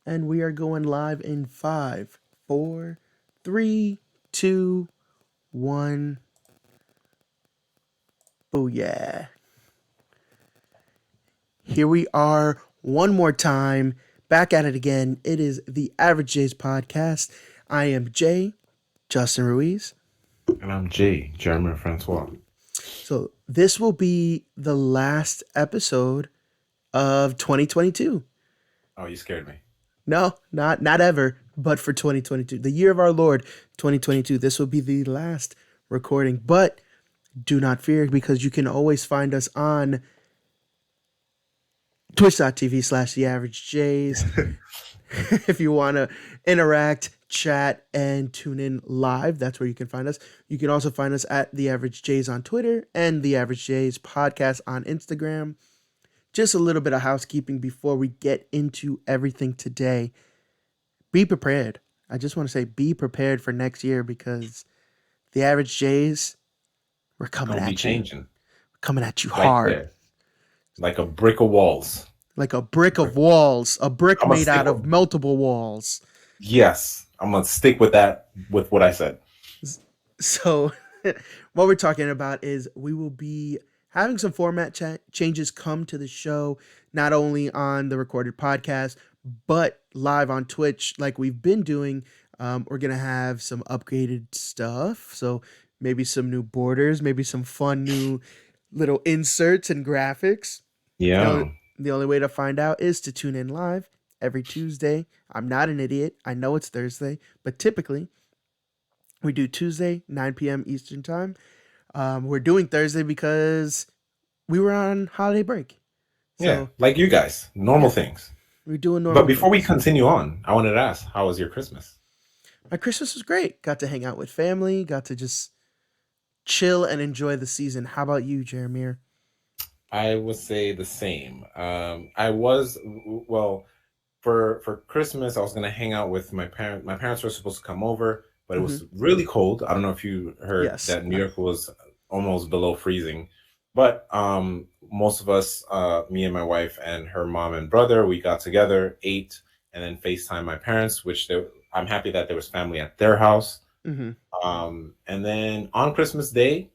And we are going live in five, four, three, two, one. Booyah. Here we are one more time, back at it again. It is the Average J's podcast. I am Jay, Justin Ruiz. And I'm Jay, Jeremy Francois. So this will be the last episode of 2022. Oh, you scared me. No, not ever, but for 2022, the year of our Lord, 2022. This will be the last recording, but do not fear because you can always find us on twitch.tv/ the average J's. If you want to interact, chat, and tune in live, that's where you can find us. You can also find us at the average J's on Twitter and the average J's podcast on Instagram. Just a little bit of housekeeping before we get into everything today. Be prepared. I just want to say be prepared for next year because the average J's, we're coming Gonna be at you. changing. Coming at you Like hard. that. Like a brick of walls. Like a brick of walls. A brick I'ma made stick out of with- multiple walls. Yes, I'm gonna stick with that, with what I said. So what we're talking about is we will be having some format changes come to the show, not only on the recorded podcast, but live on Twitch like we've been doing. We're going to have some upgraded stuff. So maybe some new borders, maybe some fun new little inserts and graphics. Yeah. The only way to find out is to tune in live every Tuesday. I'm not an idiot. I know it's Thursday, but typically we do Tuesday, 9 p.m. Eastern time. We're doing Thursday because we were on holiday break. So Yeah, like you guys. Normal things. we're doing normal. But before we things. continue on, I wanted to ask, how was your Christmas? My Christmas was great. Got to hang out with family. Got to just chill and enjoy the season. How about you, Jeremy? I would say the same. I was well for Christmas. I was gonna hang out with my parents. My parents were supposed to come over, but it was really cold. I don't know if you heard Yes. that New York was almost below freezing. But most of us, me and my wife and her mom and brother, we got together, ate, and then FaceTime my parents, I'm happy that there was family at their house. Mm-hmm. And then on Christmas Day,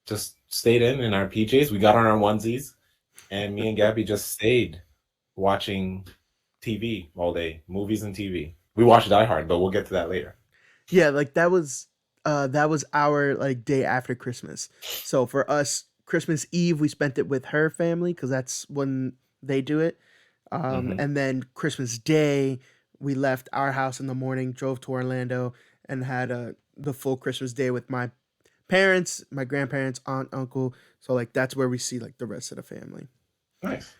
just stayed in our PJs. We got on our onesies, and me and Gabby just stayed watching TV all day, movies and TV. We watched Die Hard, but we'll get to that later. Yeah, like that was our like day after Christmas. So for us, Christmas Eve we spent it with her family because that's when they do it. Mhm. And then Christmas Day we left our house in the morning, drove to Orlando, and had the full Christmas day with my parents, my grandparents, aunt, uncle. So like that's where we see like the rest of the family. Nice.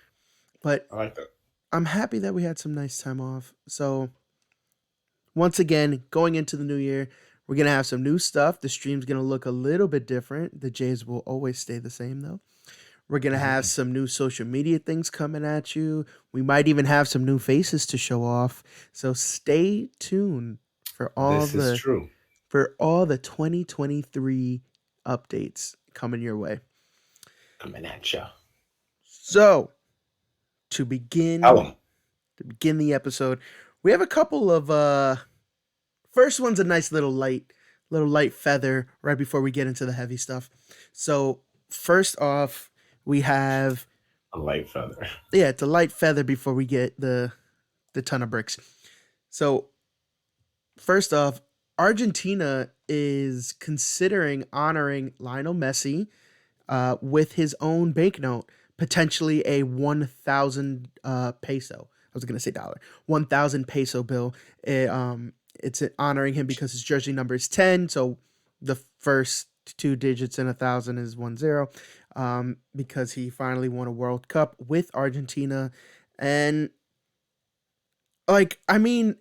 But I like that. I'm happy that we had some nice time off. So once again, going into the new year, we're going to have some new stuff. The stream's going to look a little bit different. The Jays will always stay the same, though. We're going to have some new social media things coming at you. We might even have some new faces to show off. So stay tuned for This is true. all the 2023 updates coming your way. Coming at ya. So, to begin Tell 'em. the episode, we have a couple of first one's a nice little light feather right before we get into the heavy stuff. So first off, we have A light feather. yeah, it's a light feather before we get the ton of bricks. So first off, Argentina is considering honoring Lionel Messi with his own banknote, potentially a 1,000 peso. I was going to say dollar. 1,000 peso bill. It's honoring him because his jersey number is 10. So the first two digits in 1,000 is 10. Because he finally won a World Cup with Argentina. And like, I mean,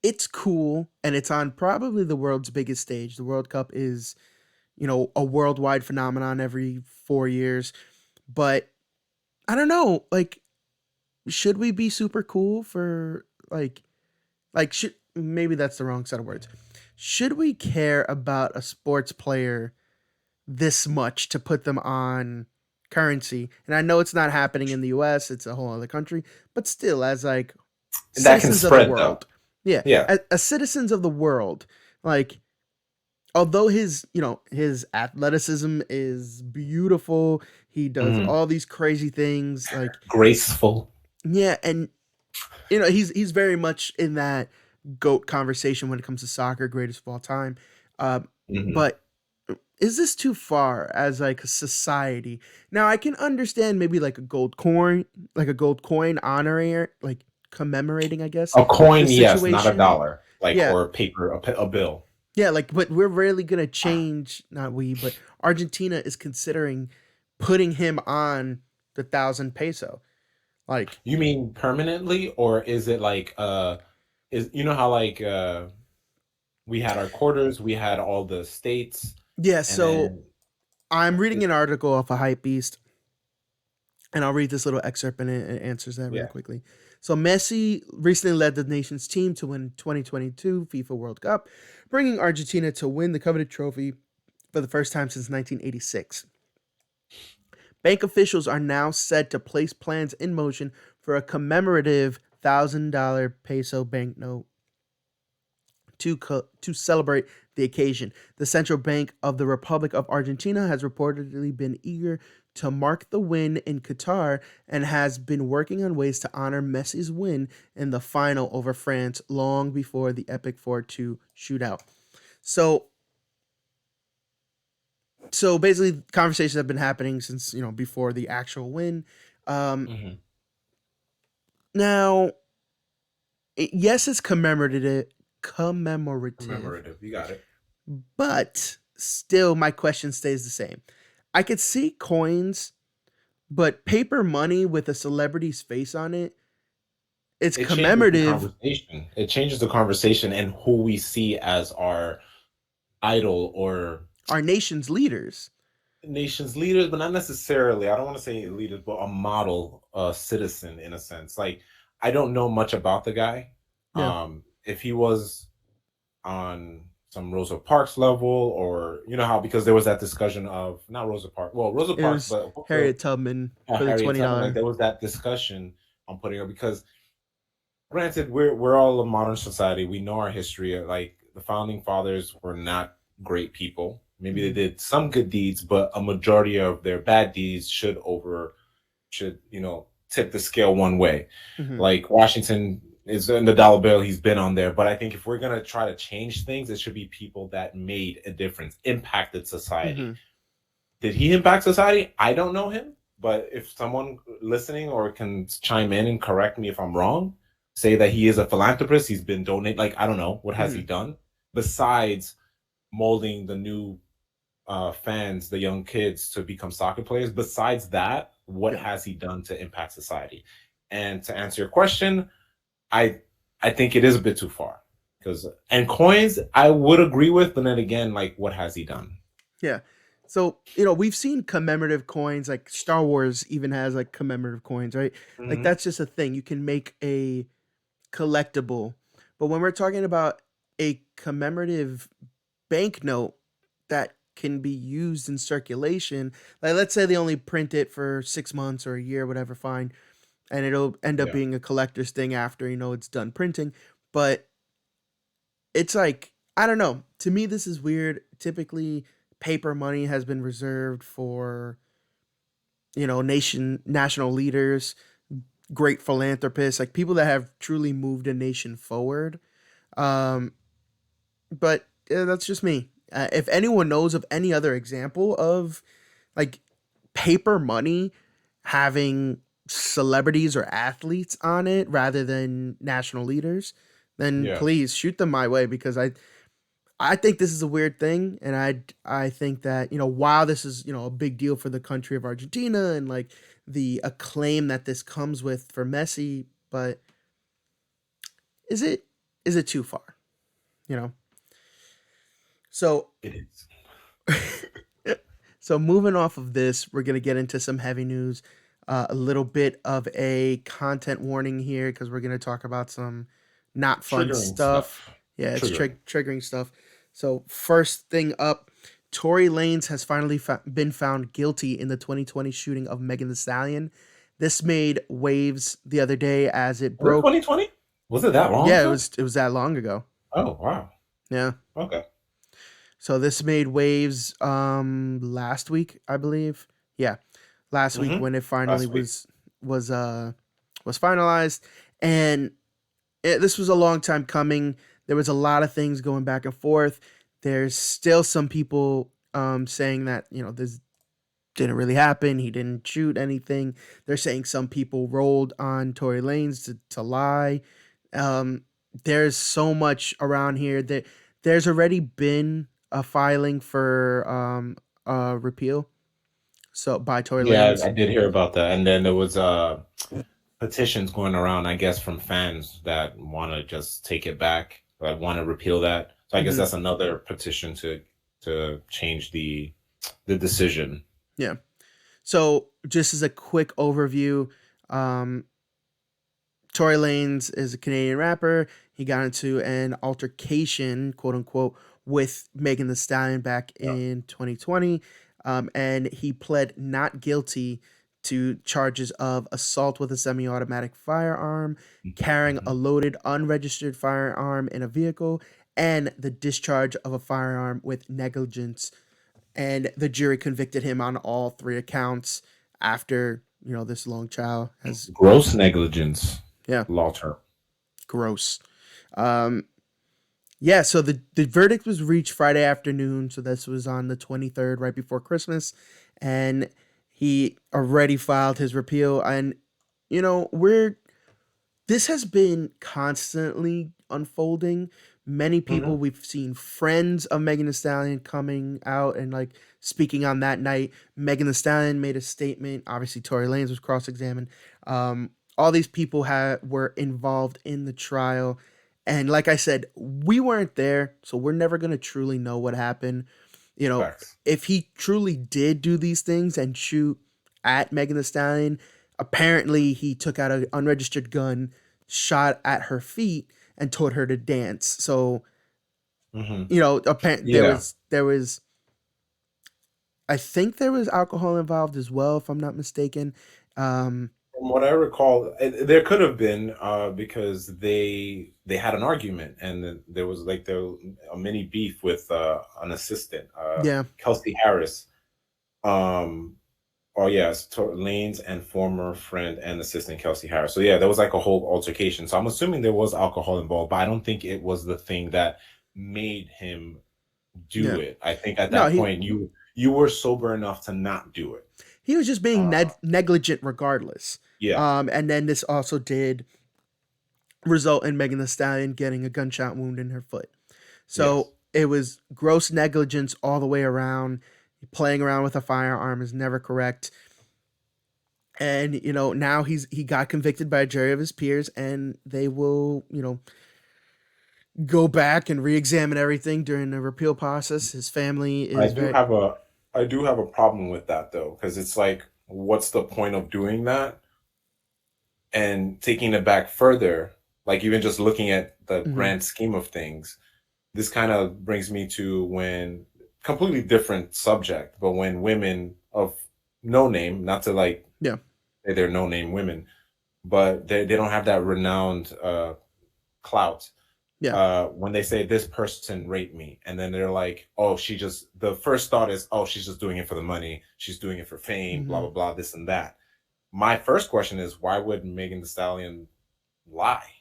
it's cool and it's on probably the world's biggest stage. The World Cup is, a worldwide phenomenon every 4 years. But I don't know, like, should we be super cool for should maybe that's the wrong set of words. Should we care about a sports player this much to put them on currency? And I know it's not happening in the US, it's a whole other country, but still as like That can citizens of the spread though. world. Yeah, Yeah. as citizens of the world, like although his athleticism is beautiful, he does Mhm. all these crazy things. Like Graceful. yeah, and he's very much in that goat conversation when it comes to soccer, greatest of all time. Uh, Mhm. but is this too far as like a society? Now I can understand maybe like a gold coin honoring, like commemorating, I guess, A the coin, yes, not a situation. dollar, like Yeah, or paper, a bill. yeah, like but we're really gonna change. Not we, but Argentina is considering putting him on the 1,000 peso. Like You mean permanently, or is it like is you know how like we had our quarters, we had all the states, yeah, and so then I'm reading it, an article off a Hype Beast, and I'll read this little excerpt and it answers that really yeah. quickly. So Messi recently led the nation's team to win 2022 FIFA World Cup, bringing Argentina to win the coveted trophy for the first time since 1986. Bank officials are now said to place plans in motion for a commemorative $1,000 peso banknote to celebrate the occasion. The Central Bank of the Republic of Argentina has reportedly been eager to mark the win in Qatar and has been working on ways to honor Messi's win in the final over France long before the epic 4-2 shootout. So so basically conversations have been happening since, before the actual win. Um Hmm. now yes, it's commemorative, Commemorative. You got it. but still my question stays the same. I could see coins, but paper money with a celebrity's face on it, it's It changes the commemorative. conversation. It changes the conversation and who we see as our idol or Our nation's leaders. nation's leaders, but not necessarily. I don't want to say leaders, but a model citizen in a sense. Like I don't know much about the guy. Yeah, If he was on some Rosa Parks level, or you know how because there was that discussion of not Rosa Parks, well Rosa it Parks, was but Harriet Tubman for the Harriet Tubman. Like $20. there was that discussion on putting her because granted we're all a modern society. We know our history. Like the founding fathers were not great people. Maybe they Mhm, did some good deeds, but a majority of their bad deeds should tip the scale one way. mhm, Like Washington is in the dollar bill, he's been on there. But I think if we're gonna try to change things, it should be people that made a difference, impacted society. mhm. Did he impact society? I don't know him, but if someone listening or can chime in and correct me if I'm wrong, say that he is a philanthropist, he's been donating. Like I don't know, what has he Mhm. done besides molding the new fans, the young kids, to become soccer players? Besides that, what Yeah. has he done to impact society? And to answer your question, I I think it is a bit too far because and coins I would agree with, but then again, like what has he done? Yeah. So, we've seen commemorative coins, like Star Wars even has like commemorative coins, right? Like Hmm. that's just a thing. You can make a collectible. But when we're talking about a commemorative banknote that can be used in circulation, like let's say they only print it for 6 months or a year, whatever, fine, and it'll end up Yeah. being a collector's thing after it's done printing. But it's like I don't know. To me, this is weird. Typically, paper money has been reserved for national leaders, great philanthropists, like people that have truly moved a nation forward. Um, but that's just me. If anyone knows of any other example of like paper money having celebrities or athletes on it rather than national leaders, then Yeah. please shoot them my way because I think this is a weird thing, and I think that while this is a big deal for the country of Argentina and like the acclaim that this comes with for Messi, but is it too far? You know. So It is. so moving off of this, we're gonna get into some heavy news. A little bit of a content warning here because we're gonna talk about some not fun Triggering stuff. stuff. Yeah, it's Triggering. triggering stuff. So first thing up, Tory Lanez has finally been found guilty in the 2020 shooting of Megan Thee Stallion. This made waves the other day as it Was it broke. 2020? Was it that long Yeah, ago? it was that long ago. Oh wow. Yeah. Okay. So this made waves last week, I believe. Yeah. Last week Mm-hmm. when it finally Last week. was uh was finalized, and this was a long time coming. There was a lot of things going back and forth. There's still some people saying that, this didn't really happen. He didn't shoot anything. They're saying some people rolled on Tory Lanez to lie. Um, there's so much around here that there's already been a filing for a repeal. So by Tory Yeah, Lanez. I did hear about that. And then there was petitions going around, I guess, from fans that want to just take it back, like want to repeal that. So I guess Mhm. that's another petition to change the decision. Yeah. So just as a quick overview, um, Tory Lanez is a Canadian rapper. He got into an altercation, quote unquote, with Megan Thee Stallion back Yeah. in 2020, and he pled not guilty to charges of assault with a semi-automatic firearm, carrying a Mhm. loaded, unregistered firearm in a vehicle, and the discharge of a firearm with negligence. And the jury convicted him on all three accounts after this long trial has. Gross negligence, Yeah, law term. gross. Um, yeah, so the verdict was reached Friday afternoon. So this was on the 23rd, right before Christmas. And he already filed his repeal. And, this has been constantly unfolding. Many Hmm. people we've seen friends of Megan Thee Stallion coming out and like speaking on that night. Megan Thee Stallion made a statement. Obviously, Tory Lanez was cross-examined. All these people were involved in the trial, and like I said, we weren't there, so we're never gonna truly know what happened. You know, Facts. if he truly did do these things and shoot at Megan Thee Stallion, apparently he took out an unregistered gun, shot at her feet, and told her to dance. So Hmm. apparently Yeah. there was I think there was alcohol involved as well, if I'm not mistaken. Um, From what I recall, there could have been because they had an argument, and then there was like a mini beef with an assistant, yeah, Kelsey Harris. Um, oh yes, Lane's and former friend and assistant Kelsey Harris. So yeah, there was like a whole altercation. So I'm assuming there was alcohol involved, but I don't think it was the thing that made him yeah. do it. I think at No, that point you were sober enough to not do it. he was just being Uh, negligent regardless. yeah. And then this also did result in Megan Thee Stallion getting a gunshot wound in her foot. So Yes. it was gross negligence all the way around. Playing around with a firearm is never correct. And now he got convicted by a jury of his peers, and they will go back and re-examine everything during the repeal process. His family I is do very. have a I do have a problem with that though, because it's like, what's the point of doing that? And taking it back further, like even just looking at the Mhm. grand scheme of things, this kind of brings me to when completely different subject, but when women of no name, not to like Yeah, say they're no name women, but they don't have that renowned clout. yeah. When they say this person raped me, and then they're like, oh, the first thought is, oh, she's just doing it for the money, she's doing it for fame, blah Hmm. blah blah, this and that. My first question is, why would Megan Thee Stallion lie?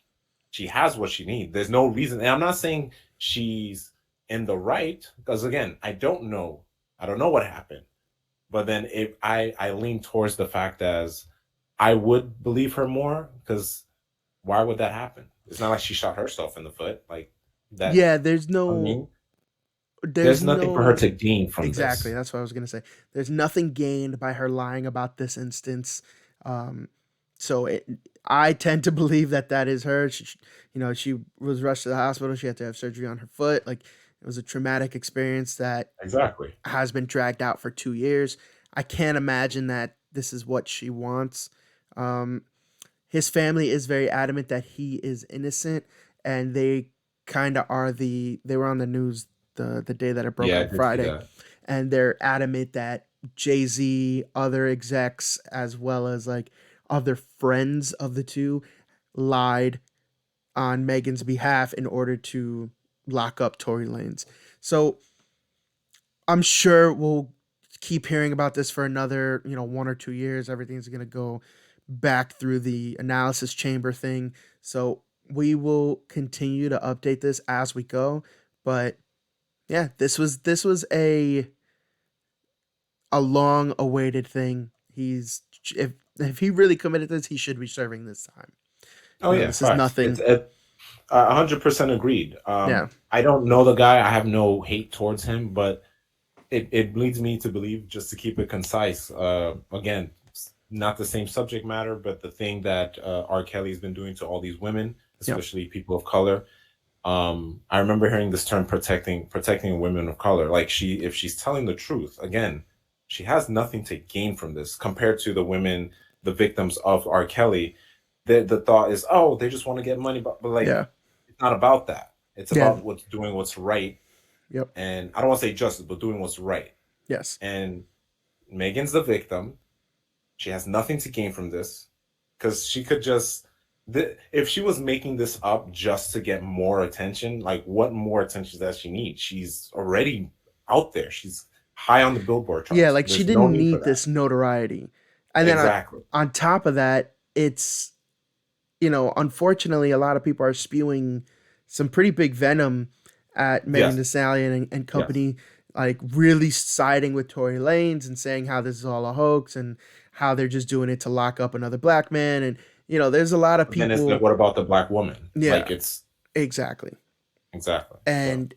She has what she needs. There's no reason, and I'm not saying she's in the right, because again, I don't know. I don't know what happened. But then if I lean towards the fact as I would believe her more, because why would that happen? It's not like she shot herself in the foot. Like that, Yeah, there's I no mean, there's there's nothing for her no to gain from exactly, this. that's what I was going to say. There's nothing gained by her lying about this instance. Um so I tend to believe that that is her. She was rushed to the hospital. She had to have surgery on her foot. Like, it was a traumatic experience that Exactly. has been dragged out for 2 years. I can't imagine that this is what she wants. Um his family is very adamant that he is innocent, and they kind of are they were on the news the day that it broke Yeah, I on did see Friday, that. and they're adamant that Jay-Z, other execs, as well as like other friends of the two lied on Megan's behalf in order to lock up Tory Lanez. So I'm sure we'll keep hearing about this for another, 1 or 2 years. Everything's going to go back through the analysis chamber thing. So we will continue to update this as we go. But yeah, this was a long awaited thing. If he really committed this, he should be serving this time. Oh yeah, This is facts. It's nothing. 100% agreed. Yeah. I don't know the guy. I have no hate towards him, but it leads me to believe, just to keep it concise. Again, it's not the same subject matter, but the thing that R. Kelly's been doing to all these women, Yep. especially people of color. I remember hearing this term, protecting women of color. Like, if she's telling the truth, again, she has nothing to gain from this compared to the women, the victims of R. Kelly. The thought is, oh, they just want to get money, but like, Yeah. it's not about that. It's Yeah. about doing what's right, Yep. and I don't want to say justice, but doing what's right. Yes. And Megan's the victim. She has nothing to gain from this, because she could just, if she was making this up just to get more attention, like, what more attention does she need? She's already out there. She's high on the Billboard Yeah, charts. like she There's no didn't need for need that. this notoriety. And then Exactly. on top of that, it's, unfortunately, a lot of people are spewing some pretty big venom at Megan Yes. Thee Stallion and Yes. company, like really siding with Tory Lanez and saying how this is all a hoax and how they're just doing it to lock up another black man. And, there's a lot of But then it's like, people. what about the black woman? Like, Yeah, it's exactly. exactly. So And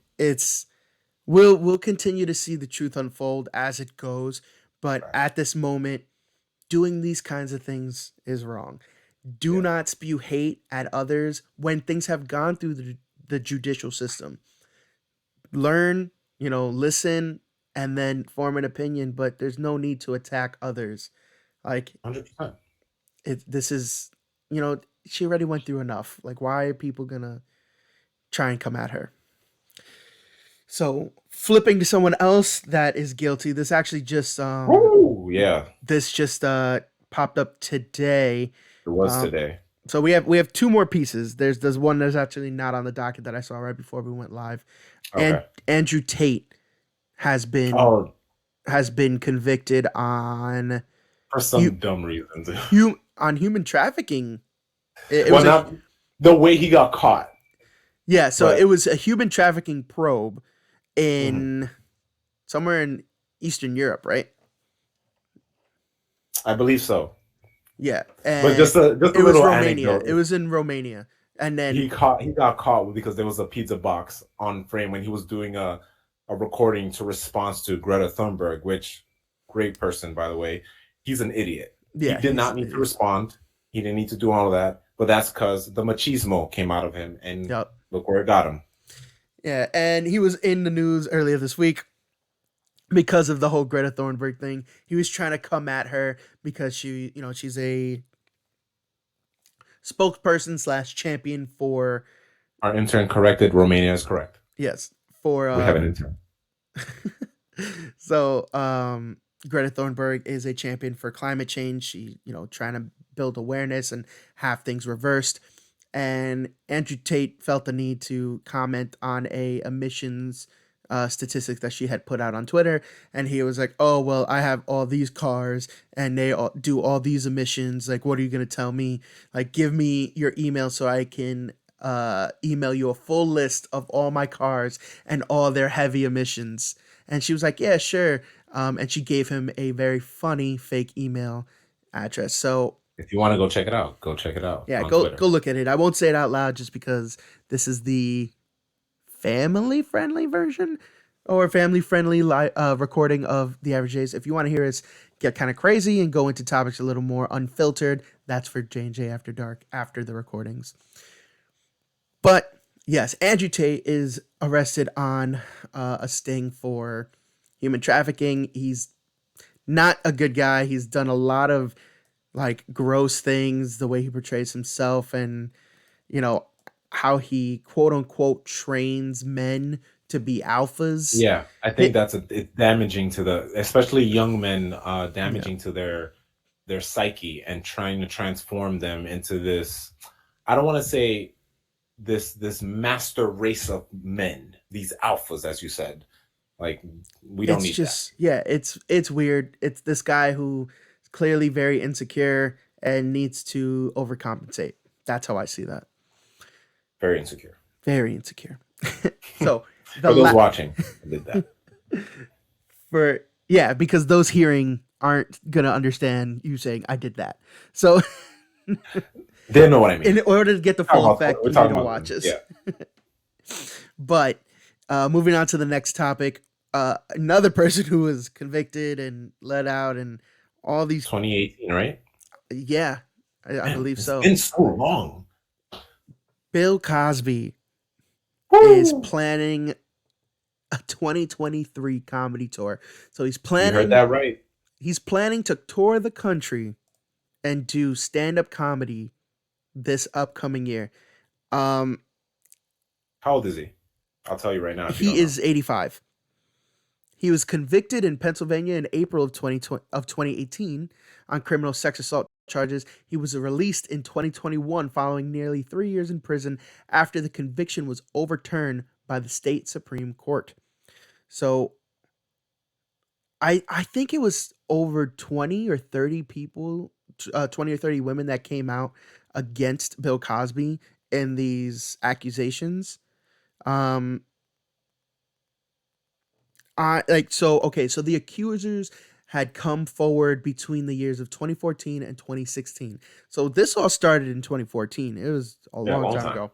we'll continue to see the truth unfold as it goes. But right. at this moment, doing these kinds of things is wrong. Do Yeah. not spew hate at others when things have gone through the judicial system. Learn, listen, and then form an opinion, but there's no need to attack others. Like 100%. this is, she already went through enough. Like, why are people gonna try and come at her? So flipping to someone else that is guilty. Woo! Yeah, This just popped up today. it was Um, today. so we have two more pieces. There's one that's actually not on the docket that I saw right before we went live. And Okay. Andrew Tate has been Oh, has been convicted on for hu- some dumb reasons. on human trafficking. It Well, was a not the way he got caught, yeah. So it but was a human trafficking probe mhm, in somewhere in Eastern Europe, right? I believe so. Yeah, But and just a it was little Romania. It anecdote. was in Romania, and then He got caught because there was a pizza box on frame when he was doing a recording to response to Greta Thunberg, which, great person, by the way. He's an idiot. He yeah, did he's not an need to idiot. respond. He didn't need to do all of that. But that's because the machismo came out of him, and Yep. look where it got him. Yeah, and he was in the news earlier this week because of the whole Greta Thunberg thing. He was trying to come at her because she's a spokesperson slash champion for Our intern corrected. Romania is correct. yes for We have an intern. so Greta Thunberg is a champion for climate change. She trying to build awareness and have things reversed. And Andrew Tate felt the need to comment on a emissions statistics that she had put out on Twitter, and he was like, "Oh well, I have all these cars, and they all do all these emissions. Like, what are you gonna tell me? Like, give me your email so I can email you a full list of all my cars and all their heavy emissions." And she was like, "Yeah, sure." And she gave him a very funny fake email address. So If you want to go check it out, go check it out yeah, on go Twitter. look at it. I won't say it out loud just because this is the family friendly version or family friendly recording of the Average J's. If you want to hear us get kind of crazy and go into topics a little more unfiltered, that's for J&J After Dark after the recordings. But yes, Andrew Tate is arrested on a sting for human trafficking. He's not a good guy. He's done a lot of like gross things, the way he portrays himself, and you know how he quote unquote trains men to be alphas. Yeah, I think It, it's damaging to especially young men, yeah, damaging to their psyche, and trying to transform them into this. I don't want to say this master race of men, these alphas, as you said. Like, we don't It's need that. just, yeah, it's weird. It's this guy who is clearly very insecure and needs to overcompensate. That's how I see that. Very insecure. Very insecure. So the For those watching, I did that. for yeah, because those hearing aren't gonna understand you saying I did that. So They don't know what I mean. in order to get the full effect, We're you talking need to about watch them. us. Yeah. But moving on to the next topic, another person who was convicted and let out, and all these, 2018, right? yeah, I Man, believe it's so. been so long. Bill Cosby is Woo! planning a 2023 comedy tour. So You heard that right. he's planning to tour the country and do stand-up comedy this upcoming year. Um, How old is he? I'll tell you right now if you he don't know. is 85. He was convicted in Pennsylvania in April of 2018 on criminal sex assault charges. He was released in 2021 following nearly 3 years in prison after the conviction was overturned by the state Supreme Court. So I think it was over 20 or 30 people, 20 or 30 women that came out against Bill Cosby in these accusations. Um, I like so okay, so the accusers had come forward between the years of 2014 and 2016. So this all started in 2014. It was a Yeah, long long time time. ago.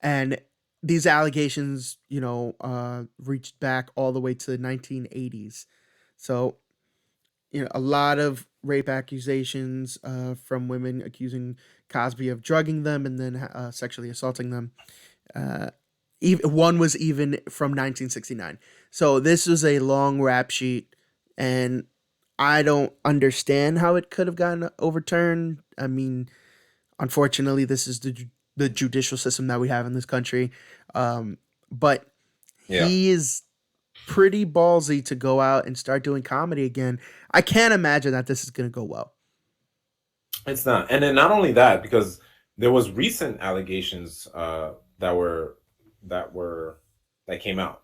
And these allegations, reached back all the way to the 1980s. So, a lot of rape accusations from women accusing Cosby of drugging them and then sexually assaulting them. Uh, even one was even from 1969. So this was a long rap sheet, and I don't understand how it could have gotten overturned. I mean, unfortunately, this is the judicial system that we have in this country. But Yeah. he is pretty ballsy to go out and start doing comedy again. I can't imagine that this is going to go well. It's not. And then not only that, because there was recent allegations that were that were that came out.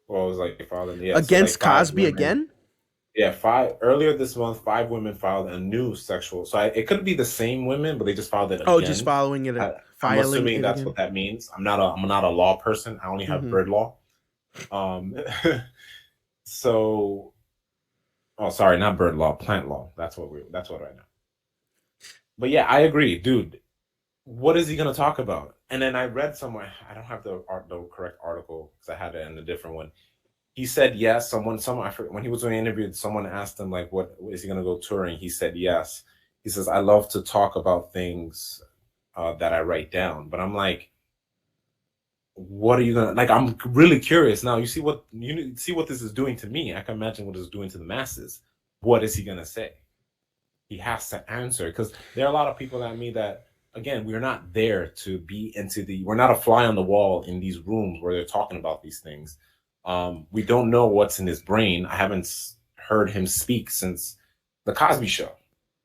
Well, it was like filed in, yeah, so like Against five Cosby women. again? Yeah, five earlier this month, 5 women filed a new sexual. So it could be the same women, but they just filed it Oh, just again. following it, I'm filing assuming it that's again. what that means. I'm not a law person. I only have Mhm. bird law. Um, so, oh, sorry, not bird law, plant law. That's what I know. But yeah, I agree, dude. What is he gonna talk about? And then I read somewhere. I don't have the correct article because I had it in a different one. He said yes. Someone I forget, when he was doing an interview, someone asked him like, "What is he gonna go touring?" He said yes. He says, "I love to talk about things that I write down," but I'm like, what are you gonna like? I'm really curious now. You see what this is doing to me. I can imagine what it's doing to the masses. What is he gonna say? He has to answer because there are a lot of people that me that again we're not there to be we're not a fly on the wall in these rooms where they're talking about these things. We don't know what's in his brain. I haven't heard him speak since the Cosby Show,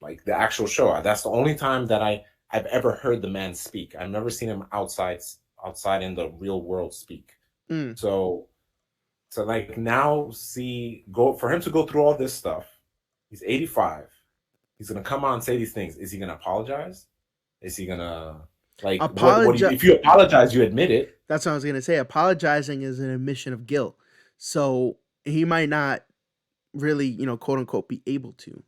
like the actual show. That's the only time that I've ever heard the man speak. I've never seen him outside in the real world speak. Mm. So like now go for him to go through all this stuff. He's 85. He's gonna come out and say these things. Is he gonna apologize? Is he gonna like what do you, if you apologize, you admit it? That's what I was gonna say. Apologizing is an admission of guilt. So he might not really, quote unquote, be able to.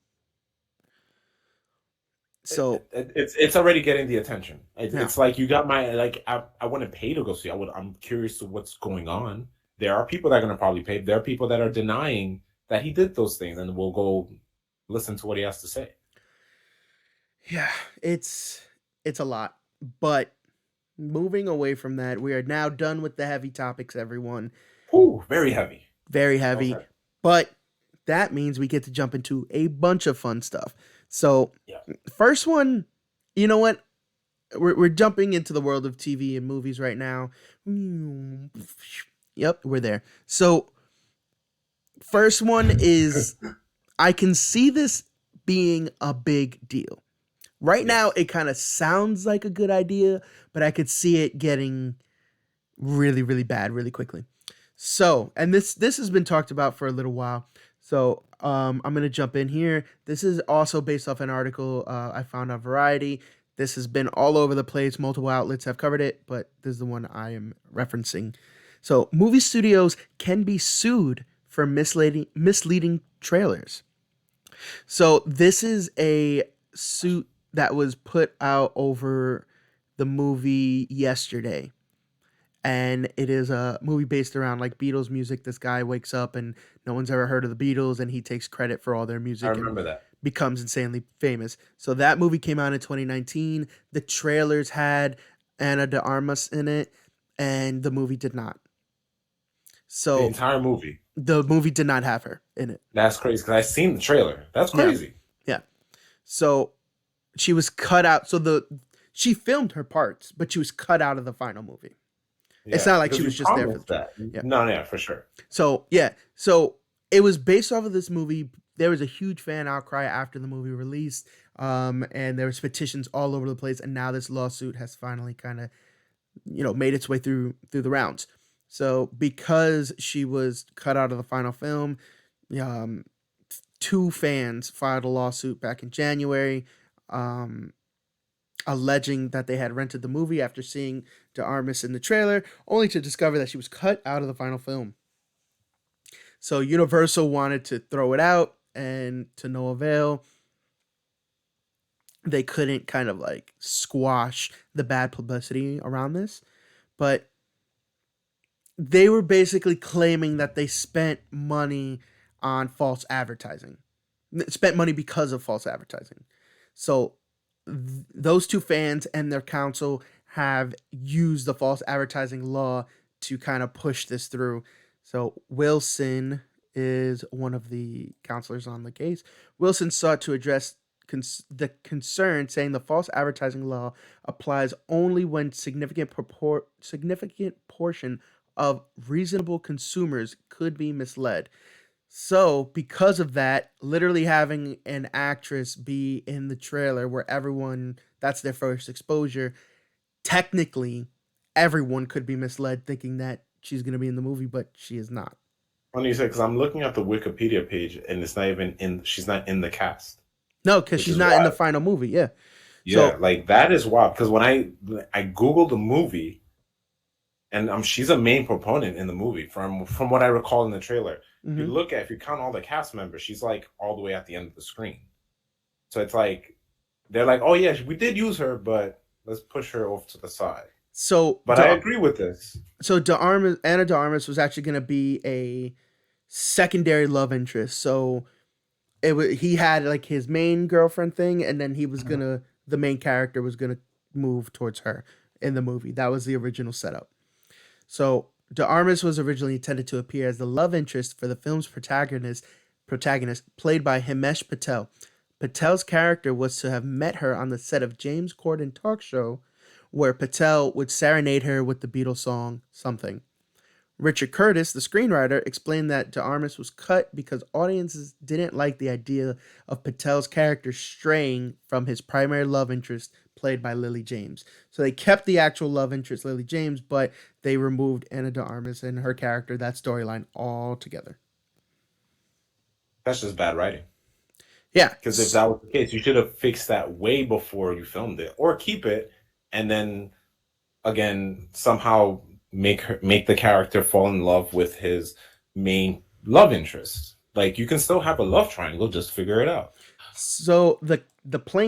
So It's already getting the attention. yeah. It's like you got my like I wouldn't pay to go see. I'm curious to what's going on. There are people that are gonna probably pay. There are people that are denying that he did those things, and we'll go listen to what he has to say. Yeah, it's a lot. But moving away from that, we are now done with the heavy topics, everyone. Ooh, very heavy. Very heavy. Okay. But that means we get to jump into a bunch of fun stuff. So, yeah. First one, you know what? We're jumping into the world of TV and movies right now. Yep, we're there. So, first one is I can see this being a big deal. Right now, Yes. it kind of sounds like a good idea, but I could see it getting really, really bad really quickly. So, and this has been talked about for a little while. So, I'm gonna jump in here. This is also based off an article I found on Variety. This has been all over the place. Multiple outlets have covered it, but this is the one I am referencing. So, movie studios can be sued for misleading trailers. So, this is a suit that was put out over the movie Yesterday, and it is a movie based around like Beatles music. This guy wakes up and no one's ever heard of the Beatles, and he takes credit for all their I music and remember that. becomes insanely famous. So that movie came out in 2019. The trailers had Anna de Armas in it, and the movie did not. The So entire movie. the movie did not have her in it. That's crazy because I seen the trailer. That's Yeah, crazy. yeah. So she was cut out. So she filmed her parts, but she was cut out of the final movie. It's Yeah, not like because she you was just there for the promised that. yeah. No, yeah, for sure. So yeah, so it was based off of this movie. There was a huge fan outcry after the movie released, and there was petitions all over the place. And now this lawsuit has finally kind of made its way through the rounds. So because she was cut out of the final film, um, two fans filed a lawsuit back in January, um, alleging that they had rented the movie after seeing De Armas in the trailer, only to discover that she was cut out of the final film. So Universal wanted to throw it out, and to no avail. They couldn't kind of like squash the bad publicity around this, but they were basically claiming that they spent money on false advertising. Spent money because of false advertising. So those two fans and their counsel have used the false advertising law to kind of push this through. So Wilson is one of the counselors on the case. Wilson sought to address the concern, saying the false advertising law applies only when significant portion of reasonable consumers could be misled. So, because of that, literally having an actress be in the trailer where everyone that's their first exposure, technically everyone could be misled thinking that she's going to be in the movie, but she is not. Funny you said because I'm looking at the Wikipedia page and it's not even in. She's not in the cast, No, because which she's is not in the wild. final movie. Yeah. Yeah, So, like that is wild because when I googled the movie and she's a main proponent in the movie from what I recall in the trailer. mhm. If you count all the cast members, she's like all the way at the end of the screen. So it's like they're like, oh yeah, we did use her, but let's push her off to the side. So, But I agree with this. Anna de Armas was actually going to be a secondary love interest. So he had like his main girlfriend thing, and then the main character was gonna move towards her in the movie. That was the original setup. So De Armas was originally intended to appear as the love interest for the film's protagonist played by Himesh Patel. Patel's character was to have met her on the set of James Corden talk show, where Patel would serenade her with the Beatles song Something. Richard Curtis, the screenwriter, explained that De Armas was cut because audiences didn't like the idea of Patel's character straying from his primary love interest, played by Lily James. So they kept the actual love interest, Lily James, but they removed Anna de Armas and her character, that storyline, altogether. That's just bad writing. Yeah. Because if that was the case, you should have fixed that way before you filmed it, or keep it, and then again somehow make the character fall in love with his main love interest. Like you can still have a love triangle, just figure it out. So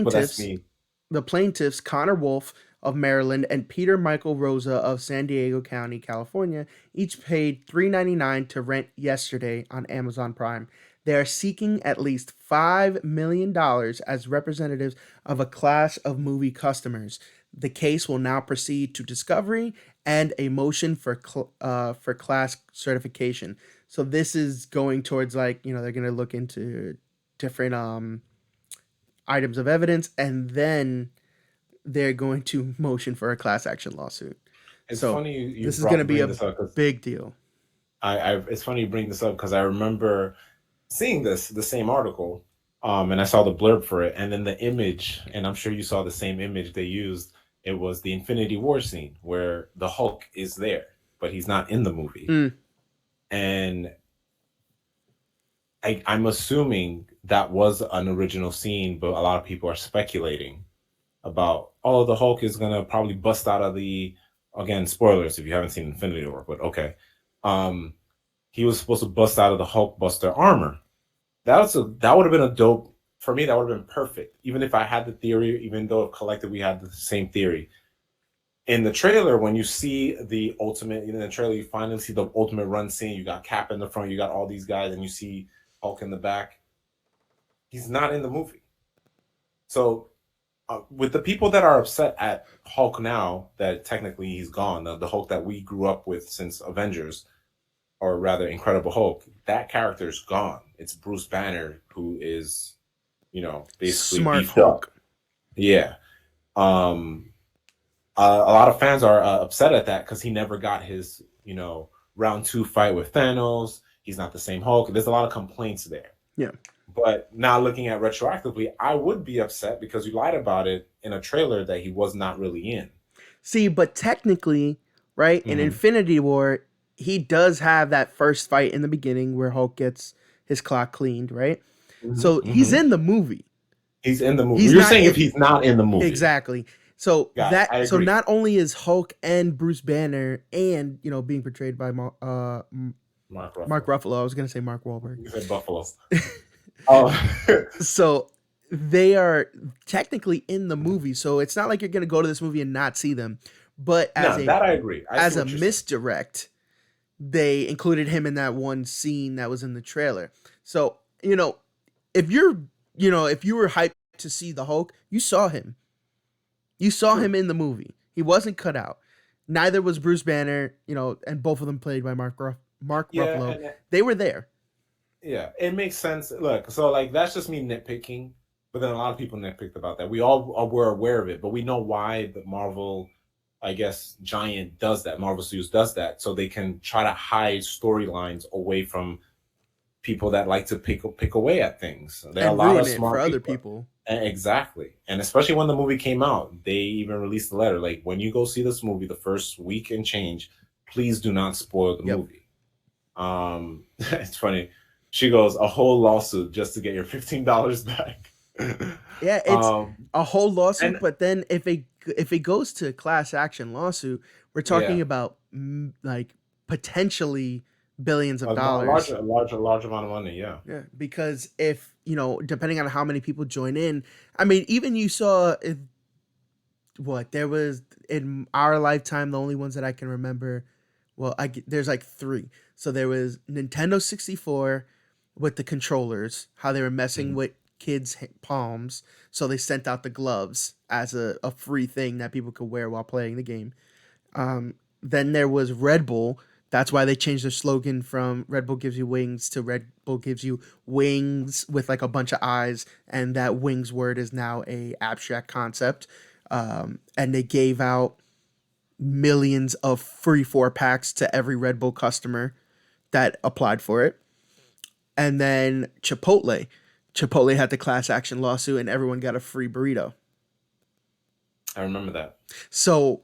But that's me. the plaintiffs, Connor Wolf of Maryland and Peter Michael Rosa of San Diego County, California, each paid $3.99 to rent Yesterday on Amazon Prime. They are seeking at least $5 million as representatives of a class of movie customers. The case will now proceed to discovery and a motion for class certification. So this is going towards like they're going to look into different items of evidence, and then they're going to motion for a class action lawsuit. It's So funny you this is going to be bring a this up because big deal. it's funny you bring this up because I remember seeing the same article, And I saw the blurb for it, and then the image, and I'm sure you saw the same image they used. It was the Infinity War scene where the Hulk is there, but he's not in the movie. Mm. And I'm assuming that was an original scene, but a lot of people are speculating about, oh, the Hulk is gonna probably bust out of the, again, spoilers if you haven't seen Infinity War, but okay. He was supposed to bust out of the Hulk Buster armor. That would have been a dope for me. That would have been perfect, even if I had the theory. Even though collectively we had the same theory. In the trailer, when you see the ultimate, in the trailer, you finally see the ultimate run scene. You got Cap in the front, you got all these guys, and you see Hulk in the back. He's not in the movie. So, with the people that are upset at Hulk now, that technically he's gone, the Hulk that we grew up with since Avengers, or rather Incredible Hulk, that character is gone. It's Bruce Banner, who is, basically Smart beefed Hulk. up. Yeah. A lot of fans are upset at that because he never got his, round 2 fight with Thanos. He's not the same Hulk. There's a lot of complaints there. Yeah. But now looking at retroactively, I would be upset because you lied about it in a trailer that he was not really in. See, but technically, right, in Infinity War, he does have that first fight in the beginning where Hulk gets his clock cleaned, right? So he's in the movie. He's in the movie. You're saying if he's not in the movie. Exactly. So not only is Hulk and Bruce Banner and being portrayed by Mark Ruffalo. I was gonna say Mark Wahlberg. You said Buffalo. So they are technically in the movie. So it's not like you're gonna go to this movie and not see them. But that I agree. As a misdirect, they included him in that one scene that was in the trailer. So if you were hyped to see the Hulk, you saw him. You saw him in the movie. He wasn't cut out. Neither was Bruce Banner, and both of them played by Mark Ruffalo. They were there. Yeah, it makes sense. Look, so that's just me nitpicking, but then a lot of people nitpicked about that. We all were aware of it, but we know why the Marvel, I guess, giant does that. Marvel Studios does that, so they can try to hide storylines away from people that like to pick away at things. There are a lot of smart for other people. Exactly. And especially when the movie came out, they even released a letter like, when you go see this movie the first week and change, please do not spoil the movie. It's funny. She goes, a whole lawsuit just to get your $15 back. Yeah, it's a whole lawsuit, but then if it goes to class action lawsuit, we're talking about potentially billions of dollars. A large amount of money, yeah. Yeah, because if, depending on how many people join in, I mean, even you saw there was in our lifetime, the only ones that I can remember, there's like 3. So there was Nintendo 64 with the controllers, how they were messing with kids' palms, so they sent out the gloves as a free thing that people could wear while playing the game. Then there was Red Bull. That's why they changed their slogan from Red Bull gives you wings to Red Bull gives you wings with like a bunch of eyes. And that wings word is now a abstract concept. And they gave out millions of free 4-packs to every Red Bull customer that applied for it. And then Chipotle had the class action lawsuit and everyone got a free burrito. I remember that. So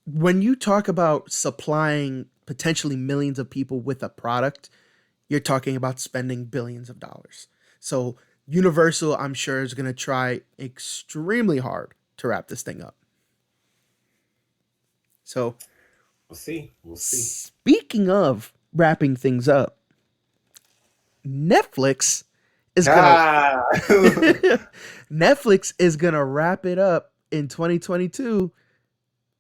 when you talk about supplying potentially millions of people with a product, you're talking about spending billions of dollars. So Universal, I'm sure, is going to try extremely hard to wrap this thing up. So we'll see. Speaking of wrapping things up, Netflix is gonna Netflix is gonna wrap it up in 2022.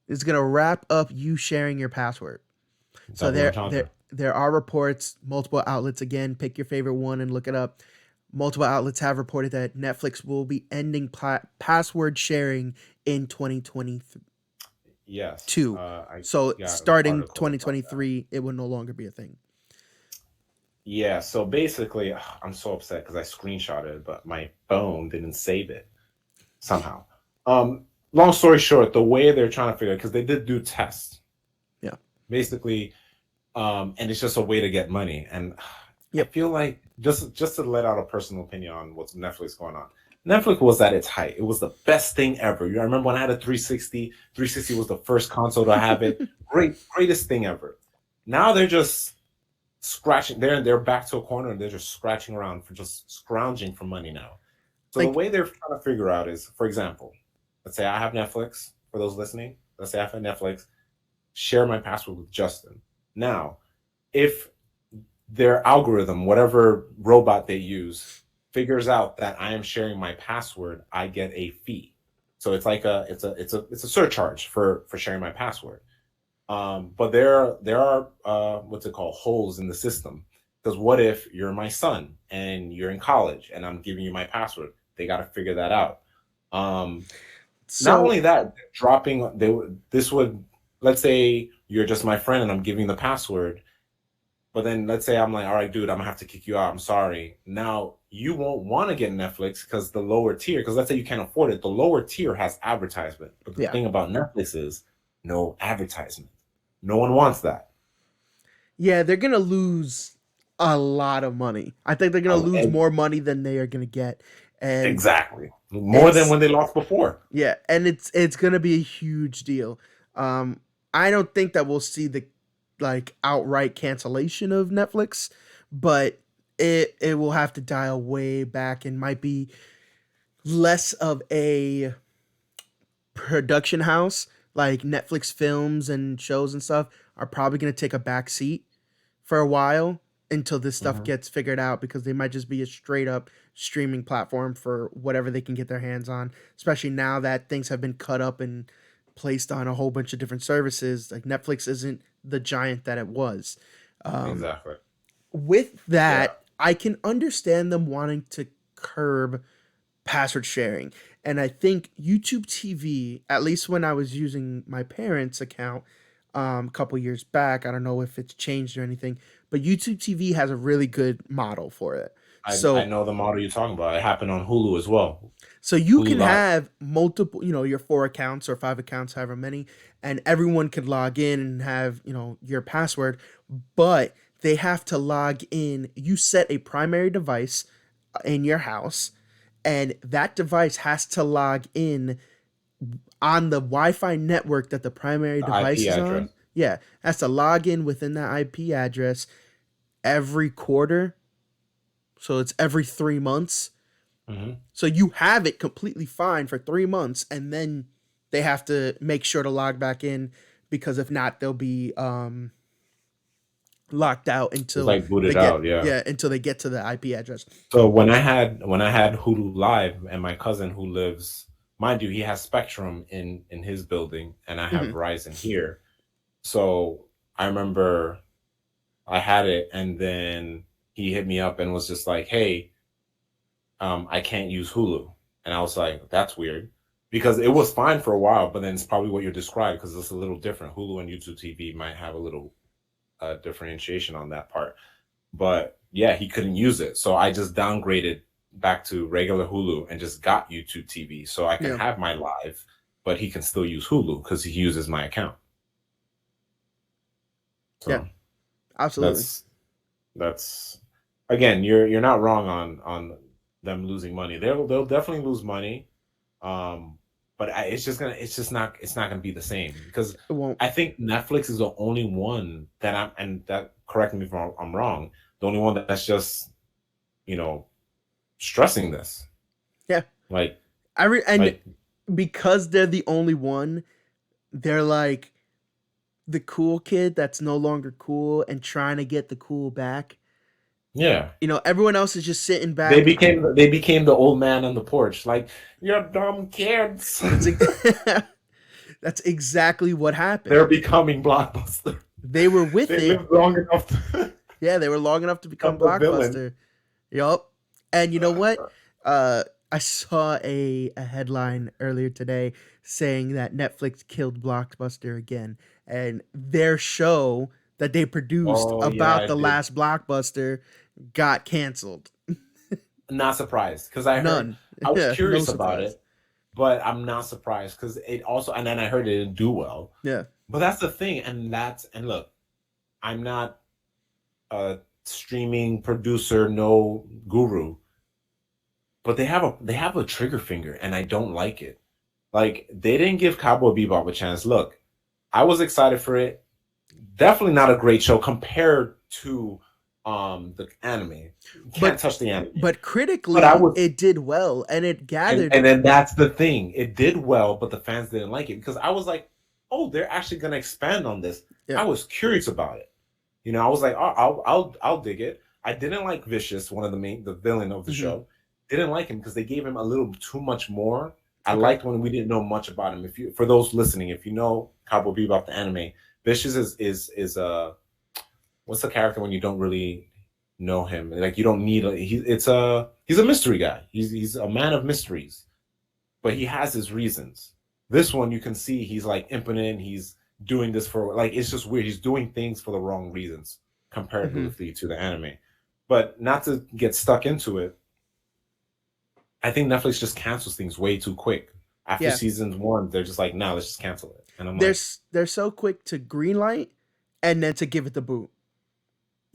It's gonna wrap up you sharing your password. So there are reports, multiple outlets, again, pick your favorite one and look it up. Multiple outlets have reported that Netflix will be ending password sharing in 2023. Yes. So starting 2023, it will no longer be a thing. Yeah, so basically, I'm so upset because I screenshotted it, but my phone didn't save it somehow. Long story short, the way they're trying to figure it, because they did do tests. Yeah. Basically, and it's just a way to get money. And I Yep. feel like just to let out a personal opinion on what's Netflix going on. Netflix was at its height. It was the best thing ever. You remember when I had a 360? 360 was the first console to have it. Greatest thing ever. Now they're just scratching. They're back to a corner and they're just scratching around for just scrounging for money now. So the Like, way they're trying to figure out is, for example, let's say I have Netflix. For those listening, let's say I have Netflix. Share my password with Justin. Now, if their algorithm, whatever robot they use, figures out that I am sharing my password, I get a fee. So it's like it's a surcharge for sharing my password. But there are what's it called, holes in the system. Because what if you're my son and you're in college and I'm giving you my password? They got to figure that out. Um, Not so only that, dropping this would, let's say you're just my friend and I'm giving the password, but then let's say I'm like, all right, dude, I'm gonna have to kick you out. I'm sorry. Now you won't want to get Netflix because the lower tier, because let's say you can't afford it, the lower tier has advertisement. But the yeah. thing about Netflix is no advertisement. No one wants that. Yeah, they're gonna lose a lot of money. I think they're gonna lose And more money than they are gonna get. And exactly. More than it's when they lost before. yeah, and it's gonna be a huge deal. Um, I don't think that we'll see the like outright cancellation of Netflix, but it will have to dial way back and might be less of a production house. Like Netflix films and shows and stuff are probably gonna take a back seat for a while until this stuff Mhm. gets figured out, because they might just be a straight up streaming platform for whatever they can get their hands on, especially now that things have been cut up and placed on a whole bunch of different services. Like Netflix isn't the giant that it was. um, Exactly. with Yeah. that, I can understand them wanting to curb password sharing. And I think YouTube TV, at least when I was using my parents' account a couple years back, I don't know if it's changed or anything, but YouTube TV has a really good model for it. I So know the model you're talking about. It happened on Hulu as well. so you Hulu can Live. have multiple, your 4 accounts or 5 accounts, however many, and everyone can log in and have, your password, but they have to log in. You set a primary device in your house, and that device has to log in on the Wi-Fi network that the primary The device IP is on. address. Yeah, has to log in within that IP address every quarter. So it's every 3 months. Hmm. So you have it completely fine for 3 months, and then they have to make sure to log back in, because if not, they'll be locked out It's until like they booted get out, yeah. yeah until they get to the IP address. So when I had Hulu Live and my cousin who lives, mind you, he has Spectrum in his building and I have Mhm. Verizon here. So I remember I had it and then he hit me up and was just like, "Hey, I can't use Hulu." And I was like, "That's weird." Because it was fine for a while, but then it's probably what you're describing because it's a little different. Hulu and YouTube TV might have a little differentiation on that part. But yeah, he couldn't use it. So I just downgraded back to regular Hulu and just got YouTube TV so I can Yeah, have my live, but he can still use Hulu because he uses my account. yeah, So absolutely. that's that's again, you're not wrong on them losing money. They'll definitely lose money. Um, but it's not gonna be the same because It won't. I think Netflix is the only one that correct me if I'm wrong, the only one that's just you know stressing this. Yeah, Like and like because they're the only one, they're like the cool kid that's no longer cool and trying to get the cool back. yeah. Everyone else is just sitting They back. became they became the old man on the porch. Like, you're dumb kids. That's that's exactly what They're happened. becoming Blockbuster. They were with They it. lived long enough to Yeah, they were long enough to become become the villain. Blockbuster. Yup. And you know what? Uh, I saw a headline earlier today saying that Netflix killed Blockbuster again, and their show that they produced Oh yeah, about I the did. last Blockbuster got canceled. Not surprised because I heard None. I was Yeah, no curious about surprise. it, but I'm not surprised because it also and then I heard it didn't do well. Yeah. But that's the thing, and look, I'm not a streaming producer, no guru, but they have a trigger finger, and I don't like it. Like, they didn't give Cowboy Bebop a chance. Look, I was excited for it. Definitely not a great show compared to the anime. You can't touch the anime. But critically, But I was, it did well, and it gathered. and then that's the thing. It did well, but the fans didn't like it because I was like, oh, they're actually gonna expand on this. Yeah. I was curious about it. I was like, oh, I'll dig it. I didn't like Vicious, one of the villain of the show. Didn't like him because they gave him a little too much more. I liked when we didn't know much about him. For those listening, if you know Cowboy Bebop the anime, Vicious is what's the character when you don't really know him? Like, you don't need he's a mystery guy. He's a man of mysteries, but he has his reasons. This one, you can see he's like impotent. He's doing this for, like, it's just weird. He's doing things for the wrong reasons comparatively to the anime. But not to get stuck into it, I think Netflix just cancels things way too quick. After season 1, they're just like, no, let's just cancel it. And I'm they're so quick to greenlight and then to give it the boot.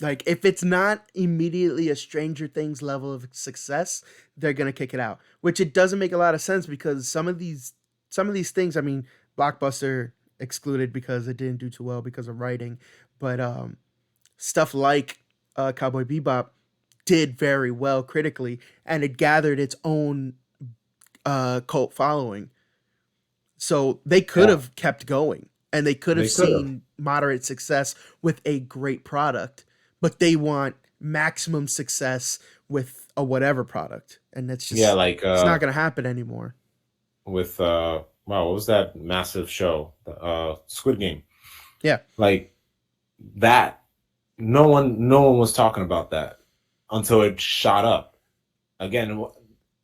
Like, if it's not immediately a Stranger Things level of success, they're gonna kick it out. Which it doesn't make a lot of sense because some of these things, I mean, Blockbuster excluded because it didn't do too well because of writing, but stuff like Cowboy Bebop did very well critically, and it gathered its own cult following. So they could have kept going, and they could have seen moderate success with a great product, but they want maximum success with a whatever product, and that's just it's not going to happen anymore. With wow, what was that massive show? Squid Game. Yeah, like that. No one was talking about that until it shot up. Again,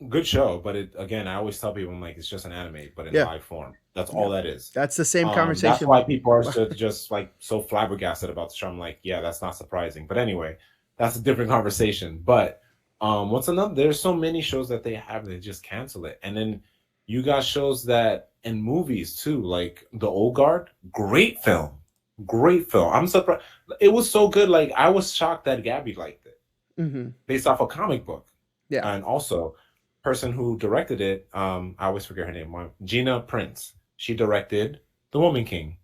good show, but I always tell people, I'm like, it's just an anime, but in live form. That's all that is. That's the same conversation. That's why people are just like so flabbergasted about the show. I'm like, yeah, that's not surprising. But anyway, that's a different conversation. But what's another? There's so many shows that they just cancel it, and then you got shows that and movies too, like The Old Guard. Great film. I'm surprised. It was so good. Like, I was shocked that Gabby liked it, based off a comic book. Yeah, and also, person who directed it, I always forget her name. Gina Prince. She directed The Woman King,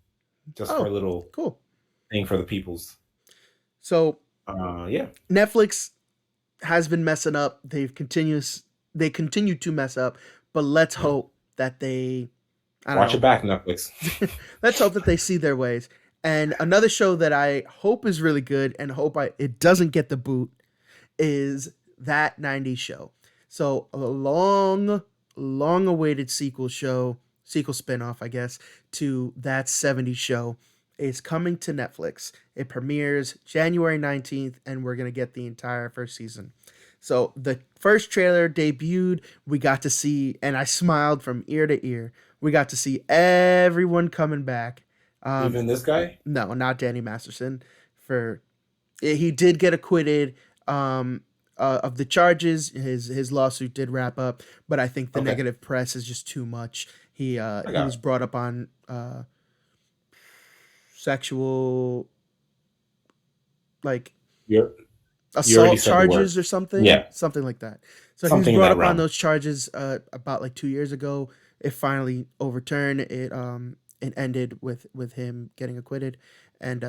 just for a little cool thing for the peoples. So, yeah, Netflix has been messing up. They continue to mess up, but let's hope that they watch it back, Netflix. Let's hope that they see their ways. And another show that I hope is really good and hope it doesn't get the boot is That 90s Show. So a long awaited sequel spinoff, I guess, to That 70s Show is coming to Netflix. It premieres January 19th, and we're going to get the entire first season. So the first trailer debuted, we got to see, and I smiled from ear to ear, we got to see everyone coming back. Even this guy? No, not Danny Masterson. He did get acquitted of the charges. His lawsuit did wrap up, but I think the negative press is just too much. He was brought up on sexual, like, assault charges or something. Yeah, something like that. So he was brought up on those charges about like 2 years ago. It finally overturned. It ended with him getting acquitted, and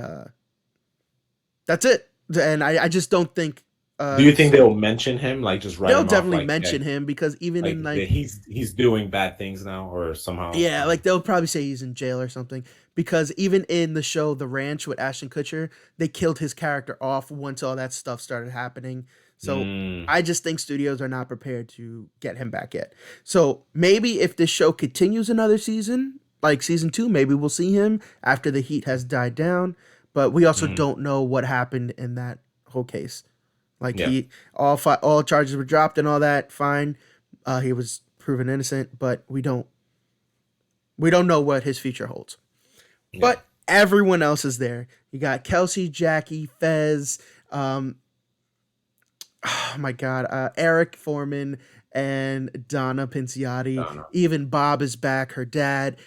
that's it. And I just don't think. Do you think they'll mention him? Like, just write him off? They'll definitely mention him, because even in like he's doing bad things now, or somehow. Yeah, like they'll probably say he's in jail or something, because even in the show The Ranch with Ashton Kutcher, they killed his character off once all that stuff started happening. So I just think studios are not prepared to get him back yet. So maybe if this show continues another season, like season 2, maybe we'll see him after the heat has died down. But we also don't know what happened in that whole case. Like all charges were dropped and all that, fine. He was proven innocent, but we don't know what his future holds. Yeah. But everyone else is there. You got Kelsey, Jackie, Fez, oh my God, Eric Foreman and Donna Pinciotti. Even Bob is back, her dad.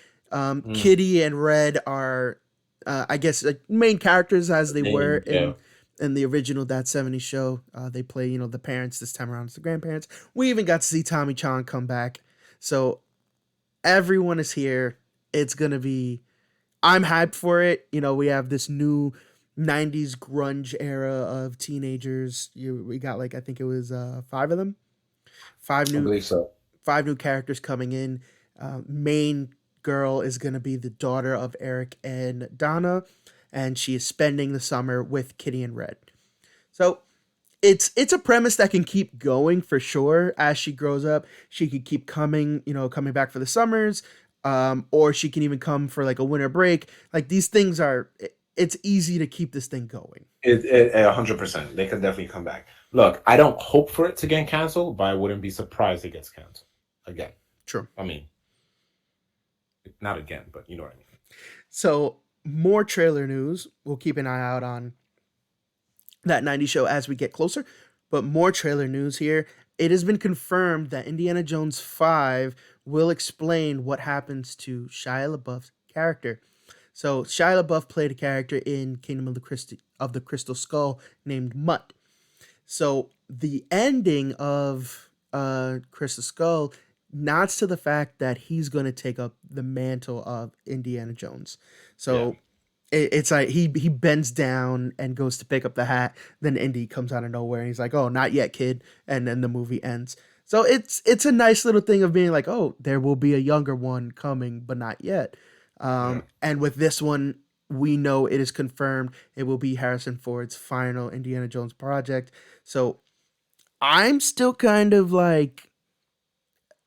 Kitty and Red are, I guess, like main characters as they were In the original That 70s Show, they play, the parents. This time around, it's the grandparents. We even got to see Tommy Chong come back. So everyone is here. It's going to be, I'm hyped for it. We have this new 90s grunge era of teenagers. We got like, I think it was five of them. Five I new believe so. five new characters coming in. Main girl is going to be the daughter of Eric and Donna, and she is spending the summer with Kitty and Red. So it's a premise that can keep going for sure. As she grows up, she could keep coming back for the summers, or she can even come for like a winter break. Like these things are, it's easy to keep this thing going. 100%. They can definitely come back. Look, I don't hope for it to get canceled, but I wouldn't be surprised it gets canceled again. True. I mean, not again, but you know what I mean. So more trailer news. We'll keep an eye out on that 90 show as we get closer. But more trailer news here. It has been confirmed that Indiana Jones 5 will explain what happens to Shia LaBeouf's character. So Shia LaBeouf played a character in Kingdom of the Crystal Skull named Mutt. So the ending of Crystal Skull nods to the fact that he's going to take up the mantle of Indiana Jones. So it's like he bends down and goes to pick up the hat. Then Indy comes out of nowhere and he's like, "Oh, not yet, kid." And then the movie ends. So it's a nice little thing of being like, "Oh, there will be a younger one coming, but not yet." And with this one, we know it is confirmed it will be Harrison Ford's final Indiana Jones project. So I'm still kind of like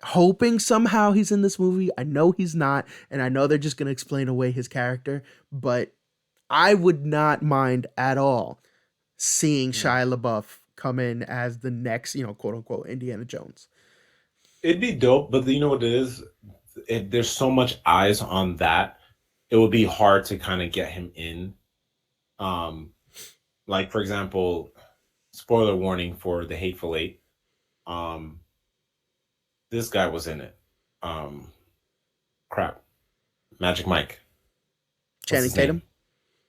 hoping somehow he's in this movie. I know he's not, and I know they're just going to explain away his character, but I would not mind at all seeing Shia LaBeouf come in as the next, quote unquote, Indiana Jones. It'd be dope, but you know what it is? There's so much eyes on that. It would be hard to kind of get him in. Like for example, spoiler warning for The Hateful Eight. This guy was in it. Crap. Magic Mike. Channing Tatum?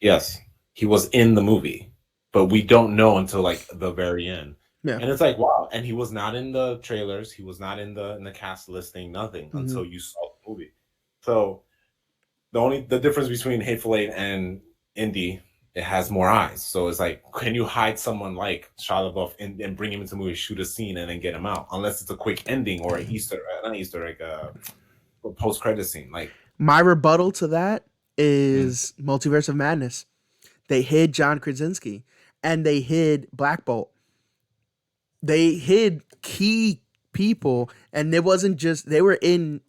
Yes. He was in the movie, but we don't know until like the very end. Yeah. And it's like, wow. And he was not in the trailers. He was not in the cast listing, nothing until you saw the movie. So the difference between Hateful Eight and Indy, it has more eyes. So it's like, can you hide someone like Shia LaBeouf and bring him into the movie, shoot a scene, and then get him out? Unless it's a quick ending or a post-credit scene. Like my rebuttal to that is Multiverse of Madness. They hid John Krasinski and they hid Black Bolt. They hid key people, and it wasn't just they were in,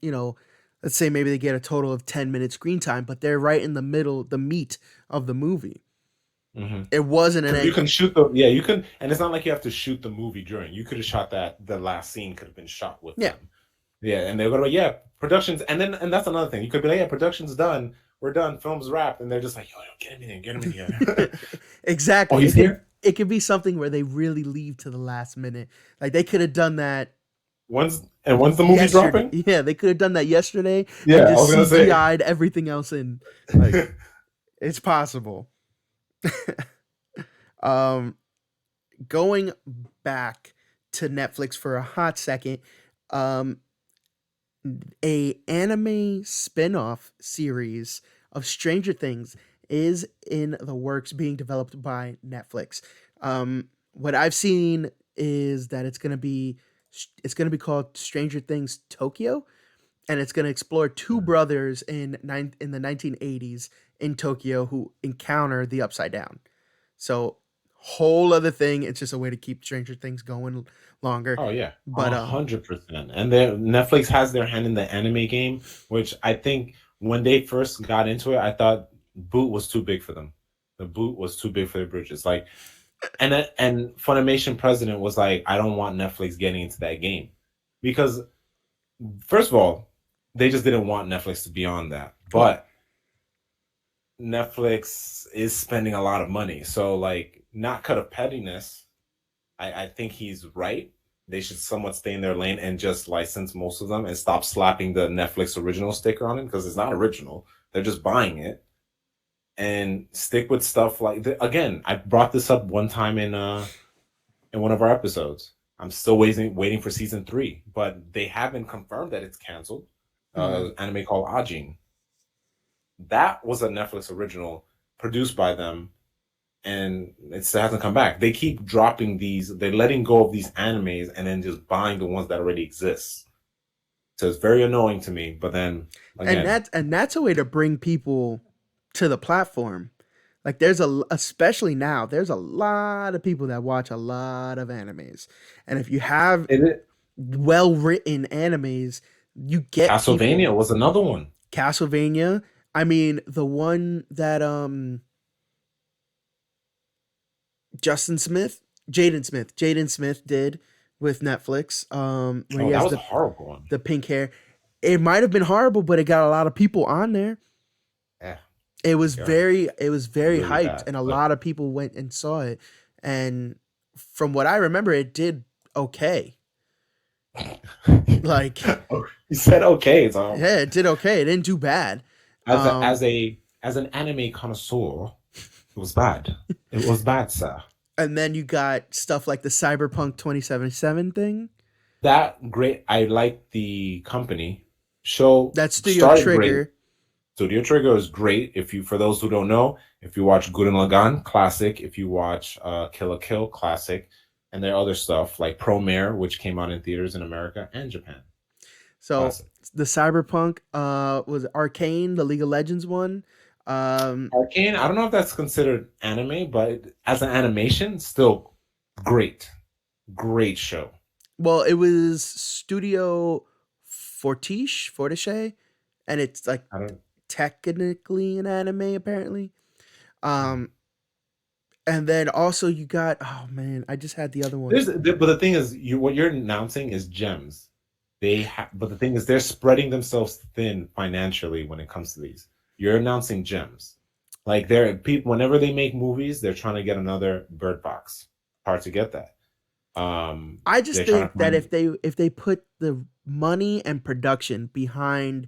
let's say maybe they get a total of 10 minutes screen time, but they're right in the middle, the meat of the movie. It wasn't an. You can shoot you can, and it's not like you have to shoot the movie during. You could have shot that. The last scene could have been shot with them. Yeah, and they're going productions, and that's another thing. You could be like, production's done, we're done, film's wrapped, and they're just like, yo, get him in here. Exactly. Oh, he's here. It could be something where they really leave to the last minute. Like they could have done that. When's the movie dropping? Yeah, they could have done that yesterday. Yeah, and just I was gonna CGI'd everything else in. Like, it's possible. Going back to Netflix for a hot second, a anime spin-off series of Stranger Things is in the works, being developed by Netflix. What I've seen is that it's gonna be called Stranger Things Tokyo, and it's gonna explore two brothers in the 1980s in Tokyo who encounter the Upside Down. So whole other thing. It's just a way to keep Stranger Things going longer. Oh yeah, but 100%. And Netflix has their hand in the anime game, which I think when they first got into it, I thought boot was too big for them. The boot was too big for their britches. Like, and Funimation president was like, I don't want Netflix getting into that game, because first of all, they just didn't want Netflix to be on that, but Netflix is spending a lot of money. So like, not cut of pettiness, I think he's right. They should somewhat stay in their lane and just license most of them and stop slapping the Netflix original sticker on it, because it's not original. They're just buying it. and stick with stuff like again. I brought this up one time in one of our episodes. I'm still waiting for season 3, but they haven't confirmed that it's canceled. Mhm. Anime called Ajin. That was a Netflix original produced by them, and it still hasn't come back. They keep dropping these. They're letting go of these animes and then just buying the ones that already exist. So it's very annoying to me. But then And again, that's a way to bring people to the platform. Like especially now, there's a lot of people that watch a lot of animes. And if you have it well written animes, you get people. Castlevania was another one. Castlevania. I mean, the one that Justin Smith, Jaden Smith did with Netflix, where he Oh, that has was a horrible one. the pink hair. It might have been horrible, but it got a lot of people on there. Yeah, yeah, It was very really hyped, bad. and a But lot of people went and saw it. And from what I remember, it did okay. Like, you said okay, so yeah, it did okay. It didn't do bad. as a Um, as an anime connoisseur, it was bad. It was bad, sir. and then you got stuff like the Cyberpunk 2077 thing. That great. I like the company. Show That Studio started great. Trigger. Studio Trigger is great. If you, for those who don't know, if you watch Gurren Lagann, classic. If you watch Kill la Kill, classic. And there are other stuff like Promare, which came out in theaters in America and Japan, So classic. the Cyberpunk was Arcane, the League of Legends one. Um, Arcane, I don't know if that's considered anime, but as an animation, still great, great show. well, it was Studio Fortiche, and it's like I don't. technically an anime apparently. Mhm. Um, and then also you got, oh man, I just had the other one. But the thing is, what you're announcing is gems. But the thing is, they're spreading themselves thin financially when it comes to these. You're announcing gems, like they're people. Whenever they make movies, they're trying to get another Bird Box. Hard to get that. I just They're trying to think that find. if they put the money and production behind,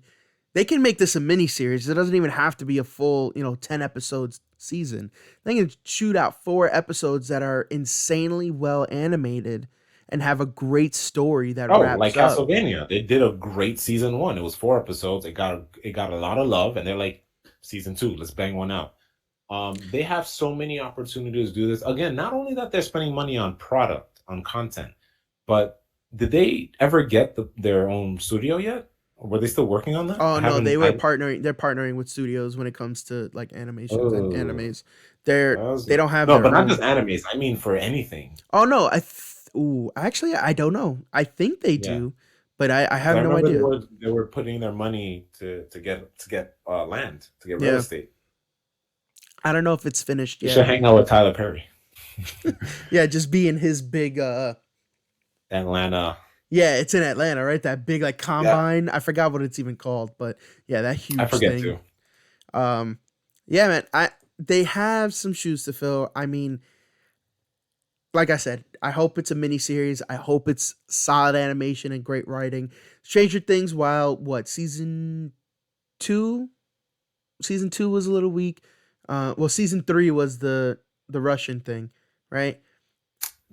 they can make this a mini series. It doesn't even have to be a full, 10 episodes season. They can shoot out 4 episodes that are insanely well animated and have a great story that Oh, like wraps up. Castlevania, they did a great season 1. It was 4 episodes. It got a lot of love, and they're like season 2. Let's bang one out. They have so many opportunities to do this. Again, not only that they're spending money on product, on content, but did they ever get their own studio yet? Or were they still working on that? Oh I no, haven't. I they're partnering with studios when it comes to like animations and oh, animes. that was They don't have no, their but not own. just animes. I mean, for anything. Oh no, ooh, actually I don't know. I think they Yeah, do, but I because have I no remember idea. they were putting their money to get land, to get real Yeah. estate. I don't know if it's finished You should yet. hang out with Tyler Perry, Yeah, just being his big Atlanta. yeah, it's in Atlanta, right? That big like Yeah, combine. I forgot what it's even called, but yeah, that I huge forget thing. too. Um yeah, man, I they have some shoes to fill. I mean, like I said, I hope it's a mini series. I hope it's solid animation and great writing. Stranger Things, while what, two? Season 2 was a little weak. Well, season 3 was the Russian thing, right?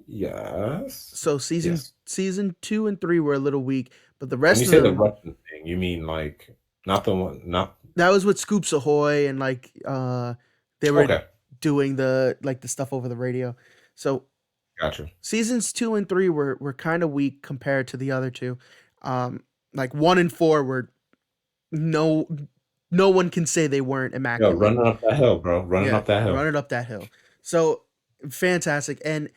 Yes. So Yes. season 2 and 3 were a little weak, but the When you rest of say the them, Russian thing, you mean like not the one, not that was with Scoops Ahoy, and like they were okay. doing the stuff over the radio. So Gotcha. seasons 2 and 3 were kind of weak compared to the other two. Um like 1 and 4 were no no one can say they weren't Yo, immaculate. running up that hill, bro. Running Yeah, up that hill. running up that hill. So fantastic, and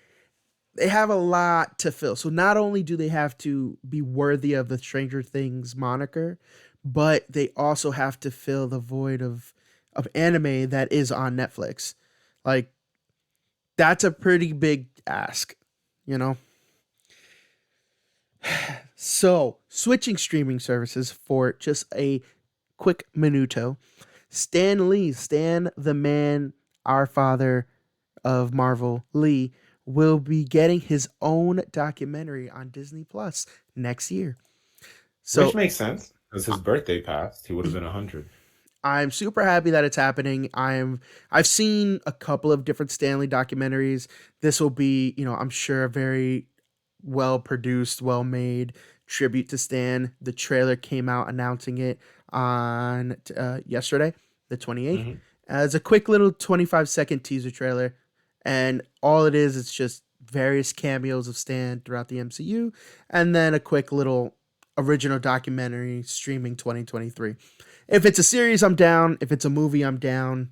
they have a lot to fill. So not only do they have to be worthy of the Stranger Things moniker, but they also have to fill the void of anime that is on Netflix. Like, that's a pretty big ask, you know? So, switching streaming services for just a quick minuto. Stan Lee, Stan the man, our father of Marvel, Lee, will be getting his own documentary on Disney Plus next year. Which So makes sense because his birthday passed. He would have been 100. I'm super happy that it's happening. I've seen a couple of different Stanley documentaries. This will be, I'm sure a very well produced, well made tribute to Stan. The trailer came out announcing it on yesterday, the 28th. Mhm. It's a quick little 25-second teaser trailer, and all it is, it's just various cameos of Stan throughout the MCU, and then a quick little original documentary streaming 2023. If it's a series, I'm down. If it's a movie, I'm down.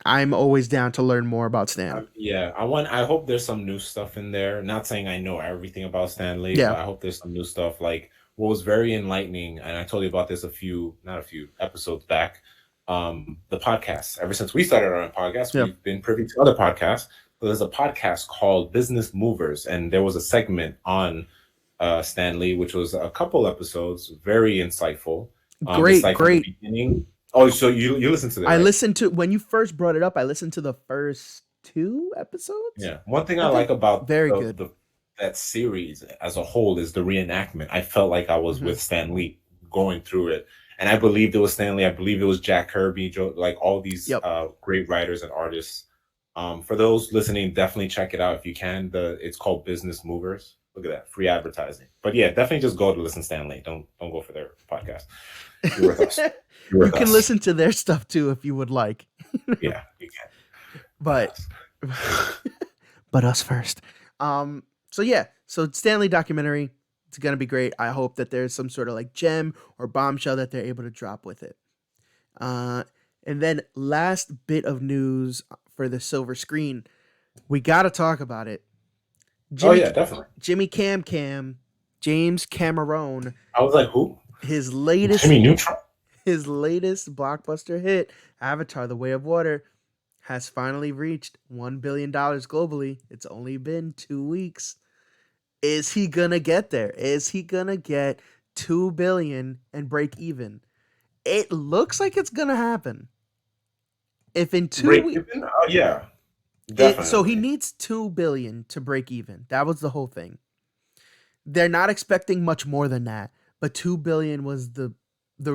I'm always down to learn more about Stan. Yeah, I hope there's some new stuff in there. Not saying I know everything about Stanley, Yeah. but I hope there's some new stuff. Like what was very enlightening, and I told you about this not a few episodes back. The podcast. Ever since we started our own podcast, Yep. we've been privy to other podcasts. So there's a podcast called Business Movers, and there was a segment on Stanley, which was a couple episodes, very insightful. Just Great, like from the great. beginning. Oh, so you listened to that, I right? listened to when you first brought it up. I listened to the first 2 episodes. Yeah. One thing I I like think about very good. that series as a whole is the reenactment. I felt like I was Hmm. with Stan Lee going through it. And I believed it was Stanley. I believe it was Jack Kirby, Joe, like all these Yep. great writers and artists. For those listening, definitely check it out if you can. It's called Business Movers. Look at that, free advertising. But yeah, definitely just go to listen to Stanley. Don't go for their podcast. You're with us. You're You with can us. listen to their stuff too if you would like. Yeah, you can. But With us. but us first. So yeah, so Stanley documentary, it's gonna be great. I hope that there's some sort of like gem or bombshell that they're able to drop with it. Uh, and then last bit of news for the silver screen, we gotta talk about it. Oh Jimmy yeah, definitely. Jimmy James Cameron, I was like, who? his latest Jimmy Neutron? his latest blockbuster hit, Avatar: The Way of Water, has finally reached $1 billion globally. It's only been 2 weeks. Is he gonna get there? Is he gonna get 2 billion and break even? It looks like it's gonna happen. If in two Break weeks, even? Oh yeah, so he definitely. needs 2 billion to break even. That was the whole thing. They're not expecting much more than that, but 2 billion was the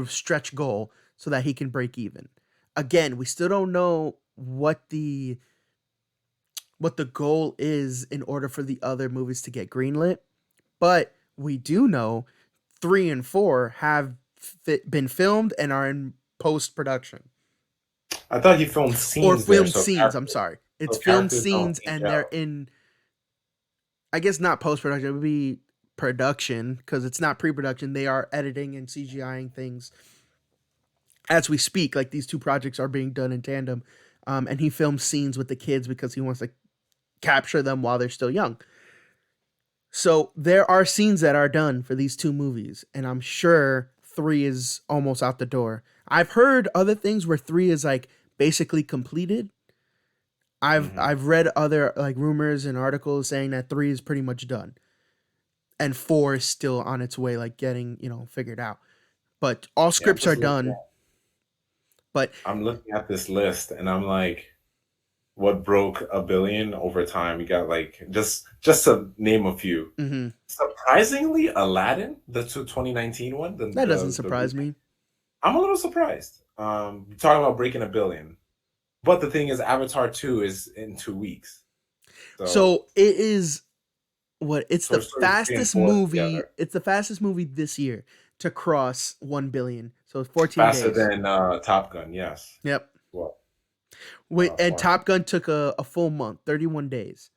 stretch goal so that he can break even. Again, we still don't know what the goal is in order for the other movies to get greenlit, but we do know 3 and 4 have been filmed and are in post production, I thought he filmed or scenes there, filmed scenes. I'm sorry, it's so filmed characters don't scenes age and they're out. in. I guess not post production. It would be production because it's not pre production. They are editing and CGIing things as we speak. Like these two projects are being done in tandem, and he films scenes with the kids because he wants to capture them while they're still young. So there are scenes that are done for these two movies, and I'm sure 3 is almost out the door. I've heard other things where 3 is like basically completed. I've Hmm. I've read other like rumors and articles saying that 3 is pretty much done and 4 is still on its way, like getting, figured out. But all Yeah, scripts are done. But I'm looking at this list and I'm like, what broke a billion over time? You got like just to name a few. mhm, Surprisingly, Aladdin, the 2019 one, that doesn't the surprise me. I'm a little surprised. Talking about breaking a billion. But the thing is, Avatar 2 is in 2 weeks. So So it is what it's the Toy Story 3 and fastest 4 movie. together. It's the fastest movie this year to cross 1 billion. So 14 Faster days. than Top Gun, yes. Yep. What? And Far. Top Gun took a full month, 31 days.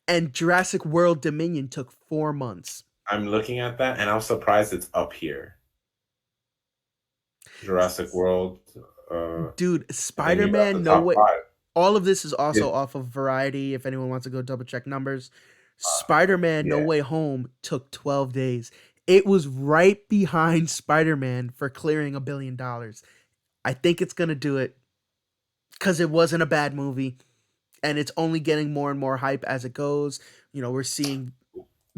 And Jurassic World Dominion took 4 months. I'm looking at that and I'm surprised it's up here. Jurassic World. Dude, And then you got Spider-Man the No top Way. 5. All of this is also It, off of Variety if anyone wants to go double check numbers. Spider-Man No yeah. Way Home took 12 days. It was right behind Spider-Man for clearing $1 billion. I think it's going to do it cuz it wasn't a bad movie and it's only getting more and more hype as it goes. We're seeing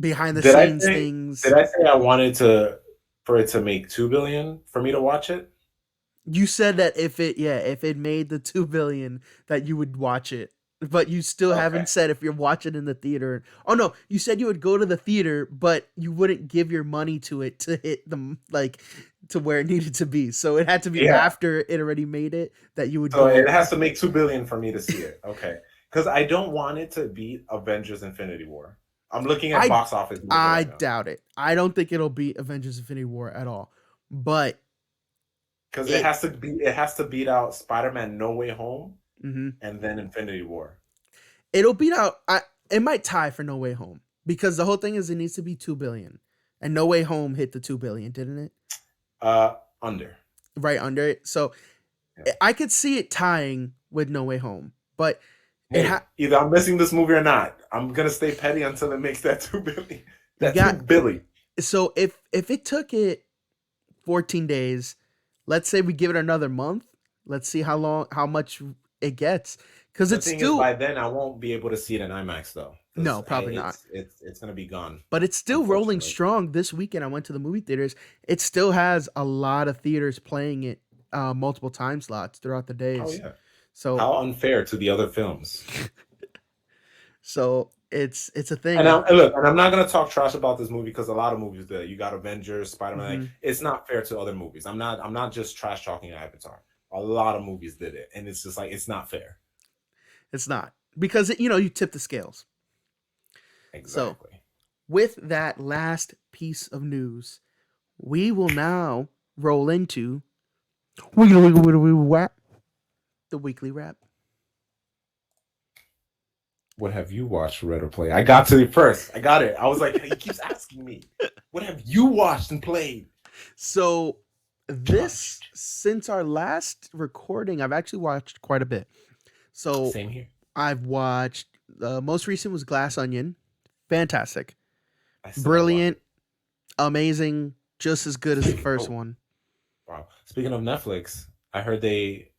behind the Did I scenes say things. did I say I wanted for it to make 2 billion for me to watch it? You said that if it made the 2 billion that you would watch it. but you still Okay. haven't said if you're watching in the theater. Oh no, you said you would go to the theater, but you wouldn't give your money to it to hit them like to where it needed to be. So it had to be Yeah. after it already made it that you would So go. it has to make 2 billion for me to see it. Okay. Because I don't want it to beat Avengers Infinity War. I'm looking at I box office moves I right now. doubt it. I don't think it'll beat Avengers Infinity War at all. But Because it it has to beat out Spider-Man No Way Home mhm. and then Infinity War. It'll beat out it might tie for No Way Home because the whole thing is it needs to be 2 billion. And No Way Home hit the 2 billion, didn't it? Under. Right under it. So Yeah. I could see it tying with No Way Home, but it Hey, either I'm missing this movie or not. I'm gonna stay petty until it makes that 2 billion. you That two got billion. so if it took it 14 days, let's say we give it another month, let's see how much it gets cuz The it's thing is, still by then I won't be able to see it in IMAX though, because no, probably not. it's gonna be gone, But it's still rolling unfortunately. strong. This weekend I went to the movie theaters. It still has a lot of theaters playing it multiple time slots throughout the Oh days. yeah. So How unfair to the other films. so it's a And thing. look, and I'm not gonna talk trash about this movie because a lot of movies that you got Avengers, Spider-Man, like, Mhm. it's not fair to other movies. I'm not just trash talking Avatar. A lot of movies did it, and it's just like it's not fair. It's not because you tip the scales. So Exactly. with that last piece of news, we will now roll into the weekly wrap. What have you watched, read, or played? I got to it first. I got it. I was like, he keeps asking me, what have you watched and played? So this since our last recording, I've actually watched quite a bit. So Same here. I've watched the most recent was Glass Onion. Fantastic. I still gotta watch Brilliant. it. Amazing. Just as good as the first Oh, one. wow. Speaking of Netflix, I heard they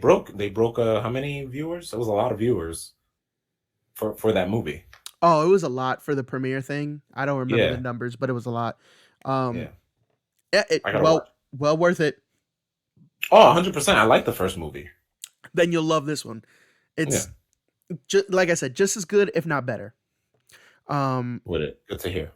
broke how many viewers? It was a lot of viewers for that movie. Oh, it was a lot for the premiere thing. I don't remember the Yeah, numbers, but it was a lot. Um yeah. yeah, I gotta watch. well worth it. Oh, 100%. I like the first movie. Then you'll love this one. Yeah, It's like I said, just as good, if not better. with it. Good to hear.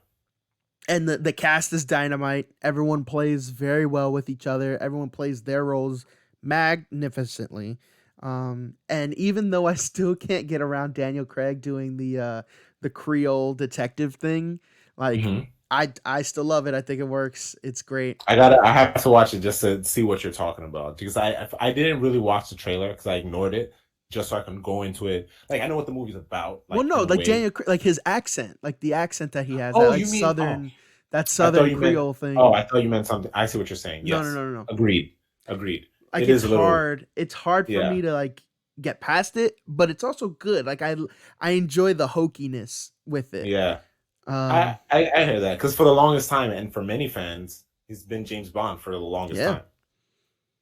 And the cast is dynamite. Everyone plays very well with each other. Everyone plays their roles magnificently. And even though I still can't get around Daniel Craig doing the Creole detective thing, like Hmm. I still love it. I think it works. It's great. I have to watch it just to see what you're talking about because I didn't really watch the trailer because I ignored it just so I can go into it. Like I know what the movie's about, Well, like no, in a like way. Like his accent, like the accent that he has, that Oh, like you mean that I thought southern you meant Creole oh, thing. I thought you meant something. I see what you're saying. No, no, Yes. no, no, no. Agreed. Agreed. Like It is a little it's hard for yeah. me to like get past it, but it's also good. Like I enjoy the hokiness with it. Yeah. Um I hear that because for the longest time and for many fans, he's been James Bond for the longest yeah. time.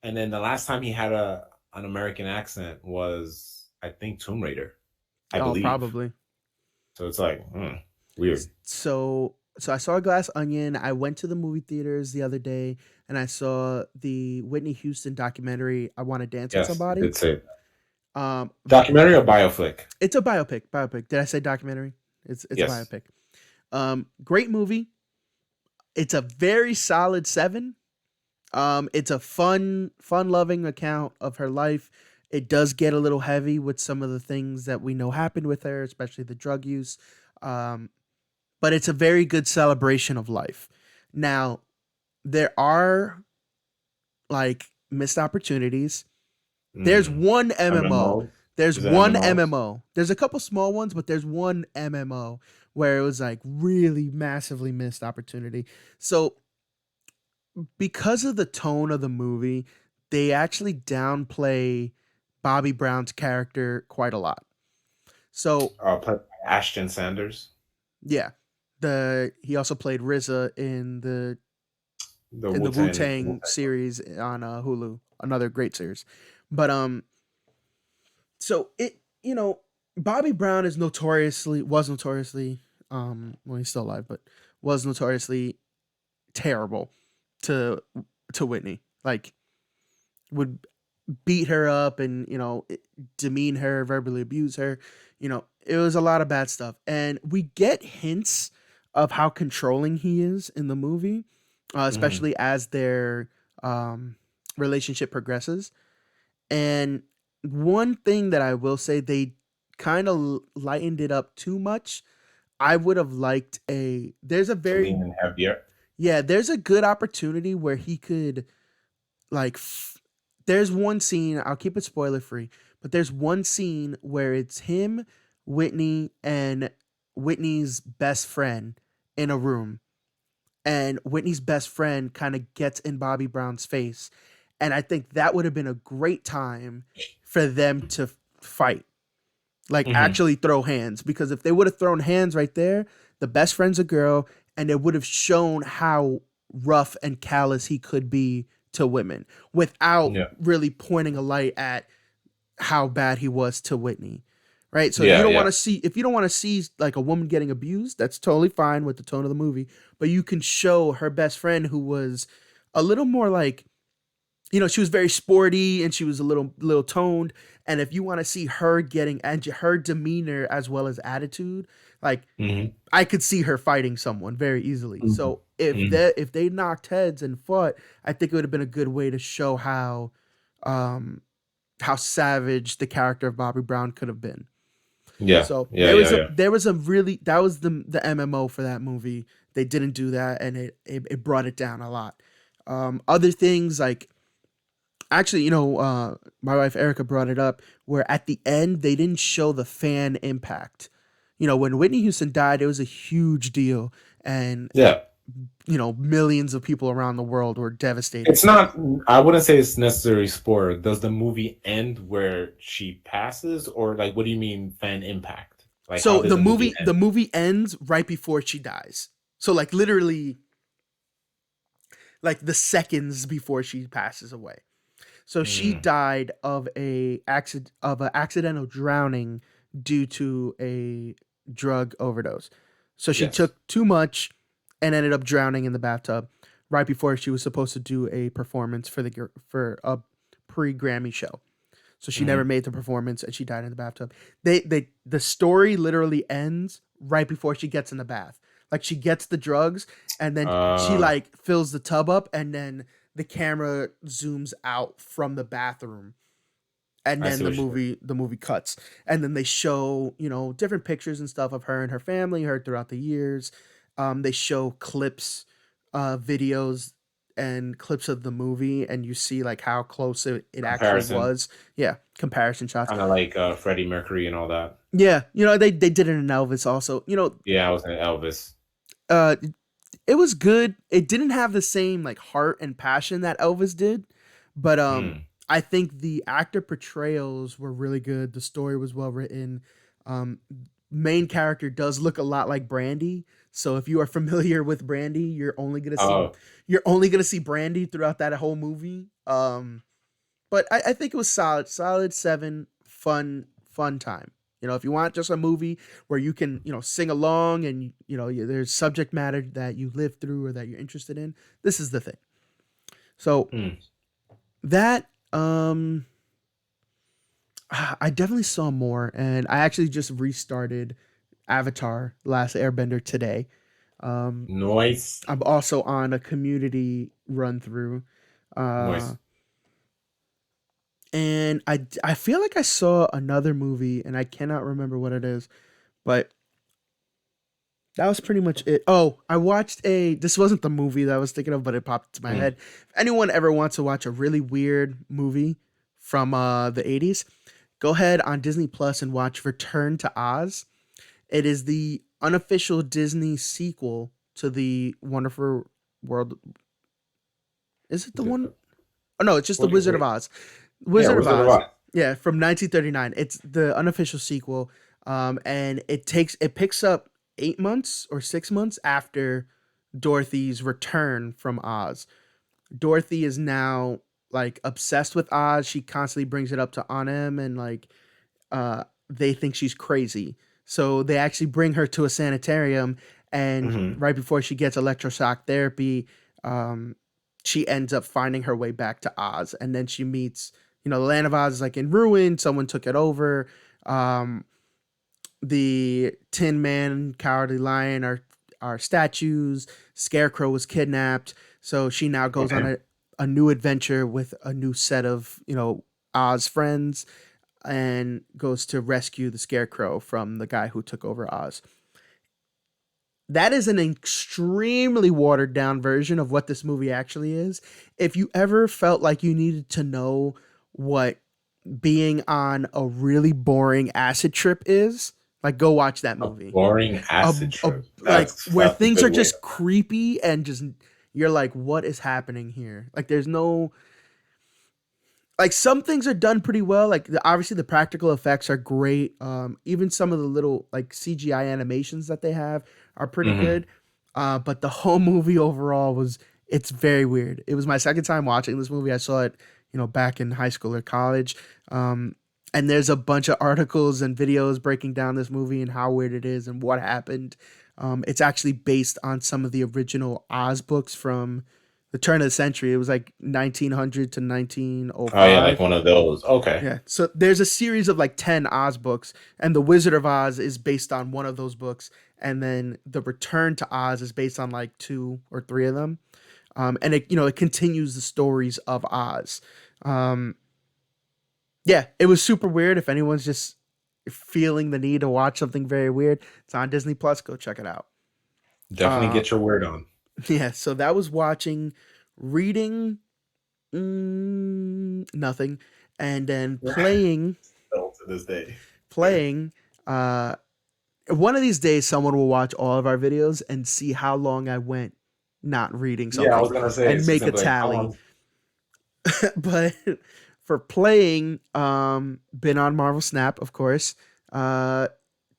And then the last time he had a an American accent was I think Tomb Raider, I Oh, believe. probably. So it's like weird. So I saw Glass Onion. I went to the movie theaters the other day and I saw the Whitney Houston documentary I Want to Dance with Yes, you Somebody. did say Um documentary or bioflick. it's a biopic. Did I say documentary? It's a Yes. biopic. Great movie. It's a very solid 7. It's a fun loving account of her life. It does get a little heavy with some of the things that we know happened with her, especially the drug use. Um, but it's a very good celebration of life. Now, there are like missed opportunities. There's Mm. one MMO. MMO. Is it MMOs? There's a couple small ones, but there's one MMO where it was like really massively missed opportunity. So because of the tone of the movie, they actually downplay Bobby Brown's character quite a lot. So Played by Ashton Sanders, yeah, the he also played RZA the in the Wu Wu Tang. Tang series on Hulu, another great series. But so it Bobby Brown was notoriously well he's still alive, but was notoriously terrible to Whitney. Like would beat her up and demean her, verbally abuse her. It was a lot of bad stuff, and we get hints of how controlling he is in the movie, Hmm. especially as their um, relationship progresses. And one thing that I will say, they kind of lightened it up too much. I would have liked a. There's a To very lean in heavier. yeah. There's a good opportunity where he could like. There's one scene. I'll keep it spoiler free, but there's one scene where it's him, Whitney, and Whitney's best friend in a room, and Whitney's best friend kind of gets in Bobby Brown's face, and I think that would have been a great time for them to fight, like Hmm. actually throw hands. Because if they would have thrown hands right there, the best friend's a girl, and it would have shown how rough and callous he could be to women without Yeah. really pointing a light at how bad he was to Whitney. Right. So if you Yeah. don't want Yeah. to see if you don't want to see like a woman getting abused, that's totally fine with the tone of the movie. But you can show her best friend who was a little more like, she was very sporty and she was a little toned. And if you want to see her getting and her demeanor as well as attitude, like Hmm. I could see her fighting someone very easily. Hmm. So if Hmm. they knocked heads and fought, I think it would have been a good way to show um how savage the character of Bobby Brown could have been. Yeah. So Yeah. Yeah. Yeah. there was a really that was the MMO for that movie. They didn't do that, and it brought it down a lot. Other things like actually, my wife Erica brought it up where at the end they didn't show the fan impact. When Whitney Houston died, it was a huge deal, and Yeah. millions of people around the world were devastated. It's not. I wouldn't say it's necessary spoiler. Does the movie end where she passes, or like, what do you mean fan impact? Like, how So does the movie the end? movie ends right before she dies. So like literally like the seconds before she passes away. So she Mm, died of a accidental drowning due to a drug overdose. So she yes. took too much and ended up drowning in the bathtub right before she was supposed to do a performance for a pre-Grammy show. So she never Hmm. made the performance and she died in the bathtub. The story literally ends right before she gets in the bath. Like she gets the drugs and then she Uh, like fills the tub up and then the camera zooms out from the bathroom and I then see what you the movie cuts and then they show different pictures and stuff of her and her family, her throughout the years. They show clips, videos and clips of the movie, and you see like how close it actually comparison, was. Yeah, comparison shots. kind of like Freddie Mercury and all that. Yeah, they did it in Elvis also. Yeah, I was in Elvis. Uh, it was good. It didn't have the same like heart and passion that Elvis did, but Mm. I think the actor portrayals were really good. The story was well written. Um, Main character does look a lot like Brandy. So if you are familiar with Brandy, Oh, you're only gonna see Brandy throughout that whole movie. But I think it was solid seven, fun time. If you want just a movie where you can sing along and there's subject matter that you live through or that you're interested in, this is the thing. So mm. that I definitely saw more, and I actually just restarted Avatar: Last Airbender today. Um, Noise, I'm also on a community run through. Uh, noise. and I feel like I saw another movie and I cannot remember what it is, but that was pretty much it. Oh, I watched this wasn't the movie that I was thinking of, but it popped into my Mm. head. If anyone ever wants to watch a really weird movie from the 80s, go ahead on Disney Plus and watch Return to Oz. It is the unofficial Disney sequel to the Wonderful World. Is it the one? Oh no, it's just the What do you Wizard of wait? Oz. Yeah, Wizard of Wizard of Oz. Oz. Yeah, from 1939. It's the unofficial sequel. And it picks up 8 months or 6 months after Dorothy's return from Oz. Dorothy is now like obsessed with Oz. She constantly brings it up to Aunt and like they think she's crazy. So they actually bring her to a sanitarium, and Hmm. right before she gets electroshock therapy, um, she ends up finding her way back to Oz, and then she meets the Land of Oz is like in ruin. Someone took it over. Um, the Tin Man, Cowardly Lion are statues. Scarecrow was kidnapped, so she now goes on Okay. a new adventure with a new set of Oz friends and goes to rescue the Scarecrow from the guy who took over Oz. That is an extremely watered down version of what this movie actually is. If you ever felt like you needed to know what being on a really boring acid trip is, like go watch that A movie. boring A, acid a trip. like where That's a things good are way. just creepy and just you're like, what is happening here? Like there's no like some things are done pretty well. Like obviously the practical effects are great. Even some of the little like CGI animations that they have are pretty Hmm. good. But the whole movie overall it's very weird. It was my second time watching this movie. I saw it, back in high school or college. Um, and there's a bunch of articles and videos breaking down this movie and how weird it is and what happened. It's actually based on some of the original Oz books from the turn of the century. It was like 1900 to Oh yeah, like 1905. one of those. Okay. Yeah. So there's a series of like 10 Oz books, and The Wizard of Oz is based on one of those books. And then The Return to Oz is based on like two or three of them. And it continues the stories of Oz. Um, yeah, it was super weird. If anyone's just feeling the need to watch something very weird, it's on Disney Plus. Go check it out. Definitely Uh, get your word on. yeah. So that was watching, reading, nothing, and then Still to this day. playing. Uh, one of these days, someone will watch all of our videos and see how long I went not reading Yeah, I something was gonna say and it's just make a gonna be like how tally. long. But for playing, been on Marvel Snap, of course. Uh,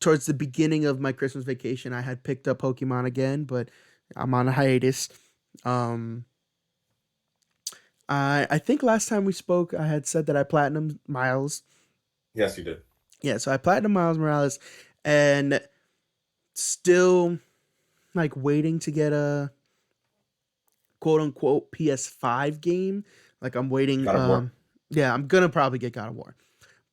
Towards the beginning of my Christmas vacation, I had picked up Pokemon again, but I'm on a hiatus. Um, I think last time we spoke, I had said that I platinum Miles. Yes, you did. Yeah, so I platinum Miles Morales, and still like waiting to get a quote unquote PS5 game. Like I'm waiting. God of War. Yeah, I'm gonna probably get God of War,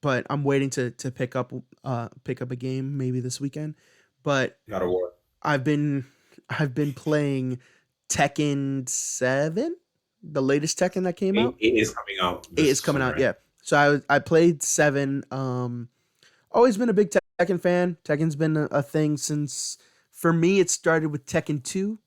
but I'm waiting to pick up a game maybe this weekend. But God of War. I've been I've been playing Tekken 7, the latest Tekken that came out. Eight is coming out 8 this is coming soon, out. right? Yeah. So I played 7. Always been a big Tekken fan. Tekken's been a thing since, for me it started with Tekken 2.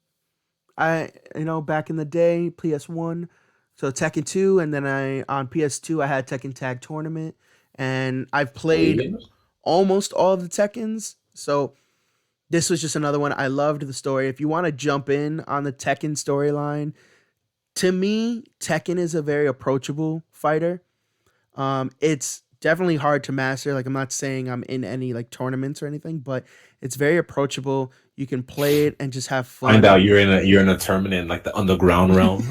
Back in the day, PS1. So Tekken 2, and then I on PS2 I had Tekken Tag Tournament, and I've played Really? almost all of the Tekkens. So this was just another one. I loved the story. If you want to jump in on the Tekken storyline, to me, Tekken is a very approachable fighter. It's definitely hard to master. Like I'm not saying I'm in any like tournaments or anything, but it's very approachable. You can play it and just have Find fun. out you're in a tournament like the underground realm.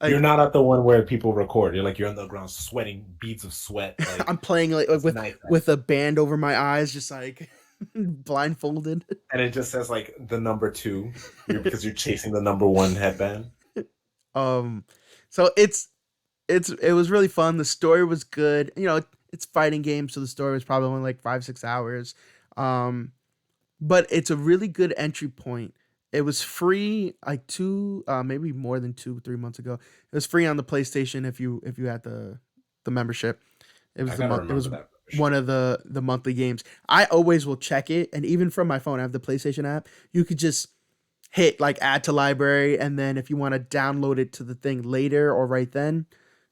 You're Like not at the one where people record. You're underground sweating beads of sweat. Like I'm playing like it's with nice. a band over my eyes, just like blindfolded. And it just says like the number two. Because you're chasing the number one headband. Um, so it was really fun. The story was good. It's fighting game, so the story was probably only like 5-6 hours. Um, but it's a really good entry point. It was free like maybe more than 2-3 months ago. It was free on the PlayStation if you had the membership. It was I the gotta month. It remember was that for one sure. of the monthly games. I always will check it, and even from my phone, I have the PlayStation app. You could just hit like add to library, and then if you want to download it to the thing later or right then,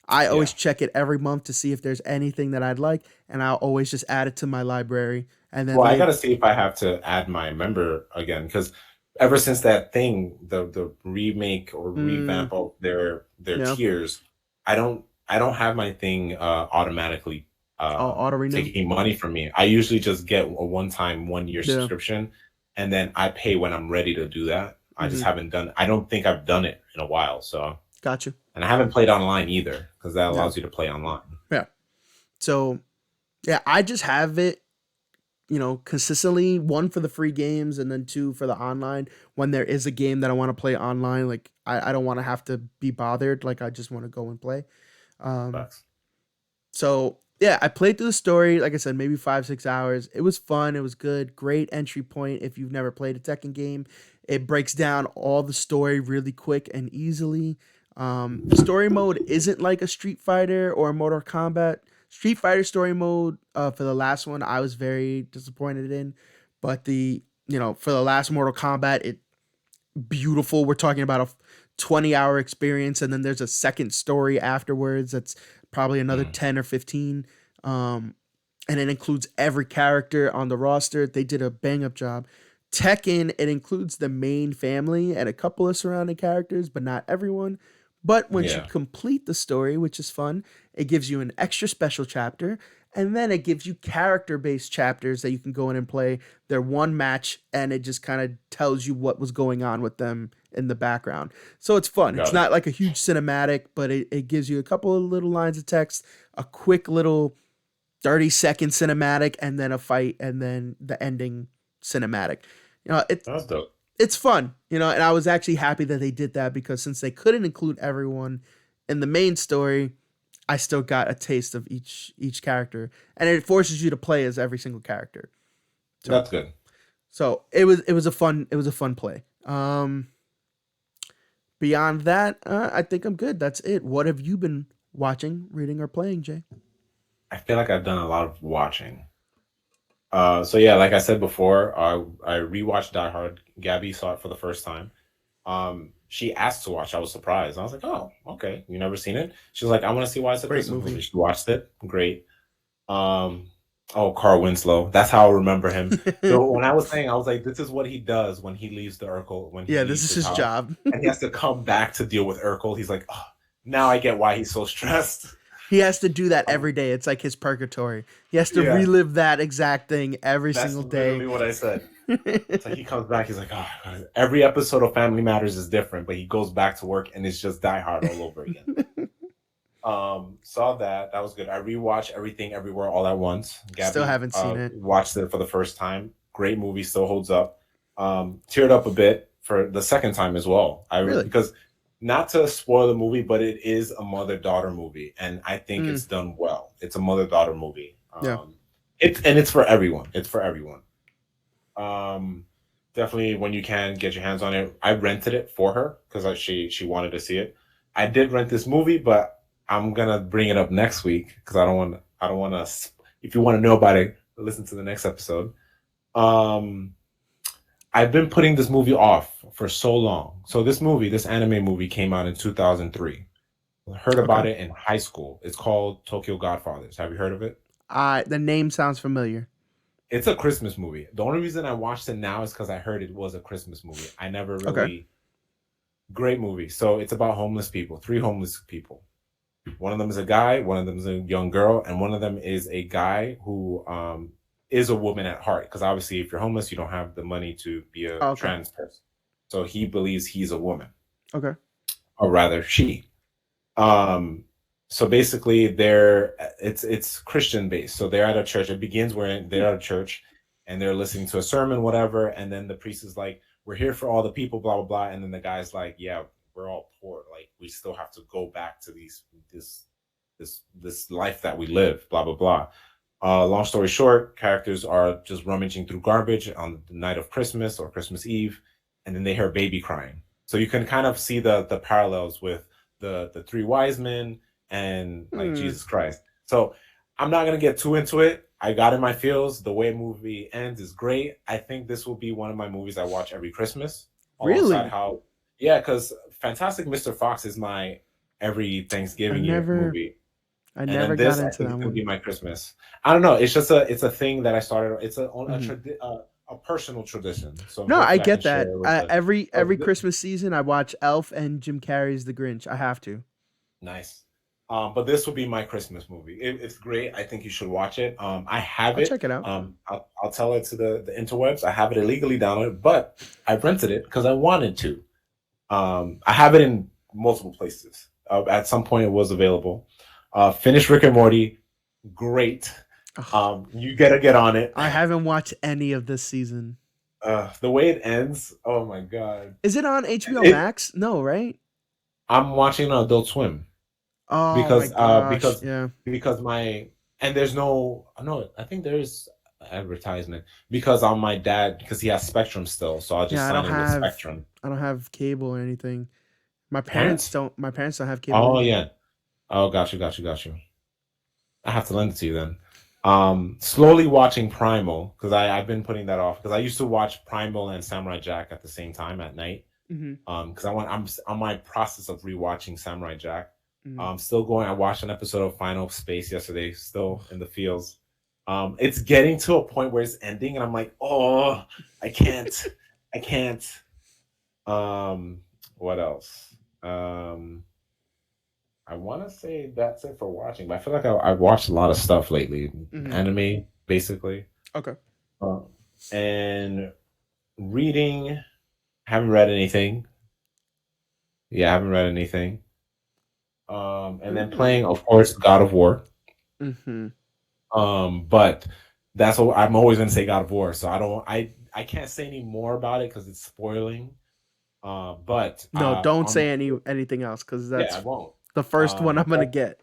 I always Yeah. check it every month to see if there's anything that I'd like, and I'll always just add it to my library. And then Well, I late, gotta see if I have to add my member again because ever since that thing, the remake or mm, revamp of their yeah, tiers, I don't have my thing automatically auto renew. taking money from me. I usually just get a one time 1 year Yeah, subscription, and then I pay when I'm ready to do that. I just mm-hmm. haven't done. I don't think I've done it in a while. So, Got you. and I haven't played online either because that Yeah, allows you to play online. yeah. So yeah, I just have it, consistently, one for the free games and then two for the online. When there is a game that I want to play online, like I don't want to have to be bothered. Like I just want to go and play. Um, But So yeah, I played through the story. Like I said, maybe 5 6 hours. It was fun. It was good. Great entry point if you've never played a Tekken game. It breaks down all the story really quick and easily. The story mode isn't like a Street Fighter or a Mortal Kombat. Street Fighter story mode for the last one, I was very disappointed in, but for the last Mortal Kombat, it beautiful. We're talking about a 20-hour experience, and then there's a second story afterwards that's probably another Mm. 10 or 15. Um, and it includes every character on the roster. They did a bang up job. Tekken, it includes the main family and a couple of surrounding characters, but not everyone. But once you Yeah, complete the story, which is fun, it gives you an extra special chapter, and then it gives you character based chapters that you can go in and play. They're one match, and it just kind of tells you what was going on with them in the background. So it's fun. It's got it. not like a huge cinematic, but it gives you a couple of little lines of text, a quick little 30-second cinematic, and then a fight, and then the ending cinematic. You know, That's dope. it's fun, and I was actually happy that they did that because since they couldn't include everyone in the main story, I still got a taste of each character, and it forces you to play as every single character. So That's good. it was a fun play. Beyond that, I think I'm good. That's it. What have you been watching, reading, or playing, Jay? I feel like I've done a lot of watching. So yeah, like I said before, I rewatched Die Hard. Gabby saw it for the first time. She asked to watch. I was surprised. I was like, "Oh, okay. You never seen it?" She was like, "I want to see why it's a Great Christmas movie." movie. She watched it. Great. Um, oh, Carl Winslow. That's how I remember him. So when I was saying, I was like, "This is what he does when he leaves the Urkel, when he Yeah, this leaves is his his house, job. and he has to come back to deal with Urkel." He's like, "Oh, now I get why he's so stressed." He has to do that Um, every day. It's like his purgatory. He has to yeah, relive that exact thing every that's single day. literally what I said. It's like he comes back, he's like, oh, God. Every episode of Family Matters is different, but he goes back to work and it's just Die Hard all over again. Saw that. That was good. I rewatched Everything Everywhere All at Once. Still Gabby haven't seen it. watched it for the first time. Great movie, still holds up. Teared up a bit for the second time as well. Really? Because not to spoil the movie, but it is a mother-daughter movie, and I think Mm, it's done well. It's a mother-daughter movie. yeah. It's for everyone. It's for everyone. Um, Definitely when you can get your hands on it. I rented it for her because she wanted to see it. I did rent this movie, but I'm gonna bring it up next week because I don't want to. If you want to know about it, listen to the next episode. Um, I've been putting this movie off for so long. So this anime movie came out in 2003. I heard Okay. about it in high school. It's called Tokyo Godfathers. Have you heard of it? The name sounds familiar. It's a Christmas movie. The only reason I watched it now is because I heard it was a Christmas movie. I never Okay. really great movie. So it's about homeless people, three homeless people. One of them is a guy, one of them is a young girl, and one of them is a guy who is a woman at heart. Because obviously, if you're homeless, you don't have the money to be a Okay. trans person. So he believes he's a woman, Okay. or rather, she. Um, so basically, it's Christian based. So they're at a church. It begins where they're at a church and they're listening to a sermon, whatever. And then the priest is like, "We're here for all the people, blah blah blah." And then the guy's like, "Yeah, we're all poor. Like we still have to go back to this life that we live, blah blah blah." Long story short, characters are just rummaging through garbage on the night of Christmas or Christmas Eve, and then they hear a baby crying. So you can kind of see the parallels with the three wise men and like Hmm. Jesus Christ. So I'm not gonna get too into it. I got in my feels. The way a movie ends is great. I think this will be one of my movies I watch every Christmas, alongside Really? how yeah, because Fantastic Mr. Fox is my every I Thanksgiving year never movie. I And never then got this, I into think, that is gonna one. be my Christmas. I don't know. It's a thing that I started. It's Mhm. a personal tradition. So No, I hopefully I can get share that. it with the. Every Oh, Christmas season, I watch Elf and Jim Carrey's The Grinch. I have to. nice. But this will be my Christmas movie. It's great. I think you should watch it. I have I'll it. check it out. I'll tell it to the interwebs. I have it illegally downloaded, but I rented it because I wanted to. I have it in multiple places. At some point, it was available. Finish Rick and Morty. Great. Ugh, You gotta get on it. I haven't watched any of this season. The way it ends. Oh my god. Is it on HBO It. Max? No, right? I'm watching Adult Swim. Oh my because gosh. Yeah. because my and there's no, I think there's advertisement because on my dad, because he has Spectrum still, so I'll just Yeah, sign in with Spectrum. I don't have cable or anything. Parents? My parents don't have cable Oh either. yeah. Oh, got you. I have to lend it to you then. Slowly watching Primal because I've been putting that off because I used to watch Primal and Samurai Jack at the same time at night. Mhm. Because I'm on my process of rewatching Samurai Jack. Mhm. Still going. I watched an episode of Final Space yesterday. Still in the feels. It's getting to a point where it's ending, and I'm like, oh, I can't, I can't. Um, what else? Um, I want to say that's it for watching, but I feel like I've watched a lot of stuff lately. Mhm. Anime, basically, Okay. uh, and reading. Haven't read anything. Yeah, I haven't read anything. And then Mm. playing, of course, God of War. Mhm. But that's what I'm always gonna say, God of War. So I can't say any more about it because it's spoiling. But No, don't on say anything else cuz Yeah, I that's won't. the first one I'm going to But get.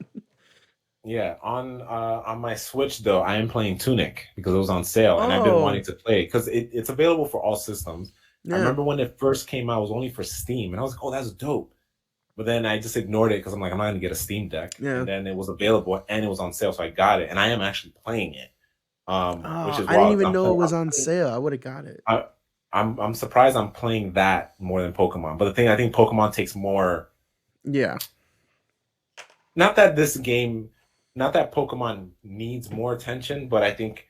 yeah, on my Switch though, I am playing Tunic because it was on sale, and I've been wanting Oh, to play it because it's available for all systems. I yeah. remember when it first came out, it was only for Steam, and I was like, "Oh, that's dope." But then I just ignored it because I'm like, I'm not gonna get a Steam Deck. Yeah. And then it was available and it was on sale, so I got it, and I am actually playing it, which Oh, is I didn't wild. even know it was on sale. I would have got it. I, I'm surprised I'm playing that more than Pokemon. But the thing, I think Pokemon takes more. Yeah. Not that this game, not that Pokemon needs more attention, but I think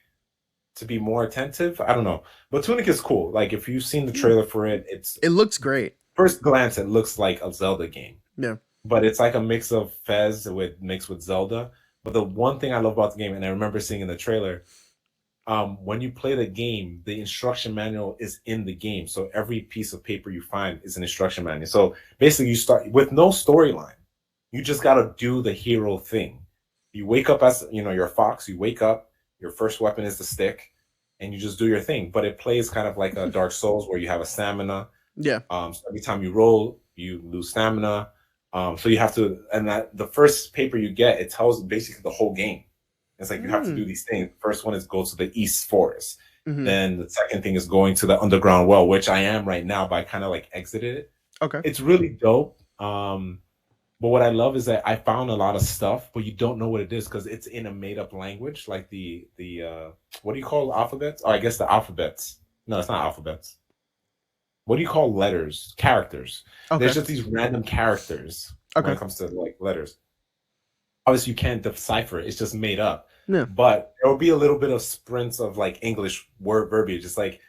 to be more attentive. I don't know, but Tunic is cool. Like if you've seen the Hmm. trailer for it, it's It looks great. first glance it looks like a Zelda game, Yeah. but it's like a mix of Fez with mixed with Zelda. But the one thing I love about the game, and I remember seeing in the trailer, when you play the game, the instruction manual is in the game. So every piece of paper you find is an instruction manual. So basically, you start with no storyline. You just got to do the hero thing. You wake up as you're a fox. You wake up. Your first weapon is the stick, and you just do your thing. But it plays kind of like a Dark Souls where you have a stamina. Yeah. So every time you roll, you lose stamina. So you have to, and that the first paper you get, it tells basically the whole game. It's like you have to do Mm. these things. First one is go to the East Forest. Mhm. Then the second thing is going to the underground well, which I am right now, but I kind of like exited it. Okay. It's really dope. But what I love is that I found a lot of stuff, but you don't know what it is because it's in a made up language, like the what do you call alphabets? Oh, I guess the alphabets. No, it's not alphabets. What do you call letters? Characters. There's Okay. just these random characters when Okay. it comes to like letters. Obviously, you can't decipher it. It's just made up. Yeah. But there will be a little bit of sprints of like English word verbiage. It's like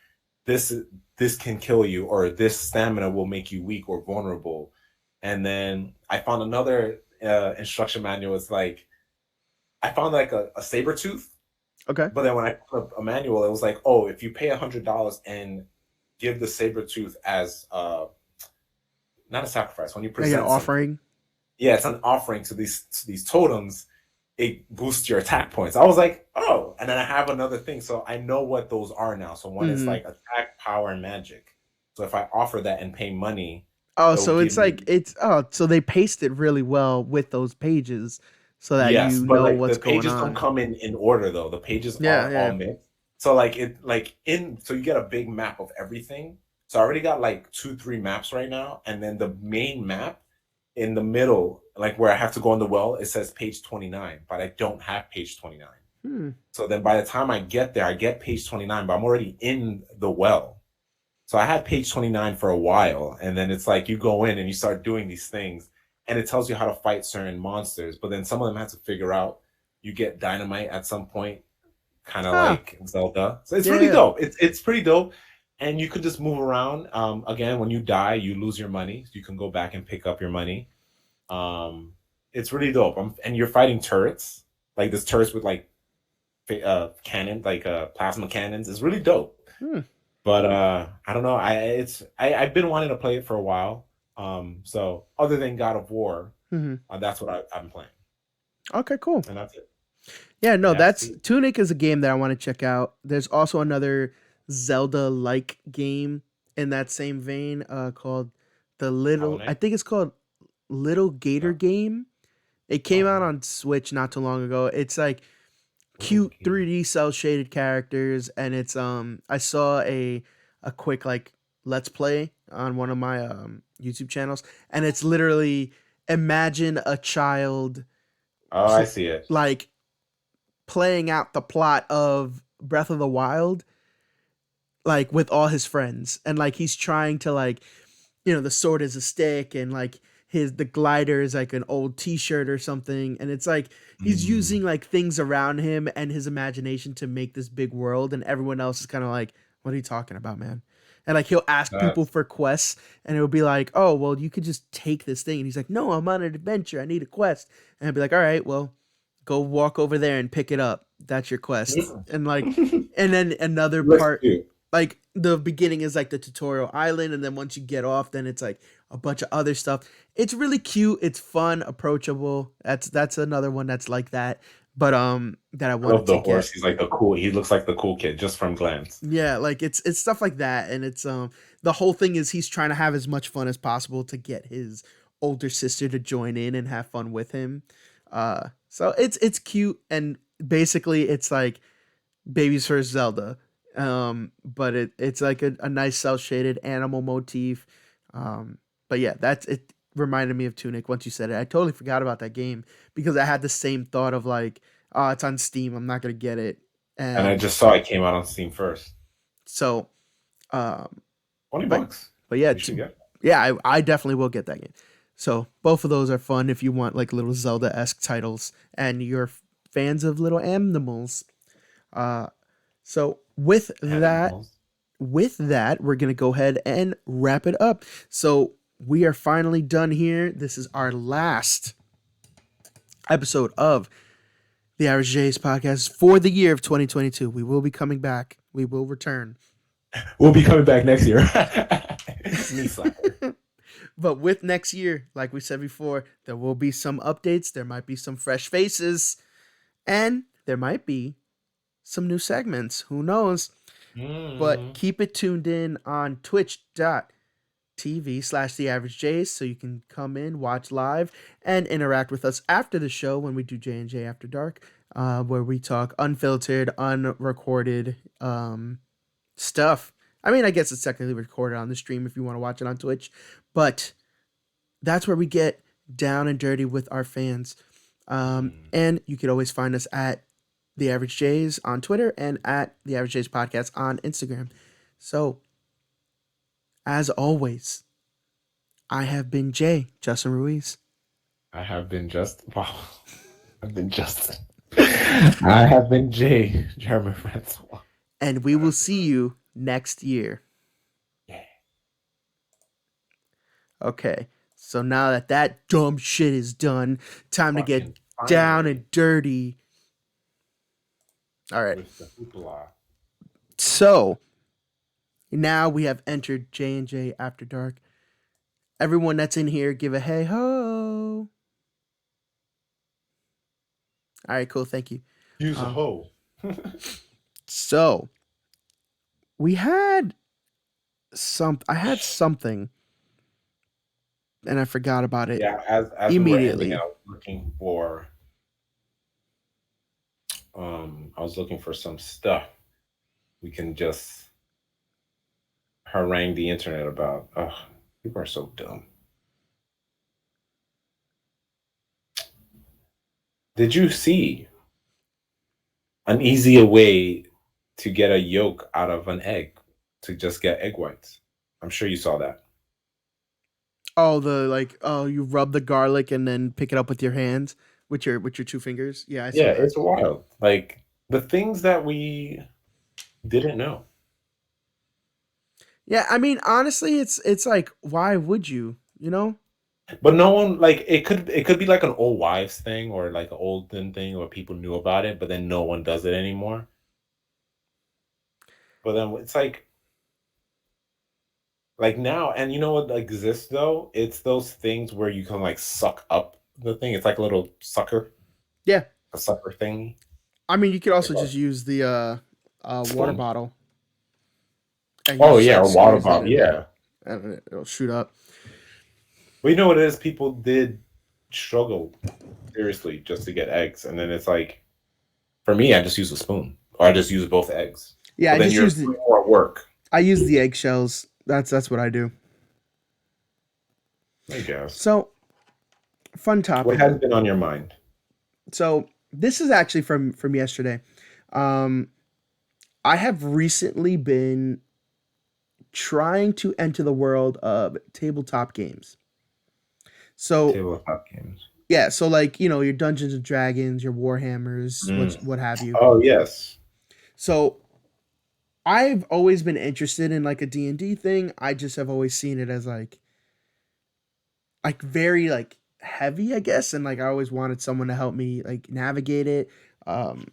this this can kill you, or this stamina will make you weak or vulnerable. And then I found another instruction manual. It's like I found like a saber tooth, Okay. but then when I put up a manual, it was like, oh, if you pay $100 and give the saber tooth as not a sacrifice, when you Like an present something, offering. yeah, it's an offering to these totems. It boosts your attack points. I was like, oh, and then I have another thing, so I know what those are now. So one is Mhm. like attack, power, and magic. So if I offer that and pay money, Oh, it'll so give it's me like so they paste it really well with those pages so that yes, you but know like the what's going pages don't on. come in order though. The pages Yeah, are all yeah. mixed. So so you get a big map of everything. So I already got like 2, 3 maps right now, and then the main map in the middle, like where I have to go in the well, it says page 29, but I don't have page 29. Hmm. So then by the time I get there, I get page 29, but I'm already in the well. So I had page 29 for a while, and then it's like you go in and you start doing these things, and it tells you how to fight certain monsters, but then some of them have to figure out you get dynamite at some point, kind of Ah. like Zelda. So it's Yeah, really yeah. dope. It's pretty dope. And you could just move around. Again, when you die, you lose your money. You can go back and pick up your money. It's really dope. And you're fighting turrets, like this turrets with like cannon, like plasma cannons. It's really dope. Hmm. But I don't know. I've been wanting to play it for a while. So other than God of War, Mhm. that's what I'm playing, Okay, cool. and that's it. Yeah, no, Yeah, that's see. Tunic is a game that I want to check out. There's also another Zelda-like game in that same vein called Hollow I Knight. think it's called Little Gator No. Game, It Oh came out man. on Switch not too long ago. It's like cute Okay. 3D cell shaded characters, and it's I saw a quick like let's play on one of my YouTube channels, and it's literally imagine a child Oh, I pl- see it. like playing out the plot of Breath of the Wild like with all his friends, and like he's trying to like, the sword is a stick, and like the glider is like an old t-shirt or something, and it's like he's Mm, using like things around him and his imagination to make this big world, and everyone else is kind of like, what are you talking about, man? And like he'll ask people that's for quests, and it'll be like, oh well, you could just take this thing, and he's like, no, I'm on an adventure, I need a quest. And I'd be like, all right, well, go walk over there and pick it up, that's your quest. And like, and then another looks part, cute. like the beginning is like the tutorial island, and then once you get off, then it's like a bunch of other stuff. It's really cute, it's fun, approachable. That's another one that's like that, but that I I love wanted to the get. horse. He's like the cool. He looks like the cool kid just from glance. Yeah, like it's stuff like that, and it's the whole thing is he's trying to have as much fun as possible to get his older sister to join in and have fun with him. So it's cute, and basically it's like Baby's First Zelda. But it's like a nice cell shaded animal motif. But yeah, that's it. Reminded me of Tunic once you said it. I totally forgot about that game because I had the same thought of like, oh, it's on Steam. I'm not gonna get it. And I And just saw it came out on Steam first. so, um, 20 but bucks. but yeah, You should get. yeah, I definitely will get that game. So both of those are fun if you want like little Zelda esque titles and you're fans of little animals. Uh, so Animals. with that, we're going to go ahead and wrap it up. So we are finally done here. This is our last episode of the Average J's podcast for the year of 2022. We will be coming back. We will return. We'll be coming back next year. Knee slapper. But with next year, like we said before, there will be some updates. There might be some fresh faces, and there might be some new segments. Who knows? But Mm. keep it tuned in on twitch.tv/ the average J's so you can come in, watch live, and interact with us after the show when we do J&J After Dark, where we talk unfiltered, unrecorded stuff. I mean, I guess it's technically recorded on the stream if you want to watch it on Twitch, but that's where we get down and dirty with our fans. Mm. And you could always find us at The Average J's on Twitter and at The Average J's Podcast on Instagram. So, as always, I have been Jay, Justin Ruiz, I have been just wow. I've been just I have been Jay, Jeremy Francois. and we will see you next year. Yeah. Okay, so now that that dumb shit is done, time to get Fucking down finally and dirty. All right, with the hoopla. so now we have entered J&J After Dark. Everyone that's in here, give a hey ho. All right, cool. Thank you. Use a Um, hoe. so we had I had something, and I forgot about it Yeah, as we were ending it, immediately. I was looking for some stuff we can just harangue the internet about. Ugh, people are so dumb. Did you see an easier way to get a yolk out of an egg to just get egg whites? I'm sure you saw that. Oh, you rub the garlic and then pick it up with your hands with your two fingers. Yeah, I saw Yeah, that. it's wild. Like the things that we didn't know. Yeah, I mean, honestly, it's like, why would you? You know? But no one like it could be like an old wives thing or like an olden thing where people knew about it, but then no one does it anymore. But then it's like now, and you know what exists though? It's those things where you can like suck up the thing. It's like a little sucker, Yeah. a sucker thing. I mean, you could also Like a just use the water spoon. bottle and you Oh just yeah, like or water squeeze that bottle. in there, Yeah. and it'll shoot up. But you know what it is? People did. struggle seriously just to get eggs, and then it's like for me, I just use a spoon or I just use both eggs. Yeah, But I then just you're use the doing more work, I use the eggshells. That's what I do. I guess. So, fun What topic. has been on your mind? So, this is actually from yesterday. Um I have recently been trying to enter the world of tabletop games. So, Tabletop games. yeah, so like, your Dungeons and Dragons, your Warhammers, Mm. what have you. Oh yes. So, I've always been interested in like a D&D thing. I just have always seen it as like very like heavy, I guess, and like I always wanted someone to help me like navigate it. Um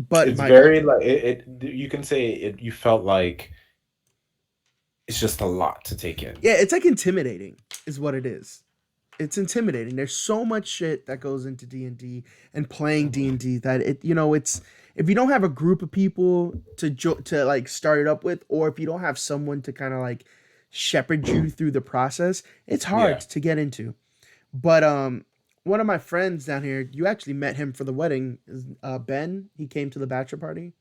but It's my very like you can say it. You felt like it's just a lot to take in. yeah, it's like intimidating is what it is. It's intimidating. There's so much shit that goes into D&D and playing Mhm. D&D that it's if you don't have a group of people to like start it up with, or if you don't have someone to kind of like shepherd you through the process, it's hard Yeah. to get into. But one of my friends down here, you actually met him for the wedding, is Ben. He came to the bachelor party.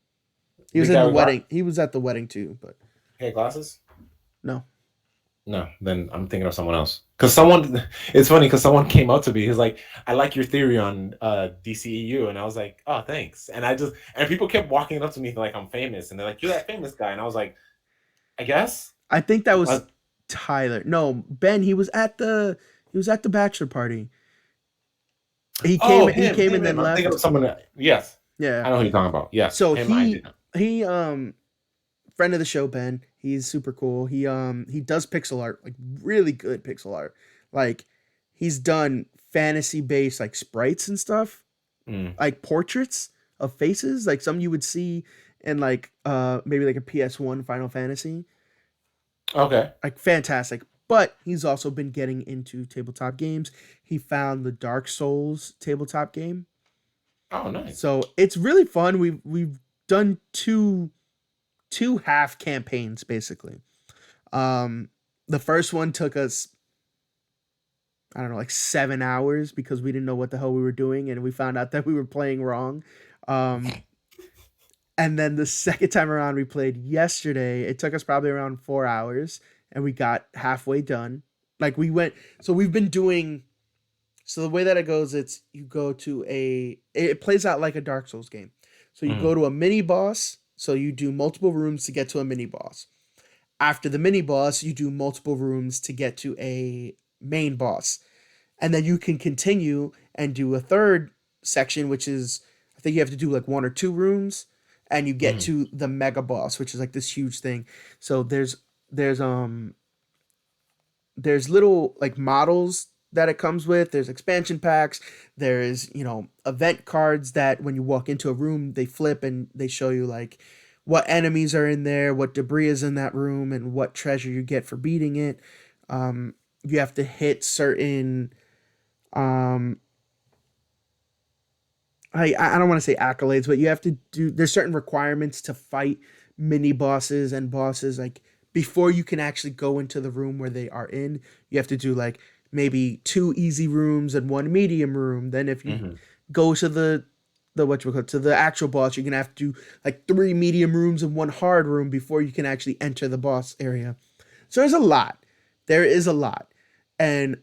He was Big in guy the with glasses. wedding. He was at the wedding too, but Hey, glasses. no. No, then I'm thinking of someone else. Because someone, it's funny because someone came up to me. He's like, "I like your theory on DCEU," and I was like, "Oh, thanks." And people kept walking up to me like I'm famous, and they're like, "You're that famous guy," and I was like, "I guess." I think that was Uh, Tyler. No, Ben, he was at the bachelor party. He came oh, he him, came and him, then him. I'm thinking left. of someone. Yes, Yeah. I know who you're talking about. Yes, So him. I did. he friend of the show, Ben. He's super cool. He does pixel art, like really good pixel art. Like he's done fantasy based like sprites and stuff, Mm. like portraits of faces, like some you would see in like maybe like a PS1 Final Fantasy. Okay. Like fantastic. But he's also been getting into tabletop games. He found the Dark Souls tabletop game. Oh, nice. So it's really fun. We've done two half campaigns basically. Um, the first one took us, I don't know, like 7 hours because we didn't know what the hell we were doing, and we found out that we were playing wrong. Um, and then the second time around we played yesterday, it took us probably around 4 hours, and we got halfway done. Like we went, so we've been doing. So the way that it goes, it's you go to it plays out like a Dark Souls game. So you go Mm. to a mini boss. So you do multiple rooms to get to a mini boss. After the mini boss, you do multiple rooms to get to a main boss. And then you can continue and do a third section, which is I think you have to do like one or two rooms, and you get Mm. to the mega boss, which is like this huge thing. So there's there's little like models that it comes with. There's expansion packs. There's event cards that when you walk into a room they flip and they show you like what enemies are in there, what debris is in that room, and what treasure you get for beating it. You have to hit certain um I don't want to say accolades, but you have to do there's certain requirements to fight mini bosses and bosses like before you can actually go into the room where they are in. You have to do like maybe two easy rooms and one medium room. Then if you Hmm. go to the what you call it, to the actual boss, you're gonna have to do like three medium rooms and one hard room before you can actually enter the boss area. So there's a lot. There is a lot. And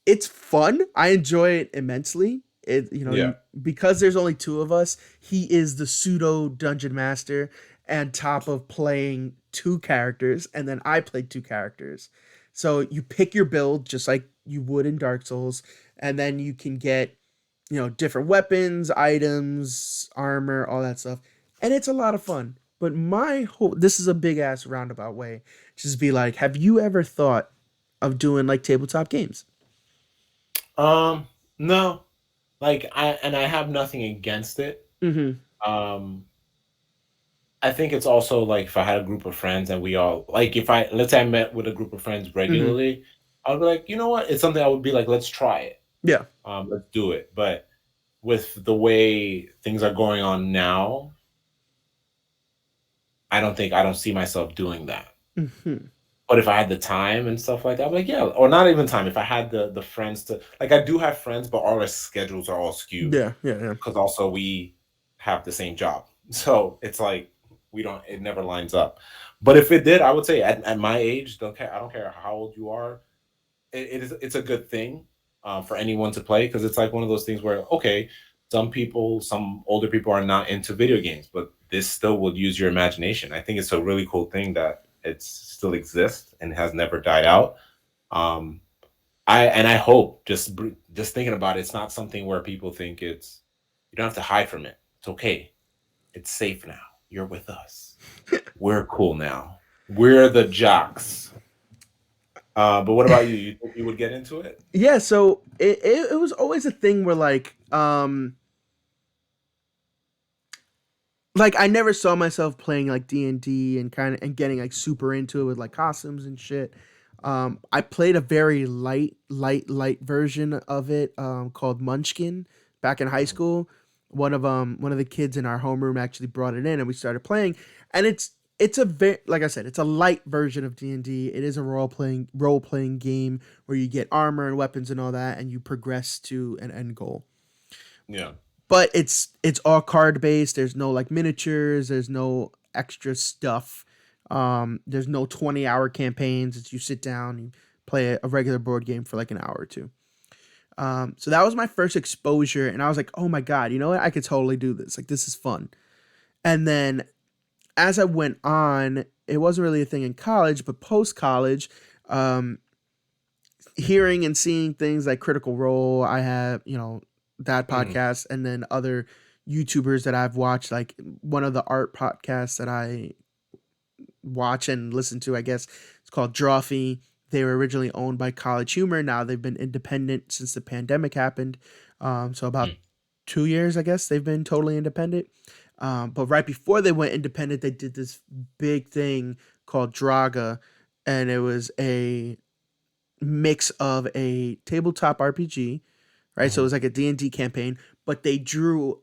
it's fun. I enjoy it immensely. Yeah. Because there's only two of us, he is the pseudo dungeon master, and top of playing two characters, and then I played two characters. So you pick your build just like you would in Dark Souls, and then you can get, different weapons, items, armor, all that stuff. And it's a lot of fun. But this is a big ass roundabout way. Just be like, have you ever thought of doing like tabletop games? Um. No. Like I have nothing against it. Mm-hmm. Um. I think it's also like if I had a group of friends and we all like if I let's say I met with a group of friends Mm-hmm. regularly, I'd be like, you know what? It's something I would be like, let's try it. Yeah. Let's do it. But with the way things are going on now, I don't see myself doing that. Mm-hmm. But if I had the time and stuff like that, I'm like, yeah, or not even time. If I had the friends to like, I do have friends, but our schedules are all skewed Yeah, yeah, yeah. because also we have the same job, so it's like we don't. It never lines up. But if it did, I would say at my age, don't care. I don't care how old you are. It's a good thing for anyone to play because it's like one of those things where okay, some people, some older people are not into video games, but this still will use your imagination. I think it's a really cool thing that it still exists and has never died out. Um, I hope just thinking about it, it's not something where people think it's you don't have to hide from it. It's okay. It's safe now. You're with us. We're cool now. We're the jocks. But what about you? You think you would get into it? Yeah, so it was always a thing where like I never saw myself playing like D&D and kind of and getting like super into it with like costumes and shit. I played a very light version of it called Munchkin back in high Mhm. school. One of the kids in our homeroom actually brought it in and we started playing, and it's a very, like I said, it's a light version of D&D. It is a role playing game where you get armor and weapons and all that and you progress to an end goal. Yeah. But it's all card based. There's no like miniatures. There's no extra stuff. There's no 20-hour campaigns. It's you sit down and play a regular board game for like an hour or two. So that was my first exposure, and I was like, oh my god, you know what? I could totally do this. Like this is fun. And then as I went on, it wasn't really a thing in college, but post college, um, hearing and seeing things like Critical Role, I have, that Mhm. podcast, and then other YouTubers that I've watched, like one of the art podcasts that I watch and listen to, I guess it's called Drawfee. They were originally owned by College Humor. Now they've been independent since the pandemic happened. So about Mm. 2 years, I guess they've been totally independent. But right before they went independent, they did this big thing called Draga, and it was a mix of a tabletop RPG, right? So it Mhm. was like a D&D campaign, but they drew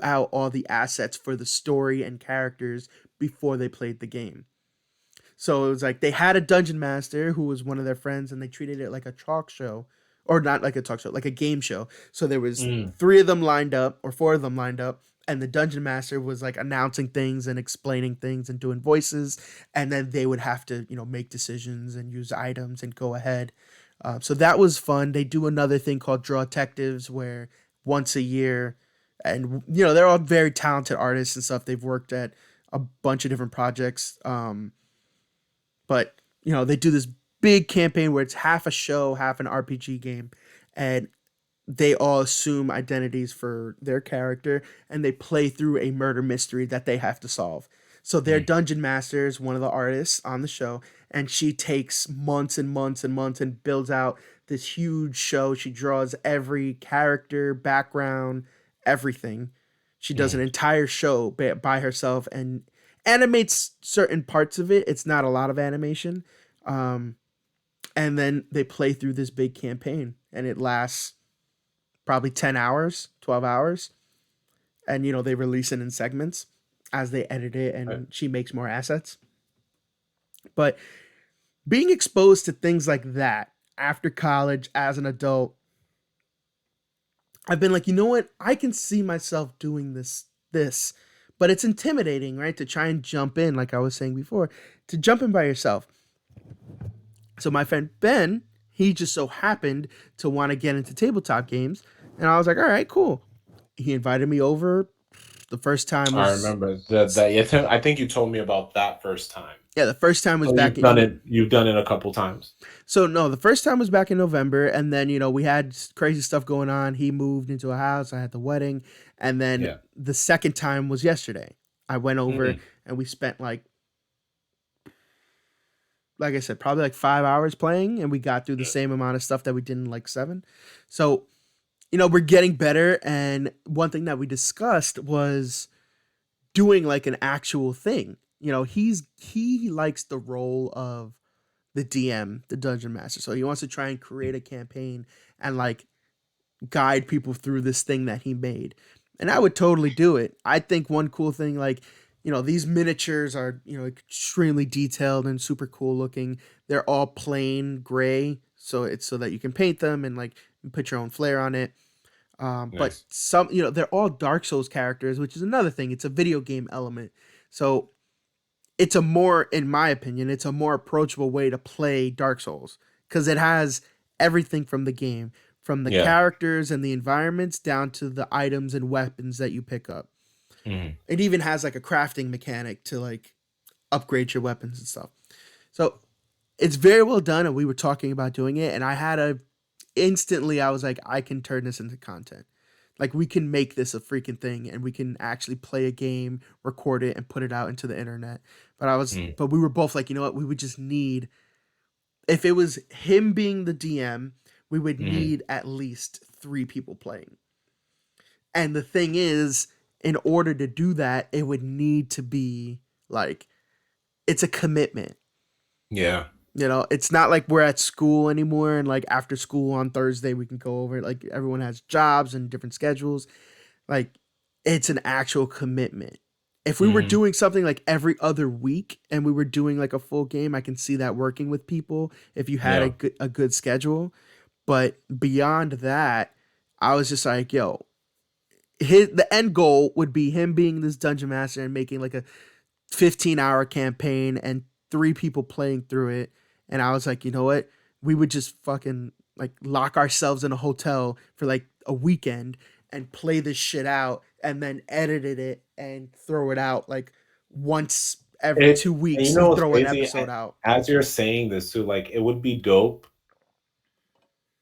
out all the assets for the story and characters before they played the game. So it was like they had a dungeon master who was one of their friends, and they treated it like a talk show, or not like a talk show, like a game show. So there was Mm. three of them lined up, or four of them lined up, and the dungeon master was like announcing things and explaining things and doing voices, and then they would have to make decisions and use items and go ahead. So that was fun. They do another thing called Draw Detectives, where once a year, and they're all very talented artists and stuff. They've worked at a bunch of different projects. But they do this big campaign where it's half a show, half an RPG game, and they all assume identities for their character and they play through a murder mystery that they have to solve. So their Mm. dungeon master is one of the artists on the show, and she takes months and months and months and builds out this huge show. She draws every character, background, everything. She does an Mm. entire show by herself and animates certain parts of it. It's not a lot of animation. Um, and then they play through this big campaign, and it lasts probably 10 hours, 12 hours. And, they release it in segments as they edit it, Right. and she makes more assets. But being exposed to things like that after college as an adult, I've been like, you know what? I can see myself doing this. But it's intimidating, right? To try and jump in, like I was saying before, to jump in by yourself. So my friend Ben, he just so happened to want to get into tabletop games, and I was like, all right, cool. He invited me over. The first time I was remember that. Yeah, I think you told me about that first time. Yeah, the first time was So back you've done in it. You've done it a couple times. so no, the first time was back in November, and then we had crazy stuff going on. He moved into a house, I had the wedding, and then Yeah. the second time was yesterday. I went over Mm. and we spent like I said, probably like 5 hours playing, and we got through the same amount of stuff that we did in like seven. So, we're getting better, and one thing that we discussed was doing like an actual thing. He likes the role of the DM, the dungeon master. So he wants to try and create a campaign and like guide people through this thing that he made. And I would totally do it. I think one cool thing, like, these miniatures are, extremely detailed and super cool looking. They're all plain gray, so it's so that you can paint them and like put your own flair on it. But Nice. some, they're all Dark Souls characters, which is another thing. It's a video game element. So it's a more, in my opinion, it's a more approachable way to play Dark Souls because it has everything from the game, from the Yeah. characters and the environments down to the items and weapons that you pick up. Mhm. It even has like a crafting mechanic to like upgrade your weapons and stuff. So it's very well done, and we were talking about doing it, and I had a instantly I was like, I can turn this into content. Like we can make this a freaking thing, and we can actually play a game, record it, and put it out into the internet. Mm. But we were both like, you know what? We would just need, if it was him being the DM, we would Mhm. need at least 3 people playing. And the thing is, in order to do that, it would need to be like, it's a commitment. Yeah. It's not like we're at school anymore and like after school on Thursday we can go over it. Like everyone has jobs and different schedules. Like it's an actual commitment. If we were Mhm. doing something like every other week and we were doing like a full game, I can see that working with people if you had a Yeah. good schedule. But beyond that, I was just like, yo, the end goal would be him being this dungeon master and making like a 15-hour campaign and 3 people playing through it. And I was like, you know what? We would just fucking like lock ourselves in a hotel for like a weekend and play this shit out and then edit it and throw it out like once every It two and you weeks, know what's throw an crazy? episode out. As you're saying this too, like it would be dope.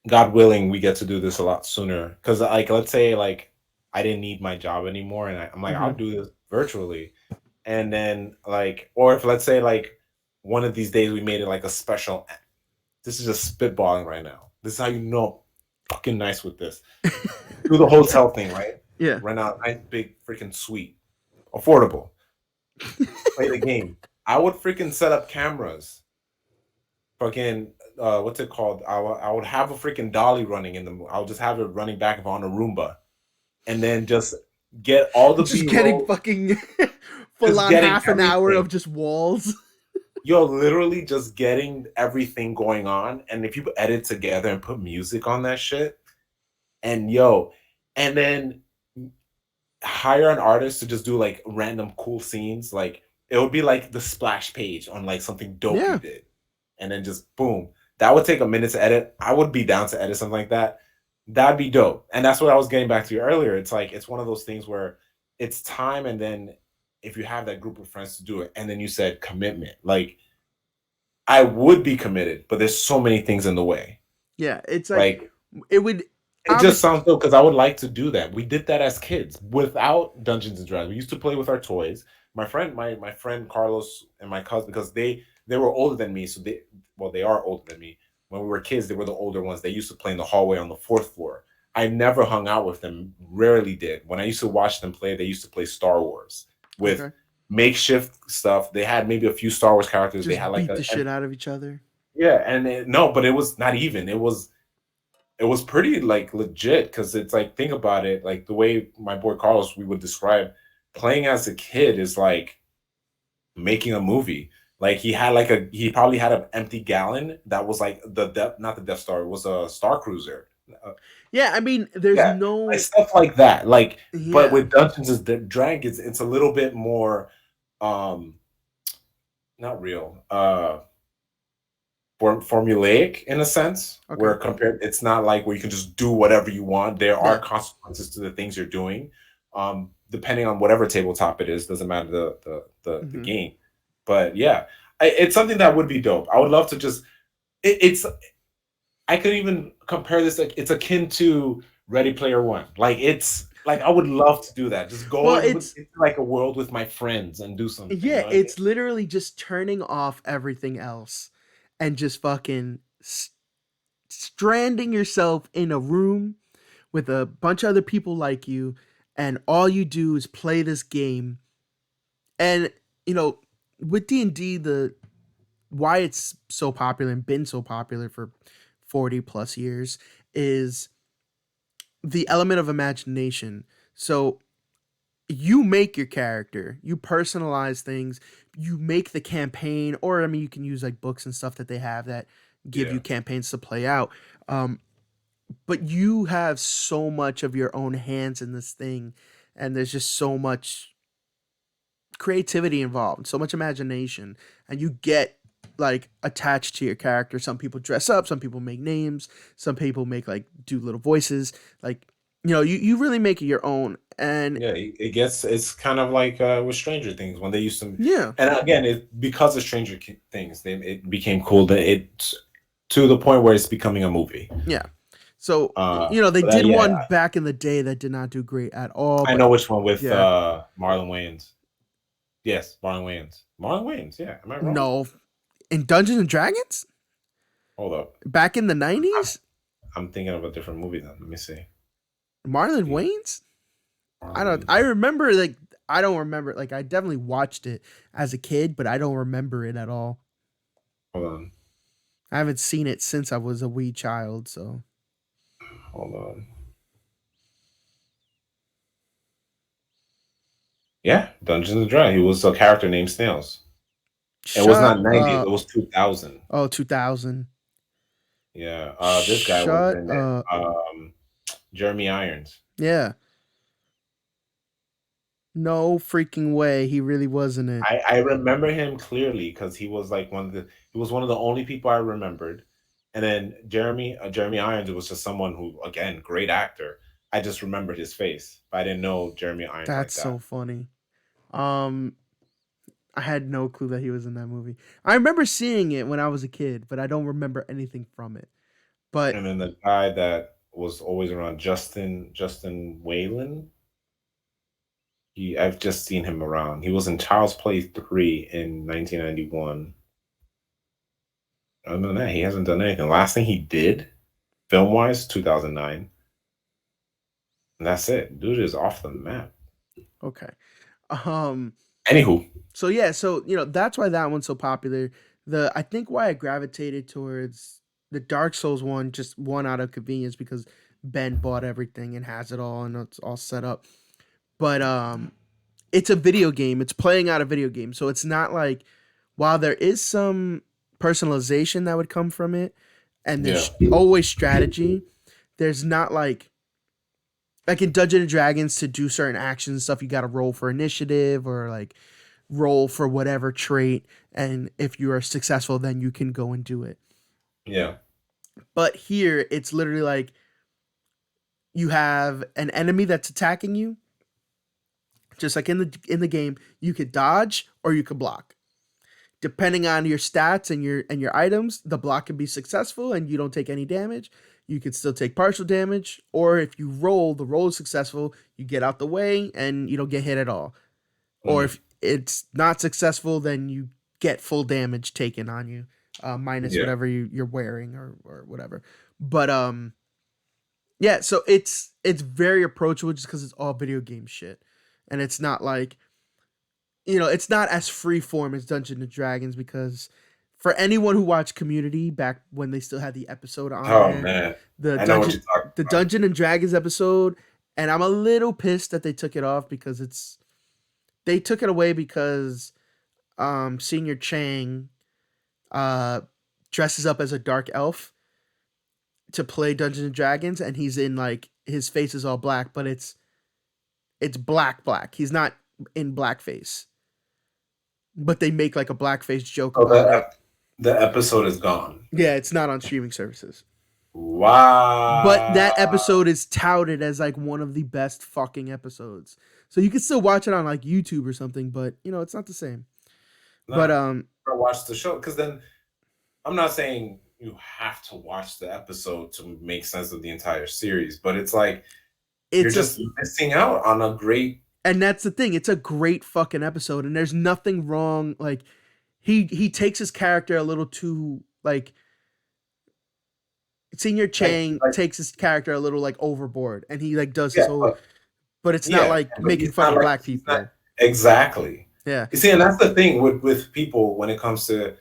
God willing, we get to do this a lot sooner. Because like, let's say like I didn't need my job anymore, and I'm like, I'll Mm-hmm. do this virtually. And then like, or if let's say like one of these days we made it like a special. This is just spitballing right now. This is how you know I'm fucking nice with this. Do the hotel thing, right? Yeah. Rent out a nice big freaking suite, affordable. Play the game. I would freaking set up cameras. Fucking what's it called? I would have a freaking dolly running in the. I'll just have it running back on a Roomba, and then just get all the Just B getting roll. fucking full Just on getting half an hour of everything. just walls. Yo, literally just getting everything going on. And if you edit together and put music on that shit, and yo, and then hire an artist to just do like random cool scenes, like it would be like the splash page on like something dope you Yeah. did, and then just boom. That would take a minute to edit. I would be down to edit something like that. That'd be dope. And that's what I was getting back to you earlier. It's like it's one of those things where it's time, and then if you have that group of friends to do it, and then you said commitment, like I would be committed, but there's so many things in the way. Yeah. It's like Like it would it just obviously. sounds dope because I would like to do that. We did that as kids without Dungeons and Dragons. We used to play with our toys. My friend Carlos and my cousin, because they were older than me, so they are older than me. When we were kids, they were the older ones. They used to play in the hallway on the fourth floor. I never hung out with them, rarely did. When I used to watch them play, they used to play Star Wars with Okay. makeshift stuff. They had maybe a few Star Wars characters. They had Just like beat the shit out of each other. yeah, and no, but it was not even. It was pretty like legit because it's like think about it, like the way my boy Carlos we would describe playing as a kid is like making a movie. Like he probably had an empty gallon that was like not the Death Star, it was a Star Cruiser. Uh, Yeah, I mean, there's yeah, like no. stuff like that. Like, but Yeah. with Dungeons and Dragons, it's a little bit more um not real. Formulaic in a sense Okay. where compared it's not like where you can just do whatever you want. There are Yeah. consequences to the things you're doing, depending on whatever tabletop it is. Doesn't matter the Hmm. game. But yeah, it's something that would be dope. I would love to just it's I could even compare this, like it's akin to Ready Player One. Like it's like I would love to do that, just go Well, into like a world with my friends and do something, you yeah, know what I mean? it's literally just turning off everything else and just fucking stranding yourself in a room with a bunch of other people like you, and all you do is play this game. And you know, with D&D, the why it's so popular and been so popular for 40 plus years is the element of imagination. So you make your character, you personalize things, you make the campaign, or I mean, you can use like books and stuff that they have that give you Yeah. campaigns to play out. Um, but you have so much of your own hands in this thing, and there's just so much creativity involved, so much imagination, and you get like attached to your character. Some people dress up, some people make names, some people make like do little voices, like you really make it your own. And Yeah, it's kind of like with Stranger Things when they used to, yeah, and again, it because of Things, it became cool that it to the point where it's becoming a movie. yeah. So Uh, they but did one yeah, back in the day that did not do great at all, I but know which one with yeah. Marlon Wayans. Yes, Marlon Wayans. Marlon Wayans. Yeah, am I wrong? No, in Dungeons and Dragons Hold up, back in the I'm, 90s, I'm thinking of a different movie then. Let me see. Marlon Wayans. I Marlon don't. I Wayans. remember like I don't remember like I definitely watched it as a kid, but I don't remember it at all. Hold on, I haven't seen it since I was a wee child. So hold on. Yeah, Dungeons and Dragons. He was a character named Snails. It was shut not 90s. It up. was 2000. Oh, 2000. Yeah, this guy was Shut in it. up. Jeremy Irons. Yeah. No freaking way. He really wasn't it. I remember him clearly because he was like he was one of the only people I remembered. And then Jeremy Irons was just someone who, again, great actor. I just remembered his face, but I didn't know Jeremy Irons like That's that. so funny. Um, I had no clue that he was in that movie. I remember seeing it when I was a kid, but I don't remember anything from it. But And then the guy that was always around, Justin Whalen. I've just seen him around. He was in Child's Play 3 in 1991. Other than that, he hasn't done anything. Last thing he did, film wise, 2009. And that's it. Dude is off the map. okay. Um, Anywho, so yeah, so that's why that one's so popular. I think why I gravitated towards the Dark Souls one, just one out of convenience because Ben bought everything and has it all and it's all set up. But it's a video game. It's playing out a video game. So it's not like while there is some personalization that would come from it and yeah, there's always strategy, there's not like in Dungeons and Dragons to do certain actions and stuff, you got to roll for initiative or like roll for whatever trait, and if you are successful, then you can go and do it. yeah, But here, it's literally like you have an enemy that's attacking you, just like in the game. You could dodge or you could block. Depending on your stats and your items, the block can be successful and you don't take any damage. You could still take partial damage, or if you roll, the roll is successful, you get out the way and you don't get hit at all. Or mm, if it's not successful, then you get full damage taken on you, minus yeah, whatever you're wearing or whatever. But yeah, so it's very approachable just because it's all video game shit, and it's not like it's not as free form as Dungeons and Dragons because for anyone who watched Community back when they still had the episode on oh there, man, the I know what dungeon you're talking the about. Dungeon and Dragons episode, and I'm a little pissed that they took it off because they took it away because Senior Chang uh dresses up as a dark elf to play Dungeons and Dragons, and he's in like his face is all black, but it's black. He's not in blackface, but they make like a blackface joke Oh, about it. the episode is gone. Yeah, it's not on streaming services. But that Wow. episode is touted as like one of the best fucking episodes. So you can still watch it on like YouTube or something, but it's not the same. But Nah, I watched the show because then I'm not saying you have to watch the episode to make sense of the entire series, but it's like you're it's a just missing out on a great. and that's the thing. It's a great fucking episode and there's nothing wrong like he takes his character a little too like Senior Chang Like takes his character a little like overboard and he like does his yeah, whole but it's not yeah, like but making he's fun not of like black he's not people. exactly. Yeah. You see, and that's the thing with people when it comes to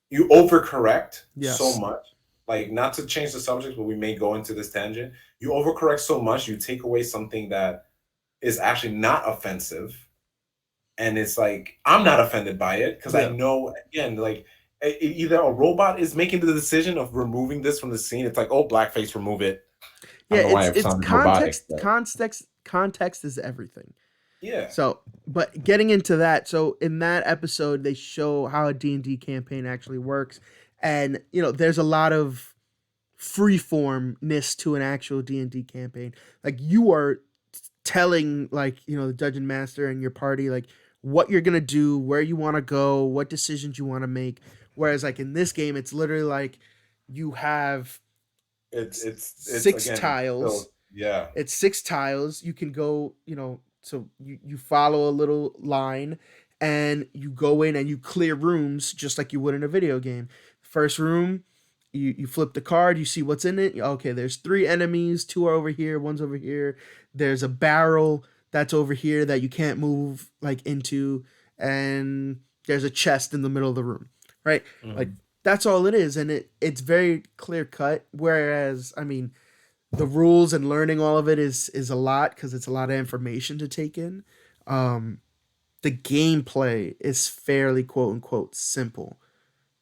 you overcorrect so Yes. much. Like not to change the subject, but we may go into this tangent. You overcorrect so much, you take away something that is actually not offensive, and it's like I'm not offended by it because I Yeah. know, again, like either a robot is making the decision of removing this from the scene. It's like, oh, blackface, remove it. I Yeah, don't know why it it's sounded robotic, but context is everything. yeah, So, but getting into that, so in that episode they show how a D&D campaign actually works, and there's a lot of freeformness to an actual D&D campaign. Like you are telling the dungeon master and your party like what you're going to do, where you want to go, what decisions you want to make. Whereas like in this game it's literally like you have it's six again, tiles. so yeah, It's six tiles. You can go, so you follow a little line and you go in and you clear rooms just like you would in a video game. First room, you flip the card, you see what's in it. Okay, there's three enemies, two are over here, one's over here. There's a barrel that's over here that you can't move like into, and there's a chest in the middle of the room, right? Like mhm. that's all it is, and it's very clear cut. Whereas, I mean, the rules and learning all of it is a lot because it's a lot of information to take in. Um, the gameplay is fairly quote unquote simple,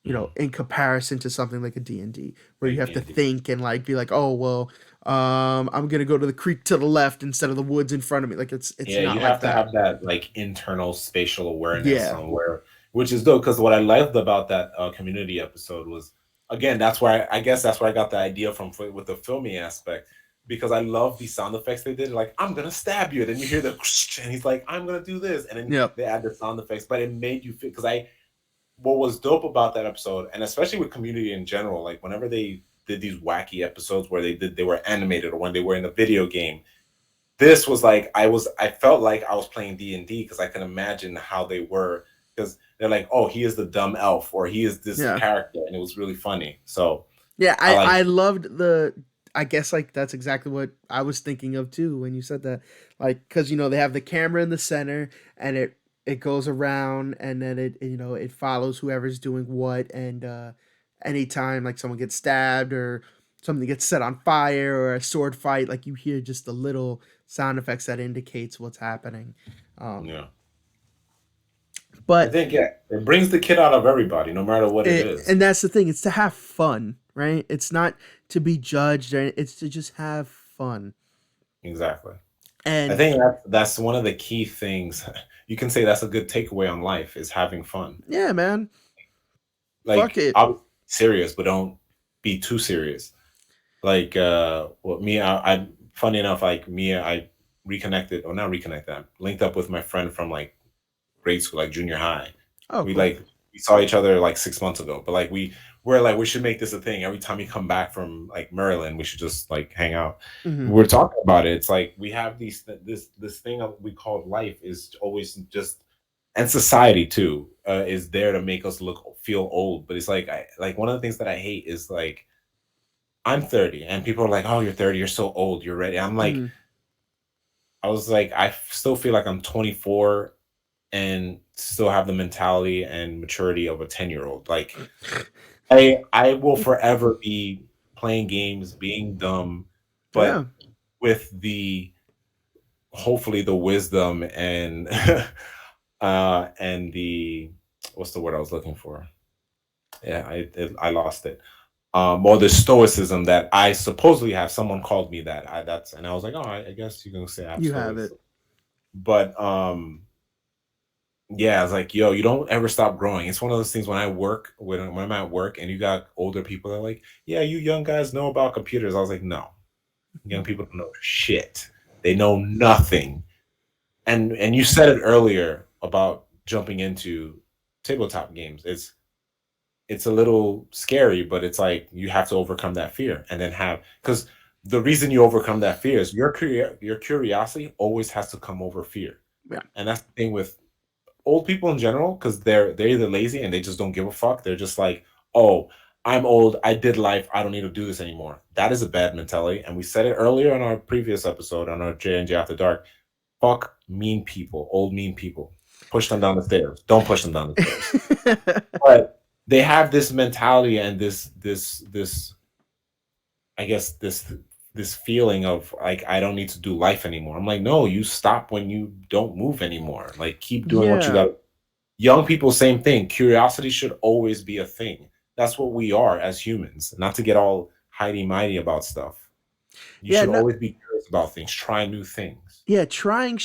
Mhm. in comparison to something like a D&D where you Like have to D&D. think and like be like, oh well, I'm gonna go to the creek to the left instead of the woods in front of me. Like it's Yeah, not you like have to that. have that like internal spatial awareness Yeah, on where, which is dope. Because what I loved about that community episode was, again, that's where I guess that's where I got the idea from with the filming aspect. Because I love the sound effects they did. Like, I'm gonna stab you, and then you hear the and he's like, I'm gonna do this, and then yep, they add the sound effects. But it made you feel, because what was dope about that episode, and especially with community in general, like whenever they did these wacky episodes where they were animated or when they were in a video game, this was like I felt like I was playing D&D because I can imagine how they were, because they're like, oh, he is the dumb elf or he is this yeah. character, and it was really funny. So Yeah, I I like, I loved the. I guess like that's exactly what I was thinking of too when you said that. Like, because they have the camera in the center and it goes around and then it follows whoever's doing what, and anytime like someone gets stabbed or something gets set on fire or a sword fight, like you hear just the little sound effects that indicates what's happening. Um, yeah, I but think, yeah, it brings the kid out of everybody, no matter what it is. and that's the thing. It's to have fun, right? It's not to be judged, or it's to just have fun. Exactly. I And think that's one of the key things. You can say that's a good takeaway on life, is having fun. yeah, man, fuck Like, it. I'm serious, but don't be too serious. Like, what me, I funny enough, like me, I reconnected, or not reconnected, I linked up with my friend from like grade school, like junior high. Oh, We cool. like we saw each other like 6 months ago, but like we're like, we should make this a thing. Every time you come back from like Maryland, we should just like hang out. Hmm. We're talking about it. It's like we have this thing we call life is always just, and society too, is there to make us feel old. But it's like, like one of the things that I hate is like, I'm 30 and people are like, oh, you're 30, you're so old, you're ready. I'm like, Hmm. I was like, I still feel like I'm 24 and still have the mentality and maturity of a 10-year-old. Like, I will forever be playing games, being dumb, Yeah. but with the, hopefully the wisdom and and the, what's the word I was looking for? Yeah, I lost it. Or the stoicism that I supposedly have. Someone called me that. And I was like, oh, I guess you can say I have You have it. stoicism. But yeah, I was like, yo, you don't ever stop growing. It's one of those things when I work, when I'm at work and you got older people that are like, yeah, you young guys know about computers. I was like, no, young people don't know shit. They know nothing. And you said it earlier about jumping into tabletop games. It's a little scary, but it's like you have to overcome that fear and then have, because the reason you overcome that fear is your curiosity always has to come over fear. Yeah. And that's the thing with old people in general, because they're either lazy and they just don't give a fuck. They're just like, oh, I'm old, I did life, I don't need to do this anymore. That is a bad mentality. And we said it earlier on our previous episode on our J&J After Dark. Fuck mean people, old mean people. Push them down the stairs. Don't push them down the stairs. But they have this mentality and this I guess this this feeling of like I don't need to do life anymore. I'm like, no, you stop when you don't move anymore. Like keep doing what you Yeah. got. Young people, same thing. Curiosity should always be a thing. That's what we are as humans. Not to get all heidi mighty about stuff. You Yeah, should no, always be curious about things. Try new things. yeah,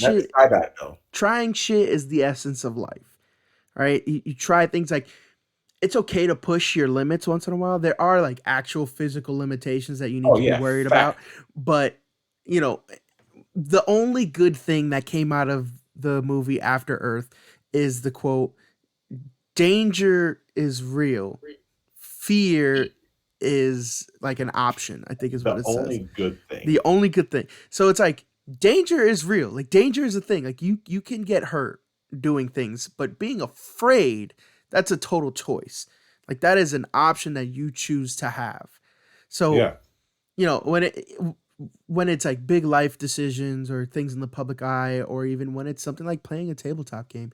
Never try that though. trying shit is the essence of life. Right? You try things like it's okay to push your limits once in a while. There are like actual physical limitations that you need Oh to be yeah, worried about, fact. but you know, the only good thing that came out of the movie After Earth is the quote, danger is real. Fear is like an option, I think is what The it says. only good thing. The only good thing. So it's like danger is real. Like danger is a thing. Like you can get hurt doing things, but being afraid, that's a total choice. Like that is an option that you choose to have. So, Yeah. you know, when it's like big life decisions or things in the public eye or even when it's something like playing a tabletop game,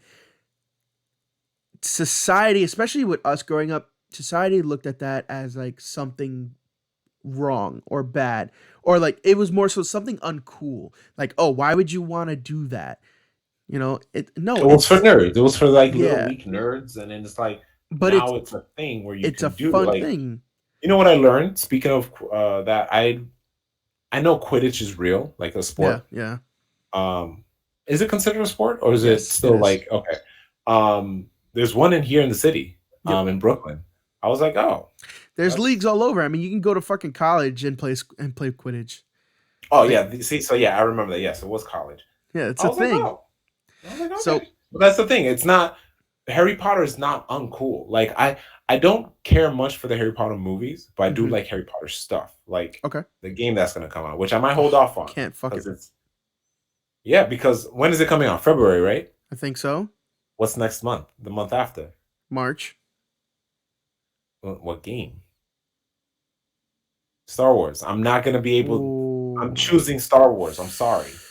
society, especially with us growing up, society looked at that as like something wrong or bad, or like it was more so something uncool, like, oh, why would you want to do that, you know? It no, It was for it's nerds. It was for like little yeah, weak nerds, and then it's like but now it's a thing where you it's a can do fun like thing. you know what I learned. Speaking of that, I know Quidditch is real, like a Yeah, sport. yeah. Um, is it considered a sport or is it Yes, it still is. like okay? There's one in here in the city, Yep. in Brooklyn. I was like, oh, There's leagues that's all over. I mean, you can go to fucking college and play Quidditch. oh Like, yeah. See, so yeah, I remember that. Yes, it was college. yeah, it's I a was like, thing. oh, I was like, So, okay. But that's the thing. It's not Harry Potter is not uncool. Like I don't care much for the Harry Potter movies, but I do mhm. like Harry Potter stuff. Like Okay. the game that's gonna come out, which I might hold Oh, off on can't fuck it. because it's yeah. Because when is it coming out? February, right? I think so. What's next month? The month after? March. What game? Star Wars. I'm not gonna be able. I'm Oh, choosing Star Wars. I'm sorry.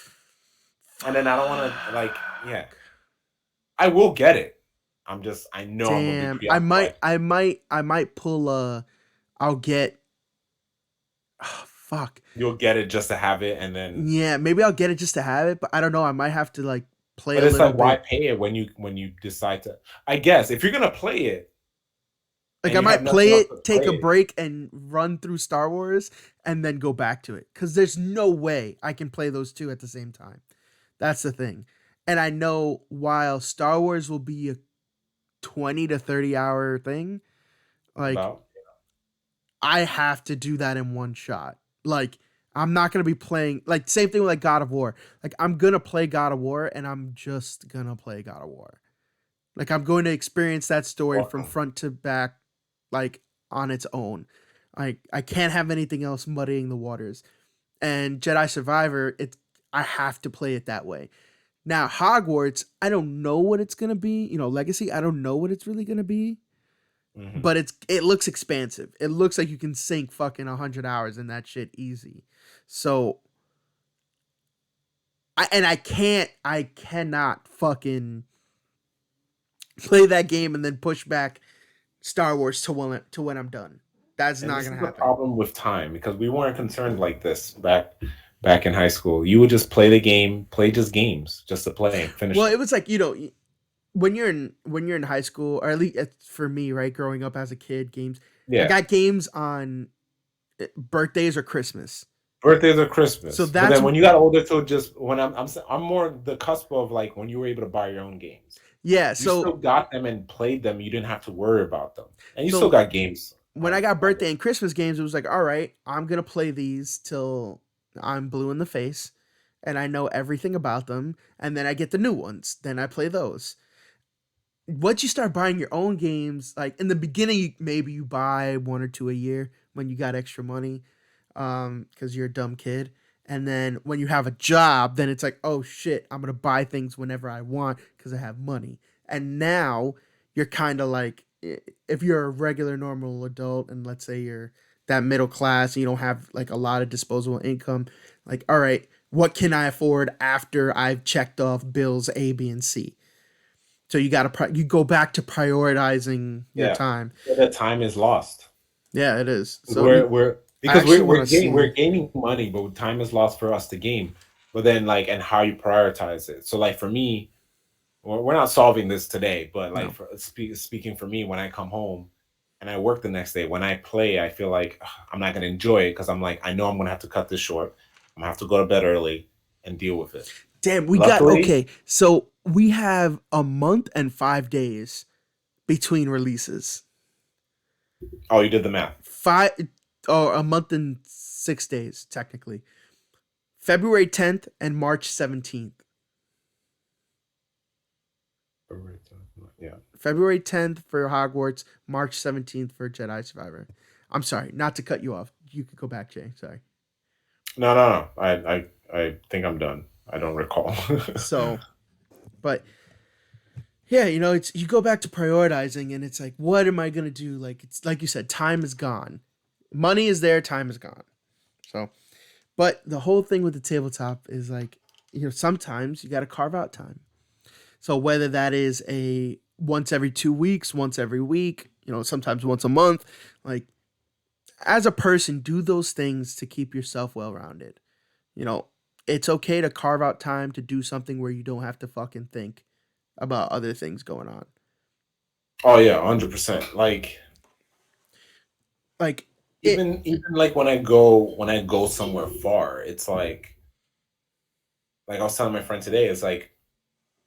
And then I don't want to like. Yeah, fuck. I will get it. I know I'm gonna be Damn. preoccupied. I might pull a. I'll get. Oh, fuck. You'll get it just to have it, and then. Yeah, maybe I'll get it just to have it, but I don't know. I might have to like play But a it's little like, why bit. pay it when you decide to? I guess if you're gonna play it Like and I you have might nothing play else to it, play take a it. break, and run through Star Wars, and then go back to it. Because there's no way I can play those two at the same time. That's the thing. And I know while Star Wars will be a 20 to 30 hour thing, like About I have to do that in one shot. Like I'm not gonna be playing like same thing with like God of War. Like I'm gonna play God of War and I'm just gonna play God of War. Like I'm going to experience that story from welcome. front to back, like on its own. I can't have anything else muddying the waters. And Jedi Survivor, it's I have to play it that way. Now Hogwarts, I don't know what it's gonna be. You know, Legacy, I don't know what it's really gonna be. Hmm. But it looks expansive. It looks like you can sink fucking 100 hours in that shit easy. So I cannot fucking play that game and then push back Star Wars to when I'm done. That's And not this gonna is the happen. problem with time because we weren't concerned like this back in high school. You would just play the game, play just games, just to play and finish Well, them. it was like when you're in high school, or at least for me, right, growing up as a kid, games. I Yeah, got games on birthdays or Christmas. birthdays or So Christmas. But that's then when you got older, to just when I'm more the cusp of like when you were able to buy your own games. yeah. You still got them and played them. You didn't have to worry about them, and you still So got games when I got on the. birthday and Christmas games, it was like, all right, I'm gonna play these till I'm blue in the face, and I know everything about them, and then I get the new ones. Then I play those. Once you start buying your own games, like in the beginning, maybe you buy one or two a year when you got extra money, because you're a dumb kid. And then when you have a job, then it's like, oh shit, I'm gonna buy things whenever I want because I have money. And now you're kind of like, if you're a regular normal adult, and let's say you're that middle class, and you don't have like a lot of disposable income, like, all right, what can I afford after I've checked off bills A, B, and C? So you got to you go back to prioritizing your Yeah, time. the time is lost. Yeah, it is. So We're I because actually want we're to gaining see. we're gaining money, but time is lost for us to game. But then like and how you prioritize it. So like for me, we're not solving this today, but like No. speaking for me, when I come home and I work the next day, when I play, I feel like ugh, I'm not gonna enjoy it because I'm like I know I'm gonna have to cut this short. I'm gonna have to go to bed early and deal with it. Damn, we got Luckily, okay. So we have a month and 5 days between releases. oh, you did the math. Five or a month and 6 days, technically. February 10th and March 17th. Yeah. February 10th for Hogwarts, March 17th for Jedi Survivor. I'm sorry, not to cut you off. You could go back, Jay. Sorry. No, no, no. I think I'm done. I don't recall. So, but yeah, it's you go back to prioritizing and it's like, what am I gonna do? Like it's like you said, time is gone. Money is there, time is gone. So but the whole thing with the tabletop is like, sometimes you gotta carve out time. So whether that is a once every 2 weeks, once every week, sometimes once a month, like as a person, do those things to keep yourself well rounded. You know, it's okay to carve out time to do something where you don't have to fucking think about other things going on. Oh yeah, 100%. Like it, Even like when I go somewhere far, it's like I was telling my friend today, it's like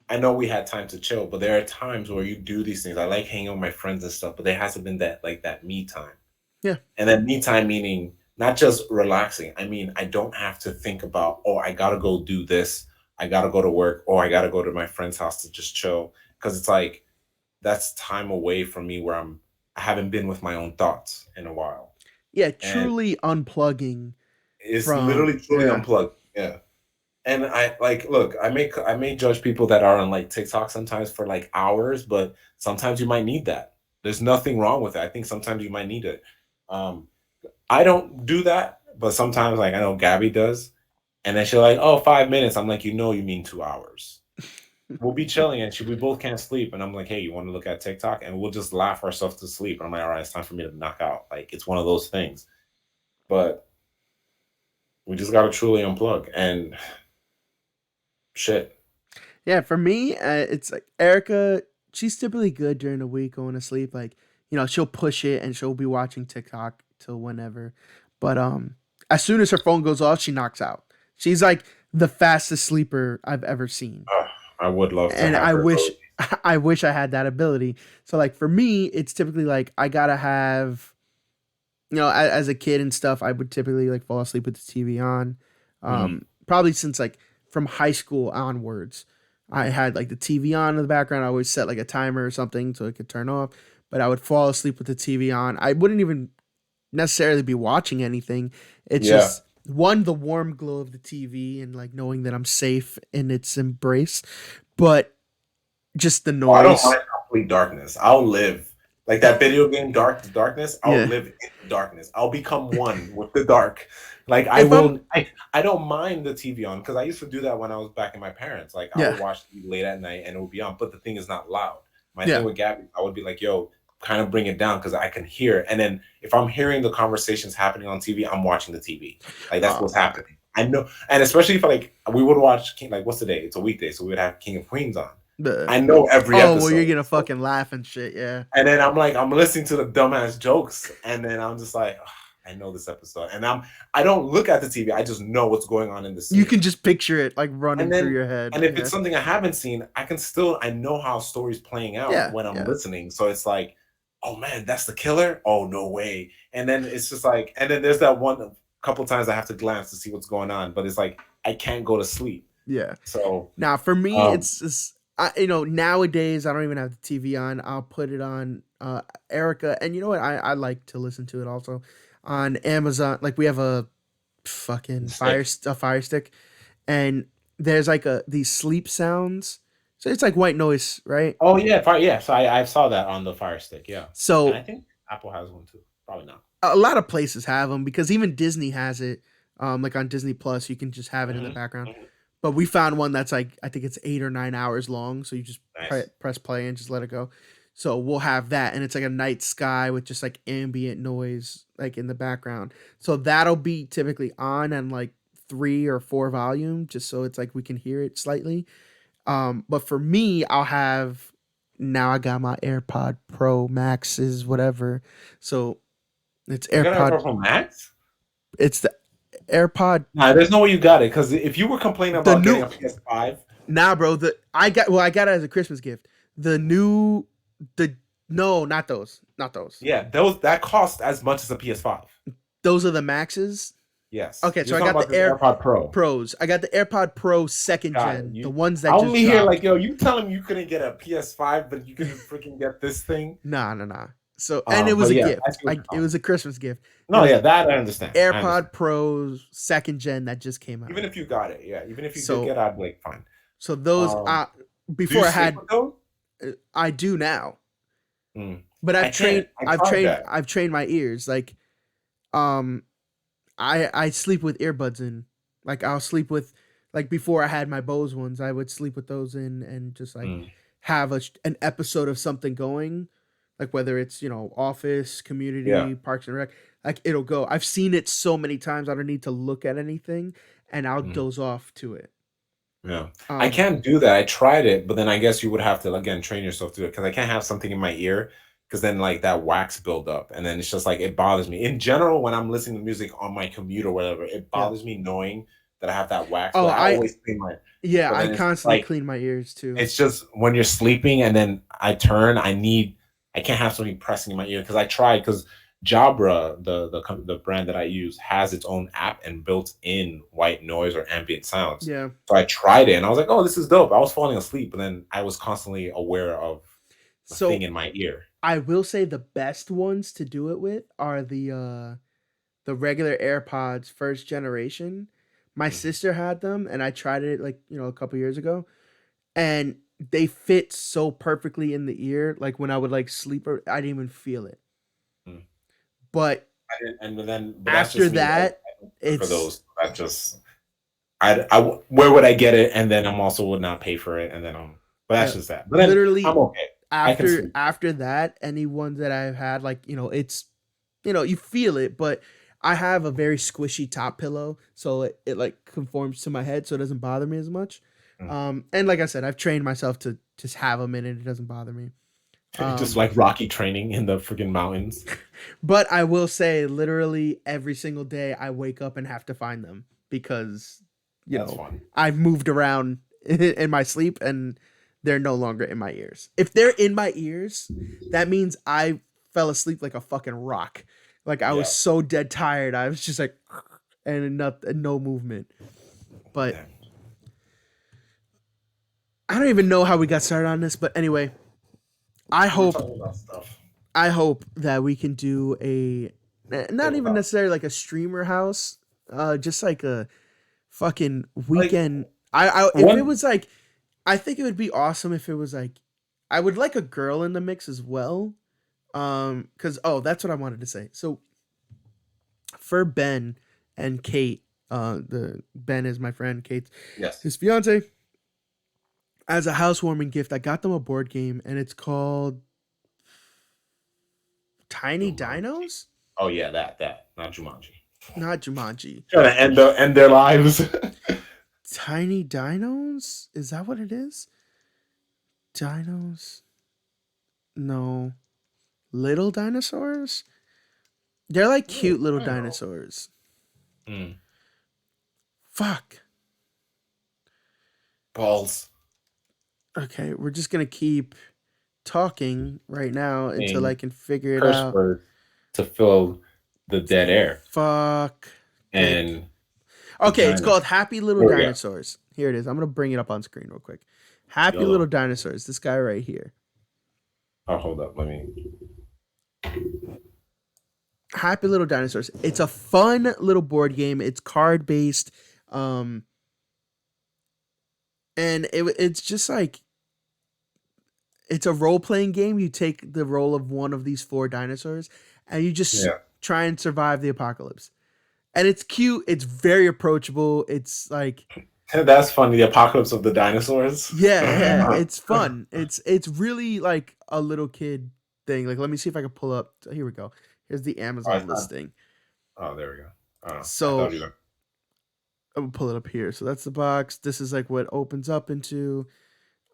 I know we had time to chill, but there are times where you do these things. I like hanging out with my friends and stuff, but there hasn't been that me time. yeah, And then me time meaning not just relaxing. I mean, I don't have to think about, oh, I gotta go do this, I gotta go to work, or I gotta go to my friend's house to just chill. Because it's like that's time away from me where I haven't been with my own thoughts in a while. yeah, And truly unplugging it's from literally truly yeah, unplugged. Yeah. And I like look, I may judge people that are on like TikTok sometimes for like hours, but sometimes you might need that. There's nothing wrong with it. I think sometimes you might need it. Um, I don't do that, but sometimes like I know Gabby does. And then she'll like, oh, 5 minutes. I'm like, you mean 2 hours. We'll be chilling and we both can't sleep. And I'm like, hey, you want to look at TikTok? And we'll just laugh ourselves to sleep. I'm like, all right, it's time for me to knock out. Like it's one of those things. But we just gotta truly unplug and shit. yeah. For me, it's like Erica. She's typically good during the week going to sleep. Like she'll push it and she'll be watching TikTok till whenever. But as soon as her phone goes off, she knocks out. She's like the fastest sleeper I've ever seen. I would love to And have I her wish ability. I wish I had that ability. So like for me, it's typically like I gotta have as a kid and stuff, I would typically like fall asleep with the TV on. Mhm. Probably since like from high school onwards, I had like the TV on in the background. I always set like a timer or something so it could turn off. But I would fall asleep with the TV on. I wouldn't even necessarily be watching anything. It's Yeah. just one, the warm glow of the TV and like knowing that I'm safe in its embrace, but just the Oh, I don't noise. mind complete darkness. I'll live like that video game Darkness. I'll Yeah. live in the darkness. I'll become one with the dark. Like I If I'm will. I don't mind the TV on because I used to do that when I was back in my parents. Like I yeah, would watch TV late at night and it would be on, but the thing is not loud. My thing yeah. with Gabby, I would be like, "Yo, kind of bring it down because I can hear." And then if I'm hearing the conversations happening on TV, I'm watching the TV. Like that's what's Uh, happening. I know, and especially if like we would watch King. Like what's the day? It's a weekday, so we would have King of Queens on. the I know every oh well, you're episode. gonna So fucking laugh and shit. Yeah. and then I'm like, I'm listening to the dumbass jokes, and then I'm just like, "Ugh, I know this episode, and I don't look at the TV. I just know what's going on in the You scene, can just picture it like and running through then your head. and if it's Yeah. something I haven't seen, I know how stories playing out Yeah. when I'm Yeah. listening. So it's like, oh man, that's the killer. Oh no way. And then it's just like, and then there's that one couple times I have to glance to see what's going on, but it's like I can't go to sleep. Yeah. So Now for me, um, it's just nowadays I don't even have the TV on. I'll put it on Erica, and you know what? I like to listen to it also on Amazon. Like we have a fucking sick. fire stick, and there's like these sleep sounds. So it's like white noise, right? Oh yeah, yeah. So I saw that on the Fire Stick, yeah, and I So think Apple has one too. Probably not. a lot of places have them because even Disney has it. Like on Disney Plus, you can just have it in the Hmm. background. Hmm. But we found one that's like I think it's 8 or 9 hours long, so you just Nice. press play and just let it go. So we'll have that, and it's like a night sky with just like ambient noise like in the background. So that'll be typically on and like 3 or 4 volume, just so it's like we can hear it slightly. But for me, I'll have now I got my AirPod Pro Maxes, whatever. So it's You got AirPod. it from Max? It's the AirPod. Nah, there's no way you got it because if you were complaining The about getting new a PS5, Nah, bro. I got it as a Christmas gift. The new the No, not those. Not those. yeah, that cost as much as a PS5. Those are the Maxes. Yes, Okay, so you're I talking got about the this AirPod Pro. Pros. I got the AirPod Pro second Got it. gen, the ones that I just only hear dropped. like, yo, you tell him you couldn't get a PS5, but you can freaking get this thing. Nah. So and it was But a yeah, gift. I see what you're It talking was a Christmas gift. It No, was yeah, that I understand. I understand. AirPod Pros second gen that just came Even out. if you got it, yeah, even if you did So get it, I'd be like, fine. so those Do you before I sleep had with those? I do now. Mm. But I can't. I tried that. I've trained my ears. Like um I sleep with earbuds in. Like I'll sleep with like before I had my Bose ones, I would sleep with those in and just like Mm. have an episode of something going, like whether it's Office, Yeah. Community, Parks and Rec, like it'll go. I've seen it so many times I don't need to look at anything, and I'll Mm. doze off to it. Yeah. I Um, can't do that. I tried it, but then I guess you would have to again train yourself to do it because I can't have something in my ear because then like that wax build up and then it's just like it bothers me. In general, when I'm listening to music on my computer or whatever, it yeah. bothers me knowing that I have that wax. Oh, But I always clean my. yeah, But I then it's constantly like clean my ears too. it's just when you're sleeping and then I turn, I can't have something pressing in my ear because I tried because Jabra, the brand that I use, has its own app and built in white noise or ambient sounds. Yeah. So I tried it and I was like, oh, this is dope. I was falling asleep, but then I was constantly aware of the So thing in my ear. I will say the best ones to do it with are the regular AirPods first generation. My Mhm. sister had them and I tried it like, a couple years ago, and they fit so perfectly in the ear like when I would like sleep or I didn't even feel it. Mm. But But that's after just me. that, I don't care for it's those. That just where would I get it? And then I'm also would not pay for it. And then but that's just that. But then literally I'm okay. I can sleep. after that, any ones that I've had, like, it's you feel it, but I have a very squishy top pillow, so it like conforms to my head, so it doesn't bother me as much. Mm. And like I said, I've trained myself to just have them in, and it doesn't bother me. Just like Rocky training in the freaking mountains. But I will say, literally every single day, I wake up and have to find them because That's fun. I've moved around in my sleep, and they're no longer in my ears. If they're in my ears, that means I fell asleep like a fucking rock. Like I was so dead tired. I was just like, and no movement. But Yeah. I don't even know how we got started on this. But anyway, I We're talking about stuff. hope that we can do not even necessarily like a streamer house, just like a fucking weekend. If it was like, I think it would be awesome if it was like, I would like a girl in the mix as well. Because that's what I wanted to say. So for Ben and Kate, the Ben is my friend, Kate's his fiance. As a housewarming gift, I got them a board game, and it's called Tiny Dinos. Oh yeah, that not Jumanji. Not Jumanji. Trying to end their lives. Tiny Dinos? Is that what it is? Dinos? No. Little dinosaurs? They're like cute little dinosaurs. Mm. Fuck. Balls. Okay, we're just gonna keep talking right now until I can figure it out. Word to fill the dead air. Fuck. And okay, it's called Happy Little Dinosaurs. Here it is. I'm gonna bring it up on screen real quick. Happy Little Dinosaurs. This guy right here. Oh, hold up. Let me. Happy Little Dinosaurs. It's a fun little board game. It's card based. And it's just like, it's a role playing game. You take the role of one of these 4 dinosaurs, and you just try and survive the apocalypse. And it's cute. It's very approachable. It's like, That's funny. The apocalypse of the dinosaurs. Yeah, it's fun. It's really like a little kid thing. Like, let me see if I can pull up. Here we go. Here's the Oh, Amazon it's not. listing. Oh, there we go. Oh, I thought So you were. I'm gonna pull it up here. So that's the box. This is like what it opens up into.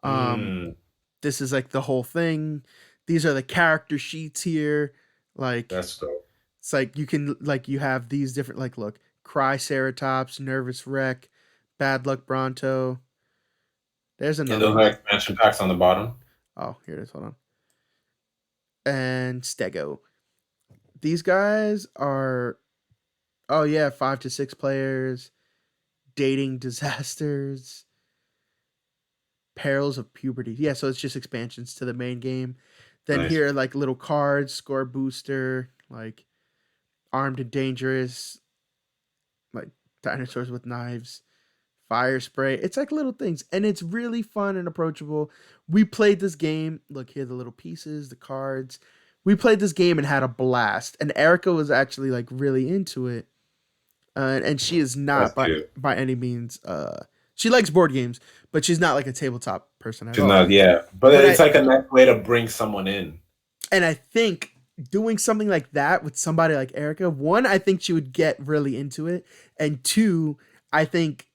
Um, Mm, this is like the whole thing. These are the character sheets here. Like, that's dope. it's like you can like you have these different like look, Triceratops, Nervous Wreck, Bad Luck Bronto. There's And another those are one. expansion packs on the bottom. Oh, here it is. Hold on. And Stego. These guys are, oh yeah, 5 to 6 players, dating disasters, perils of puberty. Yeah, so it's just expansions to the main game. Then Nice. here are like little cards, score booster, like armed and dangerous, like dinosaurs with knives, fire spray. It's like little things, and it's really fun and approachable. We played this game. Look here, the little pieces, the cards. We played this game and had a blast. And Erica was actually like really into it, and she is That's not cute. by any means. She likes board games, but she's not like a tabletop person at She's all. not, yeah, but But it's like a nice way to bring someone in. I think doing something like that with somebody like Erica, one, I think she would get really into it, and two, I think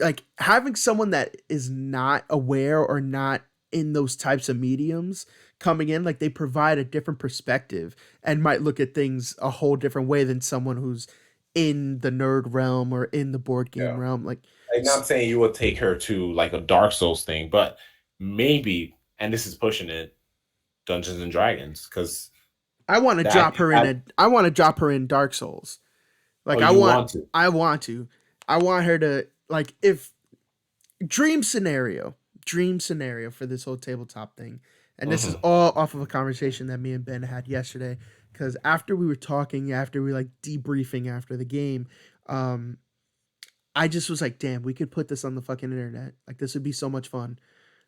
like having someone that is not aware or not in those types of mediums coming in, like they provide a different perspective and might look at things a whole different way than someone who's in the nerd realm or in the board game Yeah. realm. Like, I'm not saying you would take her to like a Dark Souls thing, but maybe, and this is pushing it, Dungeons and Dragons, because I want to that, drop her in that a I want to drop her in Dark Souls. oh, Like you want to. I want to. I want her to like if dream scenario, dream scenario for this whole tabletop thing. And this is Mhm. all off of a conversation that me and Ben had yesterday. Because after we were talking, after we like debriefing after the game, um, I just was like, damn, we could put this on the fucking internet. Like this would be so much fun.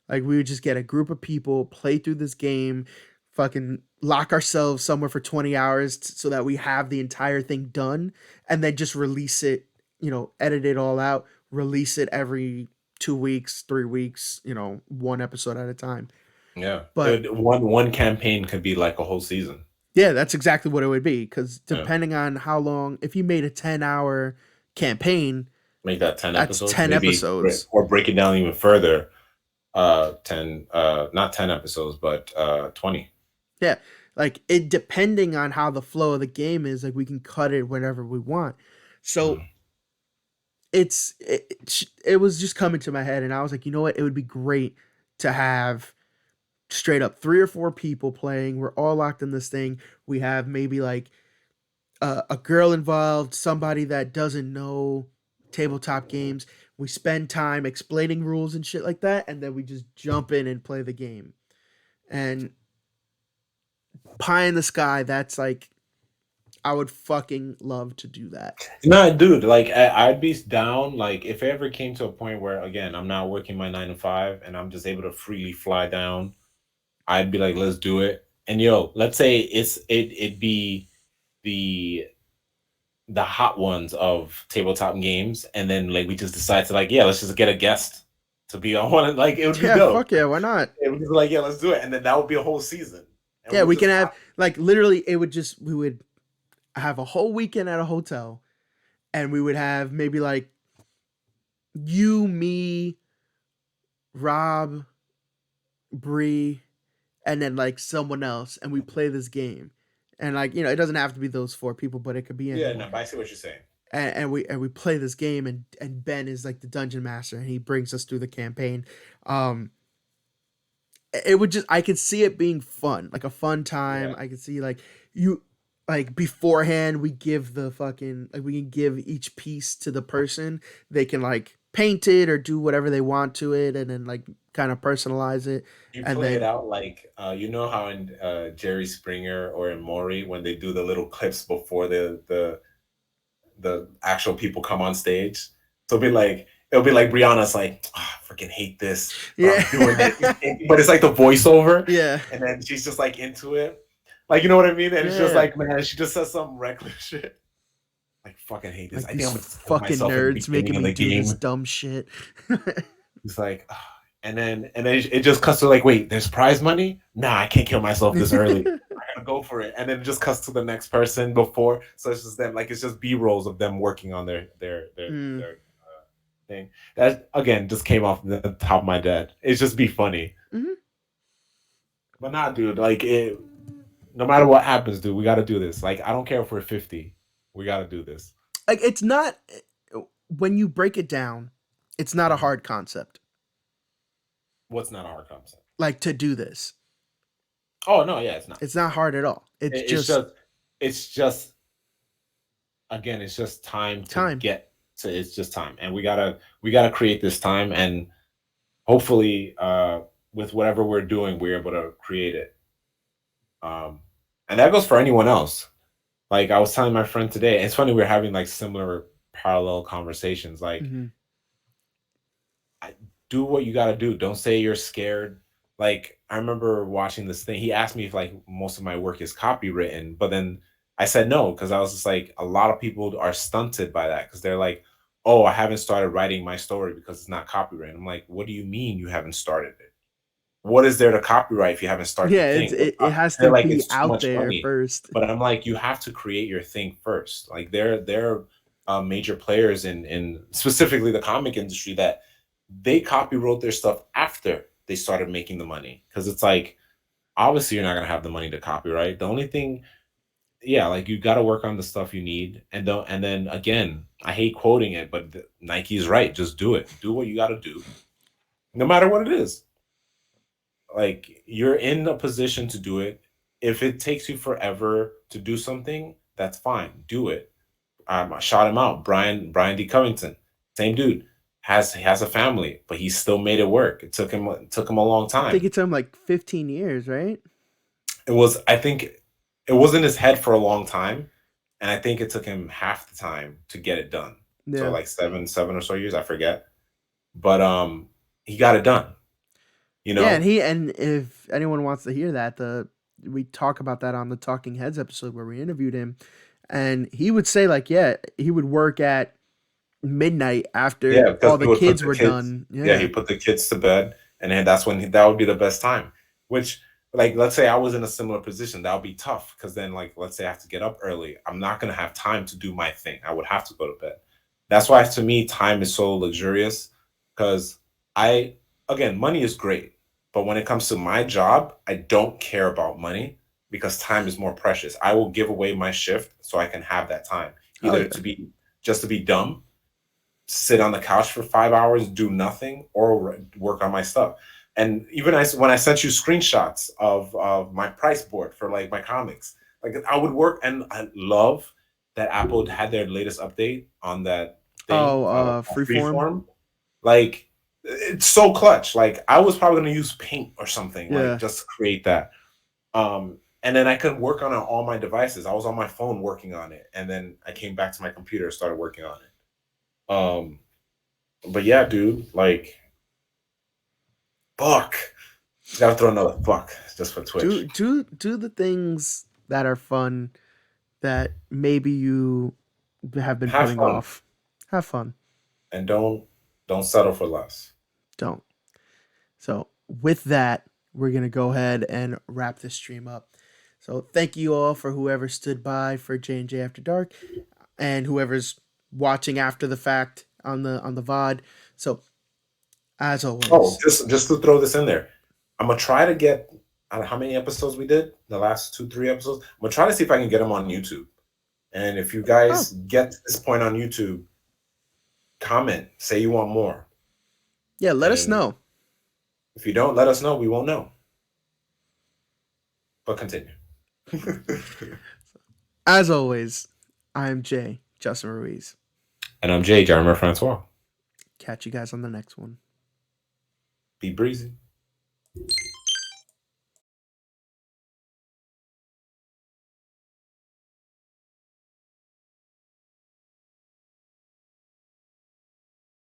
Like we would just get a group of people, play through this game, fucking lock ourselves somewhere for 20 hours so that we have the entire thing done and then just release it, edit it all out, release it every 2 weeks, 3 weeks, one episode at a time. Yeah. But One campaign could be like a whole season. yeah, that's exactly what it would be. Because Yeah. depending on how long, if you made a 10-hour campaign, Make that 10 that's episodes, 10 maybe, episodes. or break it down even further. 10, not 10 episodes, but 20. Yeah, like it depending on how the flow of the game is, like we can cut it whenever we want. So Mm. it was just coming to my head, and I was like, you know what? It would be great to have straight up 3 or 4 people playing. We're all locked in this thing. We have maybe like a girl involved, somebody that doesn't know tabletop games. We spend time explaining rules and shit like that, and then we just jump in and play the game. And pie in the sky, that's like I would fucking love to do that. No, dude, like I'd be down. Like if it ever came to a point where, again, I'm not working my 9 to 5 and I'm just able to freely fly down, I'd be like, let's do it. And yo, let's say it'd be the hot ones of tabletop games, and then like we just decide to like, yeah, let's just get a guest to be on one. Like it would be Yeah, dope. fuck yeah, why not? It would be like, yeah, let's do it, and then that would be a whole season. And Yeah, we'll we just can have like literally we would have a whole weekend at a hotel, and we would have maybe like you, me, Rob, Bree, and then like someone else, and we play this game. And like, it doesn't have to be those 4 people, but it could be yeah, anyone. no, but I see what you're saying. And we play this game, and Ben is like the dungeon master, and he brings us through the campaign. It would just, I could see it being fun, like a fun time. Yeah. I could see like you like beforehand we give the fucking like we can give each piece to the person. They can like paint it or do whatever they want to it, and then like kind of personalize it. You And play it then out like you know how in Jerry Springer or in Maury when they do the little clips before the actual people come on stage. So it'll be like Brianna's like, oh, I freaking hate this. But yeah, I'm doing it. But it's like the voiceover. yeah, And then she's just like into it. Like, you know what I mean? And it's just Yeah. like, man, she just says some reckless shit. Like fucking hate this. Like I think these I'm gonna kill fucking myself in the nerds beginning making of me the do this game. dumb shit. It's like, and then it just cuts to like, wait, there's prize money? Nah, I can't kill myself this early. I gotta go for it. And then it just cuts to the next person before. So it's just them, like it's just B rolls of them working on Mm, their thing. That again just came off the top of my head. It's just be funny. mhm. But nah, dude, like it no matter what happens, dude, we gotta do this. Like, I don't care if we're 50. We gotta do this. Like it's not when you break it down, it's not a Mhm. hard concept. What's not a hard concept? Like to do this, Oh no, yeah, it's not. it's not hard at all. It's It's just just again, it's just time to time. get to it's just time. And we gotta create this time and hopefully with whatever we're doing, we're able to create it. Um and that goes for anyone else. Like I was telling my friend today, it's funny we're having like similar parallel conversations. Like Mhm. do what you got to do. Don't say you're scared. Like I remember watching this thing. He asked me if like most of my work is copywritten, but then I said no because I was just like a lot of people are stunted by that because they're like, "Oh, I haven't started writing my story because it's not copywritten." I'm like, "What do you mean you haven't started it? What is there to copyright if you haven't started the Yeah, thing?" it has They're to like, be "It's too out much there money." first. But I'm like, you have to create your thing first. Like there are major players in specifically the comic industry that they copywrote their stuff after they started making the money because it's like obviously you're not gonna have the money to copyright. The only thing, yeah, like you got to work on the stuff you need, and don't. And then again, I hate quoting it, but Nike's right. Just do it. Do what you got to do, no matter what it is. Like you're in a position to do it. If it takes you forever to do something, that's fine. Do it. I shot him out. Brian D. Covington, same dude, has a family, but he still made it work. It took him a long I think time. it's like 15 years, right? It was I think it was in his head for a long time, and I think it took him half the time to get it done. So Yeah. like seven or so years, I forget. But he got it done. You Yeah, and know, if anyone wants to hear that, the we talk about that on the Talking Heads episode where we interviewed him, and he would say like, yeah, he would work at midnight after yeah, because all he the would put kids the were kids, done. yeah, Yeah. he put the kids to bed, and then that's when that would be the best time. Which, like, let's say I was in a similar position, that would be tough because then, like, let's say I have to get up early, I'm not gonna have time to do my thing. I would have to go to bed. That's why, to me, time is so luxurious because I, again, money is great, but when it comes to my job, I don't care about money because time is more precious. I will give away my shift so I can have that time, Oh either yeah. to be just to be dumb, sit on the couch for 5 hours, do nothing, or work on my stuff. And even when I sent you screenshots of my price board for like my comics, like I would work, and I love that Apple had their latest update on that thing, Oh, freeform. Freeform. Like it's so clutch. Like I was probably gonna use Paint or something, like Yeah. just to create that. And then I could work on it on all my devices. I was on my phone working on it, and then I came back to my computer, started working on it. Um, but yeah, dude, like fuck. Gotta throw another fuck just for Do Twitch. do the things that are fun that maybe you have been Have putting fun off. Have fun. and don't settle for less. Don't. So, with that, we're going to go ahead and wrap this stream up. So, thank you all for whoever stood by for J&J After Dark and whoever's watching after the fact on the VOD. So, as Oh, always, just to throw this in there, I'm gonna try to get I don't know how many episodes we did, the last 2, 3 episodes. I'm gonna try to see if I can get them on YouTube. And if you oh, guys get to this point on YouTube, comment, say you want more. yeah, let us And know. if you don't, let us know. We won't know. But continue. As always, I'm Jay, Justin Ruiz. And I'm Jay, Jeremy Francois. Catch you guys on the next one. Be breezy.